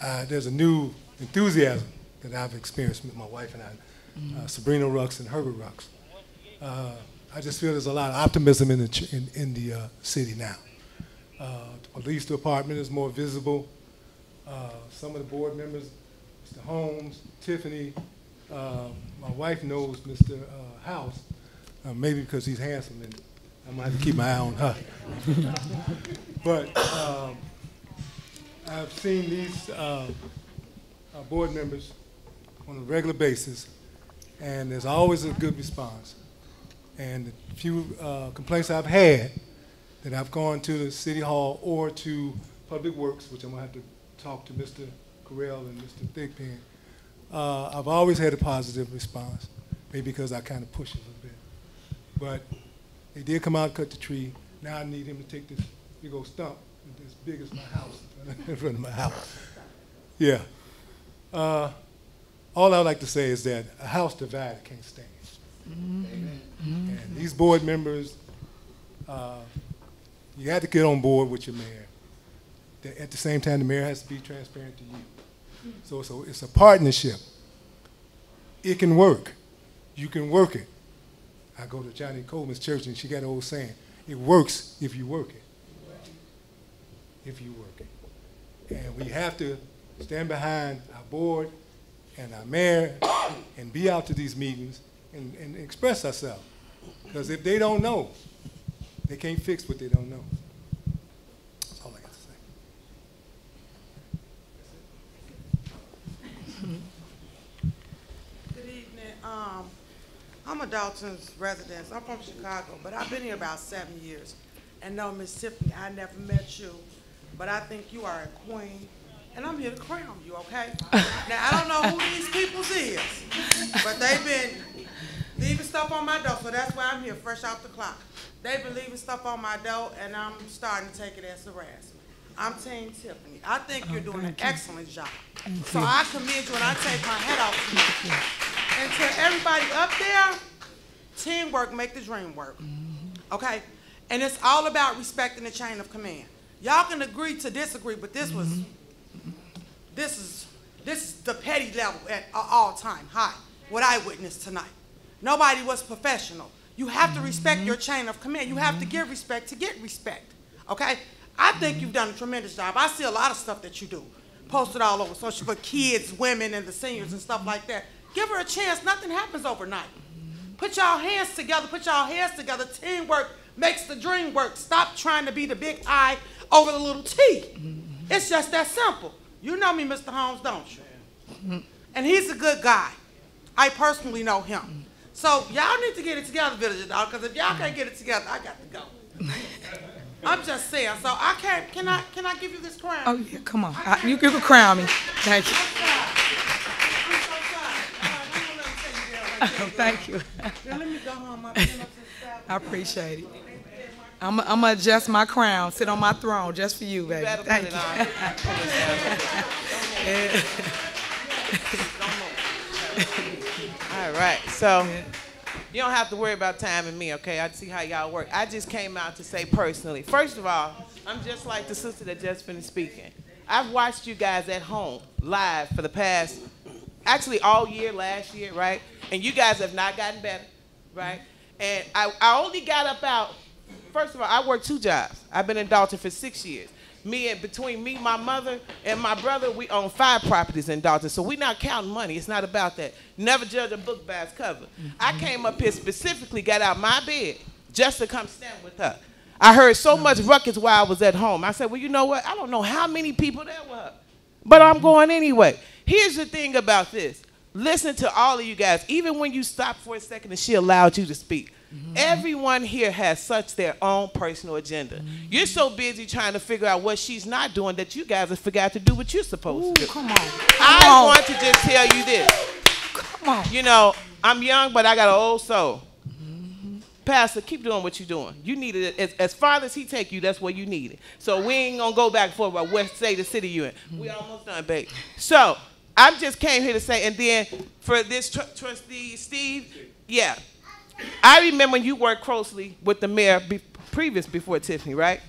Speaker 17: there's a new enthusiasm that I've experienced with my wife and I, Sabrina Rux and Herbert Rux. I just feel there's a lot of optimism in the city now. The police department is more visible. Some of the board members, Mr. Holmes, Tiffany, my wife knows Mr. House, maybe because he's handsome and I might have to keep my eye on her. But I've seen these board members on a regular basis, and there's always a good response. And the few complaints I've had that I've gone to the City Hall or to Public Works, which I'm going to have to talk to Mr. Carell and Mr. Thigpen, I've always had a positive response, maybe because I kind of push it a little bit. But they did come out and cut the tree. Now I need him to take this big old stump, as big as my house, in front of my house. Yeah. All I would like to say is that a house divided can't stand. Amen. And these board members, you have to get on board with your mayor. At the same time, the mayor has to be transparent to you. So it's a partnership. It can work. You can work it. I go to Johnny Coleman's church, and she got an old saying, it works if you work it. If you work it. And we have to stand behind our board and our mayor and be out to these meetings and express ourselves. Because if they don't know, they can't fix what they don't know. That's all I got to say.
Speaker 8: Good evening. I'm a Dalton's resident. I'm from Chicago, but I've been here about 7 years. And no, Miss Tiffany, I never met you, but I think you are a queen. And I'm here to crown you, okay? Now, I don't know who these peoples is, but they've been leaving stuff on my door, so that's why I'm here, fresh out the clock. They've been leaving stuff on my door, and I'm starting to take it as harassment. I'm Team Tiffany. I think you're doing an excellent job. So I commend you, and I take my hat off to you. And to everybody up there, teamwork make the dream work, okay? And it's all about respecting the chain of command. Y'all can agree to disagree, but this is the petty level at all time high, what I witnessed tonight. Nobody was professional. You have to respect your chain of command. You have to give respect to get respect, okay? I think you've done a tremendous job. I see a lot of stuff that you do, posted all over social for kids, women, and the seniors and stuff like that. Give her a chance. Nothing happens overnight. Put y'all hands together. Put y'all heads together. Teamwork makes the dream work. Stop trying to be the big I over the little T. It's just that simple. You know me, Mr. Holmes, don't you? And he's a good guy. I personally know him. So y'all need to get it together, Village Dog, because if y'all can't get it together, I got to go. I'm just saying. So I can't. Can I give you this crown?
Speaker 1: Oh yeah, come on. You can crown me. Thank you. Thank you.
Speaker 8: Let me go home.
Speaker 1: I appreciate it. I'm gonna adjust my crown, sit on my throne just for you, baby. Thank
Speaker 7: you. All right, so you don't have to worry about time and me, okay? I see how y'all work. I just came out to say personally, first of all, I'm just like the sister that just finished speaking. I've watched you guys at home live for the past, actually all year, last year, right? And you guys have not gotten better, right? And I only got up out, first of all, I work 2 jobs. I've been in Dalton for 6 years. Between me, my mother, and my brother, we own 5 properties in Dalton. So we're not counting money. It's not about that. Never judge a book by its cover. I came up here specifically, got out my bed, just to come stand with her. I heard so much ruckus while I was at home. I said, well, you know what? I don't know how many people there were, but I'm going anyway. Here's the thing about this. Listen to all of you guys. Even when you stopped for a second and she allowed you to speak, everyone here has such their own personal agenda. You're so busy trying to figure out what she's not doing that you guys have forgot to do what you're supposed to do.
Speaker 1: Come on.
Speaker 7: I want to just tell you this.
Speaker 1: Come on.
Speaker 7: You know, I'm young, but I got an old soul. Pastor, keep doing what you're doing. You need it. As far as he take you, that's where you need it. So we ain't going to go back and forth about what state the city you in. We almost done, babe. So I just came here to say, and then for this trustee, Steve, yeah. I remember when you worked closely with the mayor before Tiffany, right?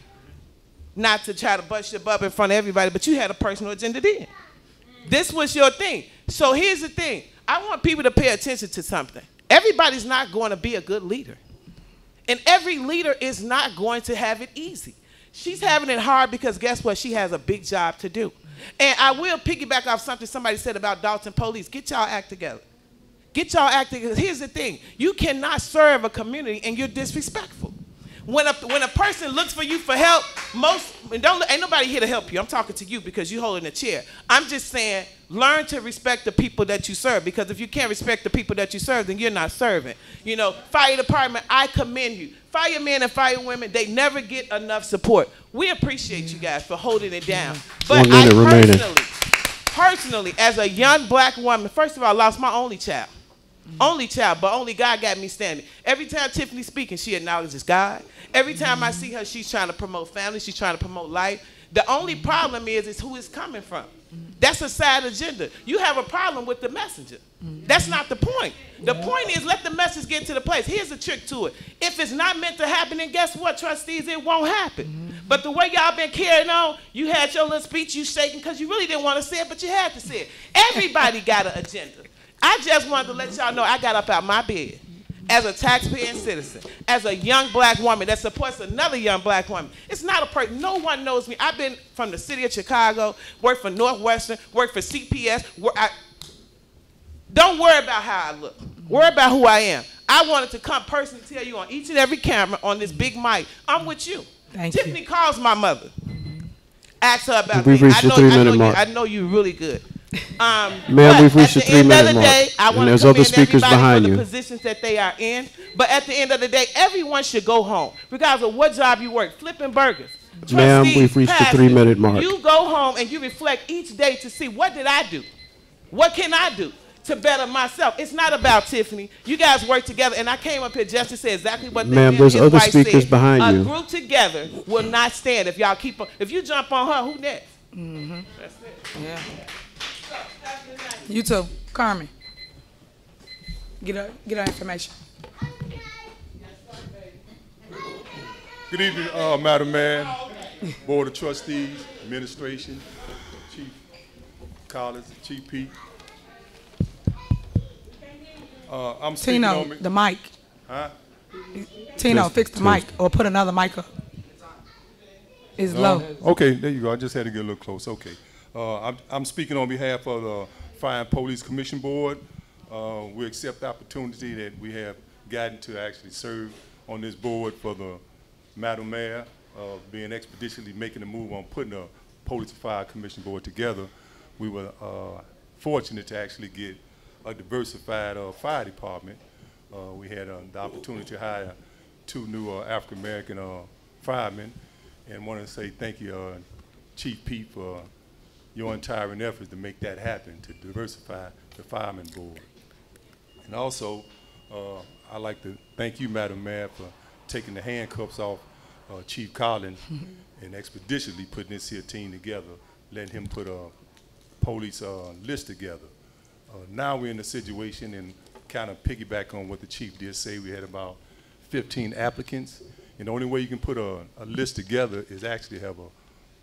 Speaker 7: Not to try to bust your bub in front of everybody, but you had a personal agenda then. This was your thing. So here's the thing. I want people to pay attention to something. Everybody's not going to be a good leader. And every leader is not going to have it easy. She's having it hard because guess what? She has a big job to do. And I will piggyback off something somebody said about Dalton Police. Get y'all act together. Get y'all act together. Here's the thing. You cannot serve a community and you're disrespectful. When a person looks for you for help, ain't nobody here to help you. I'm talking to you because you're holding a chair. I'm just saying, learn to respect the people that you serve, because if you can't respect the people that you serve, then you're not serving. You know, fire department, I commend you. Firemen and firewomen, they never get enough support. We appreciate you guys for holding it down. But I personally, as a young black woman, first of all, I lost my only child. Only child, but only God got me standing. Every time Tiffany's speaking, she acknowledges God. Every time I see her, she's trying to promote family. She's trying to promote life. The only problem is who it's coming from. That's a side agenda. You have a problem with the messenger. That's not the point. The point is let the message get to the place. Here's the trick to it. If it's not meant to happen, then guess what, trustees? It won't happen. But the way y'all been carrying on, you had your little speech, you shaking because you really didn't want to say it, but you had to say it. Everybody got an agenda. I just wanted to let y'all know I got up out my bed as a taxpaying citizen, as a young black woman that supports another young black woman. It's not a person. No one knows me. I've been from the city of Chicago, worked for Northwestern, worked for CPS. Don't worry about how I look. Worry about who I am. I wanted to come personally tell you on each and every camera on this big mic, I'm with you. Tiffany calls my mother. Ask her about me. I know you really good.
Speaker 4: Ma'am, we've reached the 3-minute mark, and there's other speakers behind you.
Speaker 7: The positions that they are in, but at the end of the day, everyone should go home, regardless of what job you work, flipping burgers.
Speaker 4: Ma'am, we've reached the 3-minute mark.
Speaker 7: You go home and you reflect each day to see, what did I do? What can I do to better myself? It's not about Tiffany. You guys work together, and I came up here just to say exactly what
Speaker 4: ma'am, there's other speakers behind you.
Speaker 7: A group together will not stand if y'all keep. If you jump on her, who next? That's it.
Speaker 1: Yeah. You too, Carmen. Get our information.
Speaker 16: Good evening, Madam Mayor, Board of Trustees, Administration, Chief Collins, Chief Pete. I'm speaking
Speaker 1: Tino,
Speaker 16: on
Speaker 1: the mic.
Speaker 16: Huh?
Speaker 1: Tino, fix the mic or put another mic up. It's low.
Speaker 16: Okay, there you go. I just had to get a little close. Okay. I'm speaking on behalf of the Fire and Police Commission Board. We accept the opportunity that we have gotten to actually serve on this board for the Madam Mayor, being expeditiously making a move on putting a Police and Fire Commission board together. We were fortunate to actually get a diversified fire department. We had the opportunity to hire 2 new African-American firemen, and want to say thank you, Chief Pete, for your entire efforts to make that happen, to diversify the fireman board. And also, I'd like to thank you, Madam Mayor, for taking the handcuffs off Chief Collins and expeditiously putting this here team together, letting him put a police list together. Now we're in a situation, and kind of piggyback on what the chief did say, we had about 15 applicants, and the only way you can put a list together is actually have a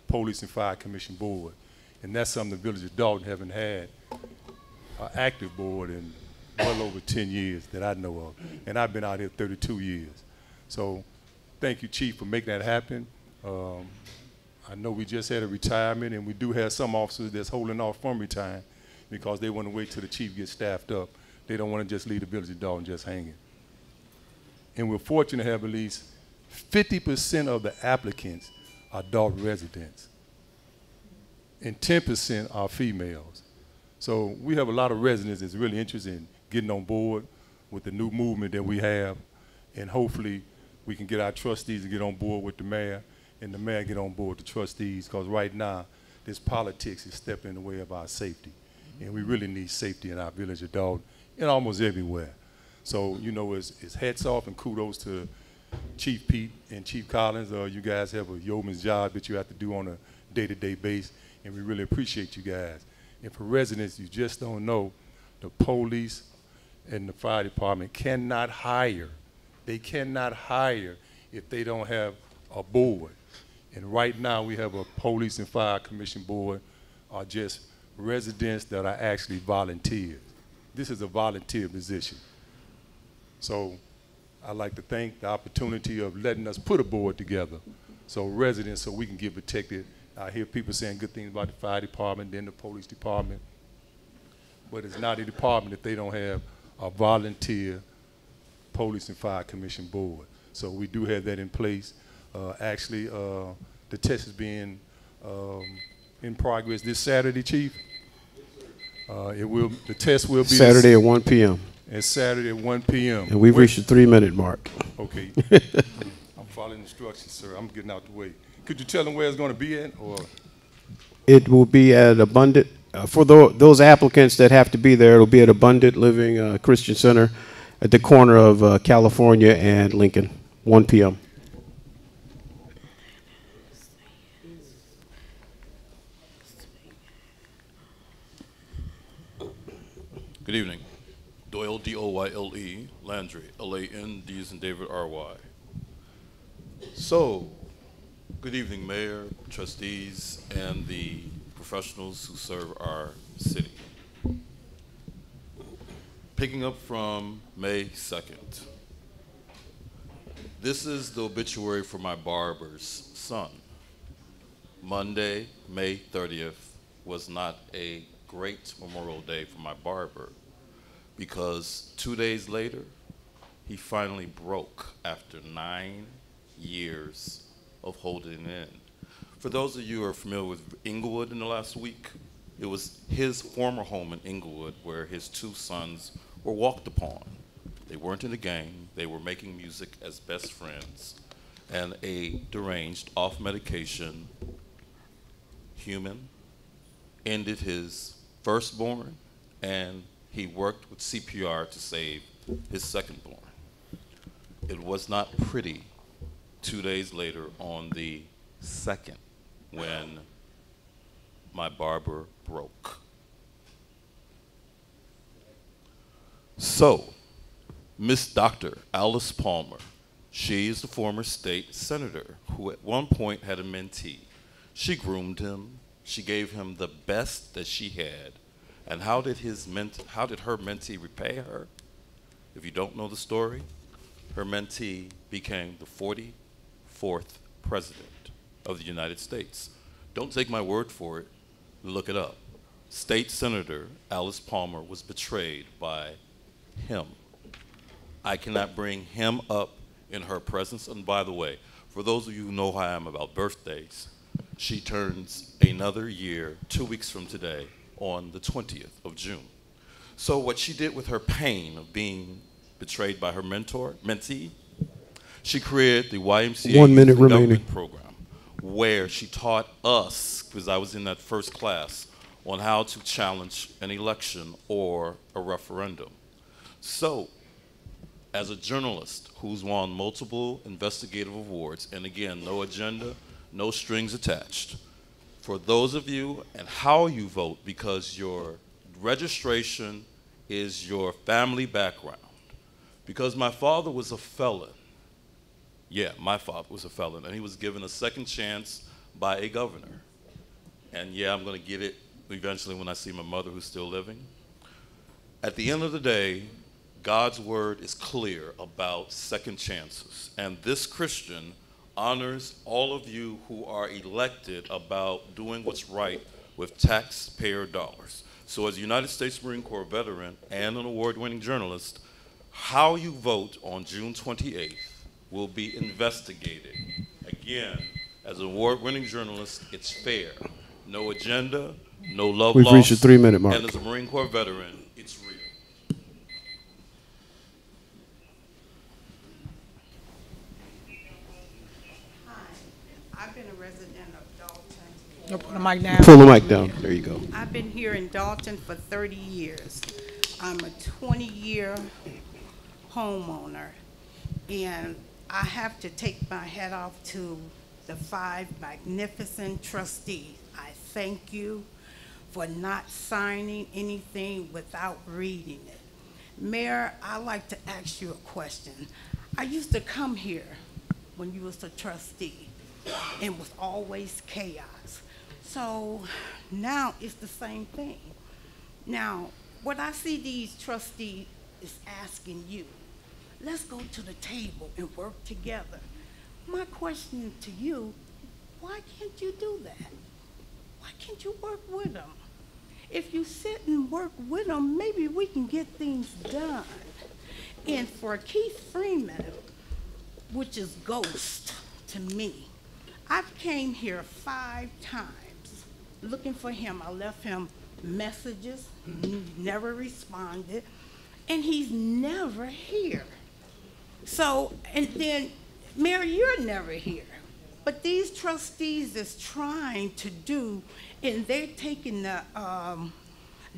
Speaker 16: Police and Fire Commission board. And that's something the Village of Dalton haven't had an active board in well over 10 years that I know of. And I've been out here 32 years. So thank you, Chief, for making that happen. I know we just had a retirement, and we do have some officers that's holding off from retiring because they want to wait till the chief gets staffed up. They don't want to just leave the Village of Dalton just hanging. And we're fortunate to have at least 50% of the applicants are Dalton residents, and 10% are females. So we have a lot of residents that's really interested in getting on board with the new movement that we have, and hopefully we can get our trustees to get on board with the mayor, and the mayor get on board with the trustees, because right now this politics is stepping in the way of our safety, and we really need safety in our Village of Dalton and almost everywhere. So, you know, it's hats off and kudos to Chief Pete and Chief Collins. You guys have a yeoman's job that you have to do on a day-to-day basis, and we really appreciate you guys. And for residents, you just don't know, the police and the fire department cannot hire. They cannot hire if they don't have a board. And right now we have a Police and Fire Commission board are just residents that are actually volunteers. This is a volunteer position. So I'd like to thank the opportunity of letting us put a board together, so residents, so we can get protected. I hear people saying good things about the fire department, then the police department, but it's not a department if they don't have a volunteer Police and Fire Commission board. So we do have that in place. Actually, the test is being in progress this Saturday, Chief. The test will be
Speaker 4: Saturday at 1 p.m.
Speaker 16: It's Saturday at 1 p.m.
Speaker 4: And we've reached the 3-minute mark.
Speaker 16: Okay. I'm following instructions, sir. I'm getting out the way. Could you tell them where it's going to be at? Or?
Speaker 4: It will be at Abundant. For those applicants that have to be there, it'll be at Abundant Living Christian Center at the corner of California and Lincoln, 1 p.m.
Speaker 3: Good evening. Doyle, D-O-Y-L-E, Landry, L-A-N-D as in David, R-Y. So, good evening, Mayor, trustees, and the professionals who serve our city. Picking up from May 2nd, this is the obituary for my barber's son. Monday, May 30th, was not a great Memorial Day for my barber, because 2 days later, he finally broke after 9 years of holding in. For those of you who are familiar with Inglewood in the last week, it was his former home in Inglewood where his 2 sons were walked upon. They weren't in a gang, they were making music as best friends, and a deranged, off medication human ended his firstborn, and he worked with CPR to save his secondborn. It was not pretty 2 days later on the 2nd when my barber broke. So, Miss Dr. Alice Palmer, she is the former state senator who at one point had a mentee. She groomed him, she gave him the best that she had. And how did her mentee repay her? If you don't know the story, her mentee became the 44th president of the United States. Don't take my word for it, look it up. State Senator Alice Palmer was betrayed by him. I cannot bring him up in her presence. And by the way, for those of you who know how I am about birthdays, she turns another year 2 weeks from today on the 20th of June. So what she did with her pain of being betrayed by her mentee, she created the YMCA
Speaker 4: 1 minute
Speaker 3: Youth in
Speaker 4: remaining.
Speaker 3: Government program, where she taught us, because I was in that first class, on how to challenge an election or a referendum. So, as a journalist who's won multiple investigative awards, and again, no agenda, no strings attached, for those of you and how you vote, because your registration is your family background. Because my father was a felon. Yeah, my father was a felon, and he was given a second chance by a governor. And yeah, I'm going to get it eventually when I see my mother who's still living. At the end of the day, God's word is clear about second chances. And this Christian honors all of you who are elected about doing what's right with taxpayer dollars. So as a United States Marine Corps veteran and an award-winning journalist, how you vote on June 28th will be investigated. Again, as an award-winning journalist, it's fair. No agenda, no love
Speaker 4: We've
Speaker 3: lost.
Speaker 4: reached the 3-minute mark.
Speaker 3: And as a Marine Corps veteran, it's real.
Speaker 15: I've been a resident of Dalton.
Speaker 1: You'll put the mic down.
Speaker 4: Pull the mic down. There you go.
Speaker 15: I've been here in Dalton for 30 years. I'm a 20-year homeowner, and I have to take my hat off to the 5 magnificent trustees. I thank you for not signing anything without reading it. Mayor, I'd like to ask you a question. I used to come here when you was a trustee, and it was always chaos. So now it's the same thing. Now, what I see these trustees is asking you, let's go to the table and work together. My question to you, why can't you do that? Why can't you work with them? If you sit and work with them, maybe we can get things done. And for Keith Freeman, which is Ghost to me, I've came here 5 times looking for him. I left him messages, he never responded, and he's never here. So, and then, Mary, you're never here. But these trustees is trying to do, and they're taking the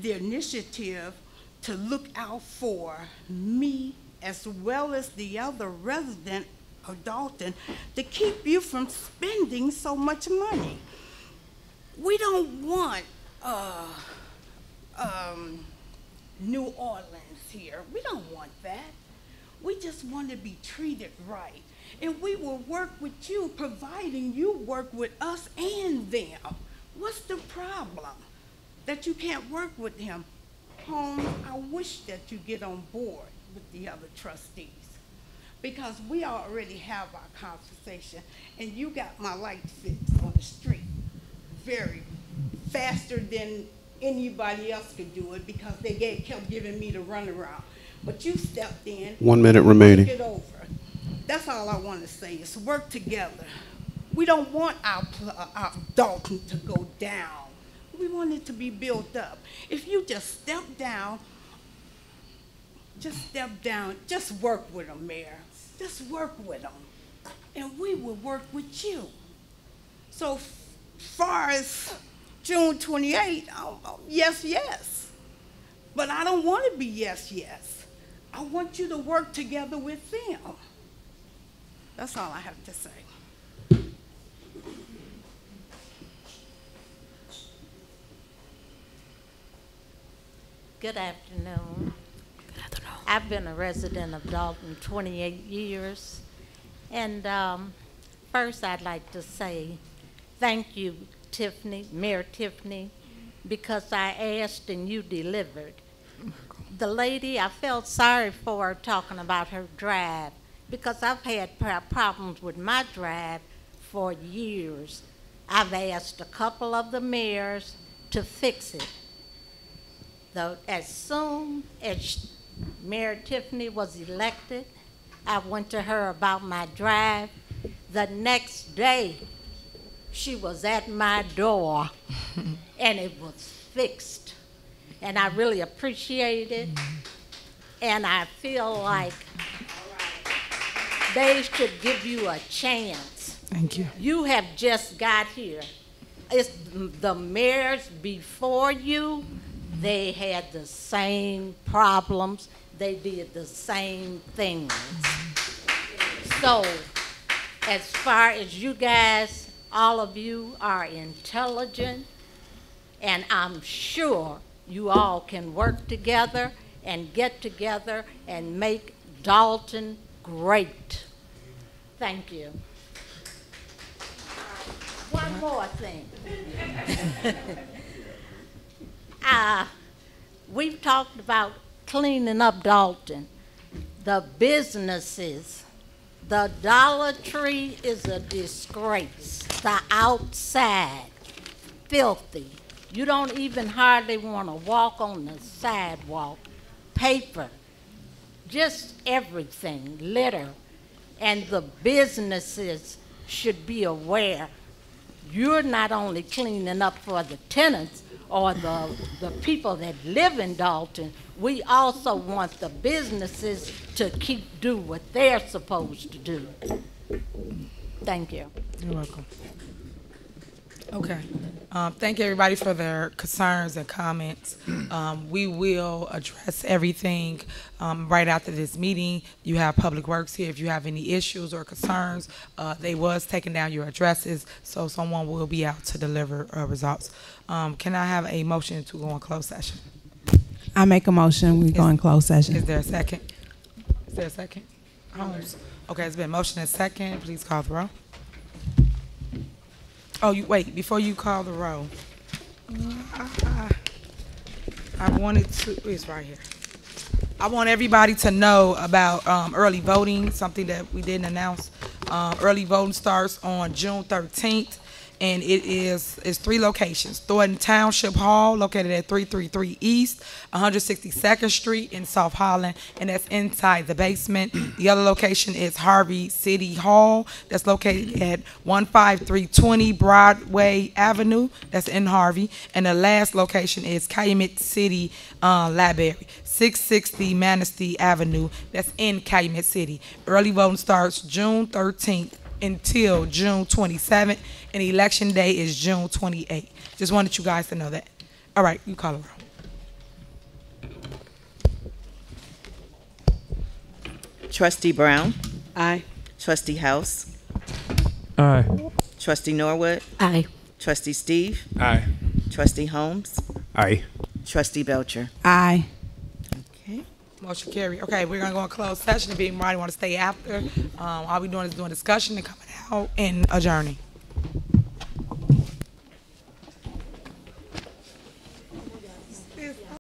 Speaker 15: initiative to look out for me as well as the other resident of Dalton to keep you from spending so much money. We don't want New Orleans here. We don't want that. We just want to be treated right. And we will work with you, providing you work with us and them. What's the problem that you can't work with him? Holmes, I wish that you get on board with the other trustees, because we already have our conversation, and you got my light fixed on the street very faster than anybody else could do it, because they kept giving me the runaround. But you stepped in.
Speaker 4: 1 minute remaining.
Speaker 15: Took it over. That's all I want to say is work together. We don't want our Dalton to go down. We want it to be built up. If you just step down, just work with them, Mayor. Just work with them, and we will work with you. So far as June 28th, yes, yes. But I don't want to be yes, yes. I want you to work together with them. That's all I have to say.
Speaker 18: Good afternoon. I've been a resident of Dalton 28 years. And first I'd like to say thank you, Tiffany, Mayor Tiffany, because I asked and you delivered. The lady, I felt sorry for her talking about her drive, because I've had problems with my drive for years. I've asked a couple of the mayors to fix it, As soon as Mayor Tiffany was elected, I went to her about my drive. The next day, she was at my door, and it was fixed. And I really appreciate it, and I feel like they should give you a chance.
Speaker 1: Thank you.
Speaker 18: You have just got here. It's the mayors before you, they had the same problems. They did the same things. So, as far as you guys, all of you are intelligent, and I'm sure you all can work together and get together and make Dalton great. Thank you. One more thing. We've talked about cleaning up Dalton. The businesses, the Dollar Tree is a disgrace. The outside, filthy. You don't even hardly want to walk on the sidewalk. Paper, just everything, litter. And the businesses should be aware. You're not only cleaning up for the tenants or the people that live in Dalton, we also want the businesses to do what they're supposed to do. Thank you.
Speaker 1: You're welcome. Okay. Thank everybody for their concerns and comments. We will address everything right after this meeting. You have Public Works here. If you have any issues or concerns, they was taking down your addresses, so someone will be out to deliver results. Can I have a motion to go on closed session?
Speaker 5: I make a motion. We go in closed session.
Speaker 1: Is there a second? Is there a second? Holmes. Okay, it's been motion and second. Please call the roll. Oh, wait, before you call the roll, I wanted to, it's right here. I want everybody to know about early voting, something that we didn't announce. Early voting starts on June 13th, and it's 3 locations. Thornton Township Hall, located at 333 East, 162nd Street in South Holland, and that's inside the basement. The other location is Harvey City Hall, that's located at 15320 Broadway Avenue, that's in Harvey. And the last location is Calumet City Library, 660 Manistee Avenue, that's in Calumet City. Early voting starts June 13th until June 27th, and election day is June 28th. Just wanted you guys to know that. All right, you call it.
Speaker 2: Trustee Brown?
Speaker 5: Aye.
Speaker 2: Trustee House?
Speaker 10: Aye.
Speaker 2: Trustee Norwood?
Speaker 6: Aye.
Speaker 2: Trustee Steve?
Speaker 10: Aye.
Speaker 2: Trustee Holmes?
Speaker 9: Aye.
Speaker 2: Trustee Belcher?
Speaker 5: Aye.
Speaker 2: Okay.
Speaker 1: Motion carried. Okay, we're gonna go in closed session. If anybody want to stay after, all we doing is doing discussion and coming out and adjourning.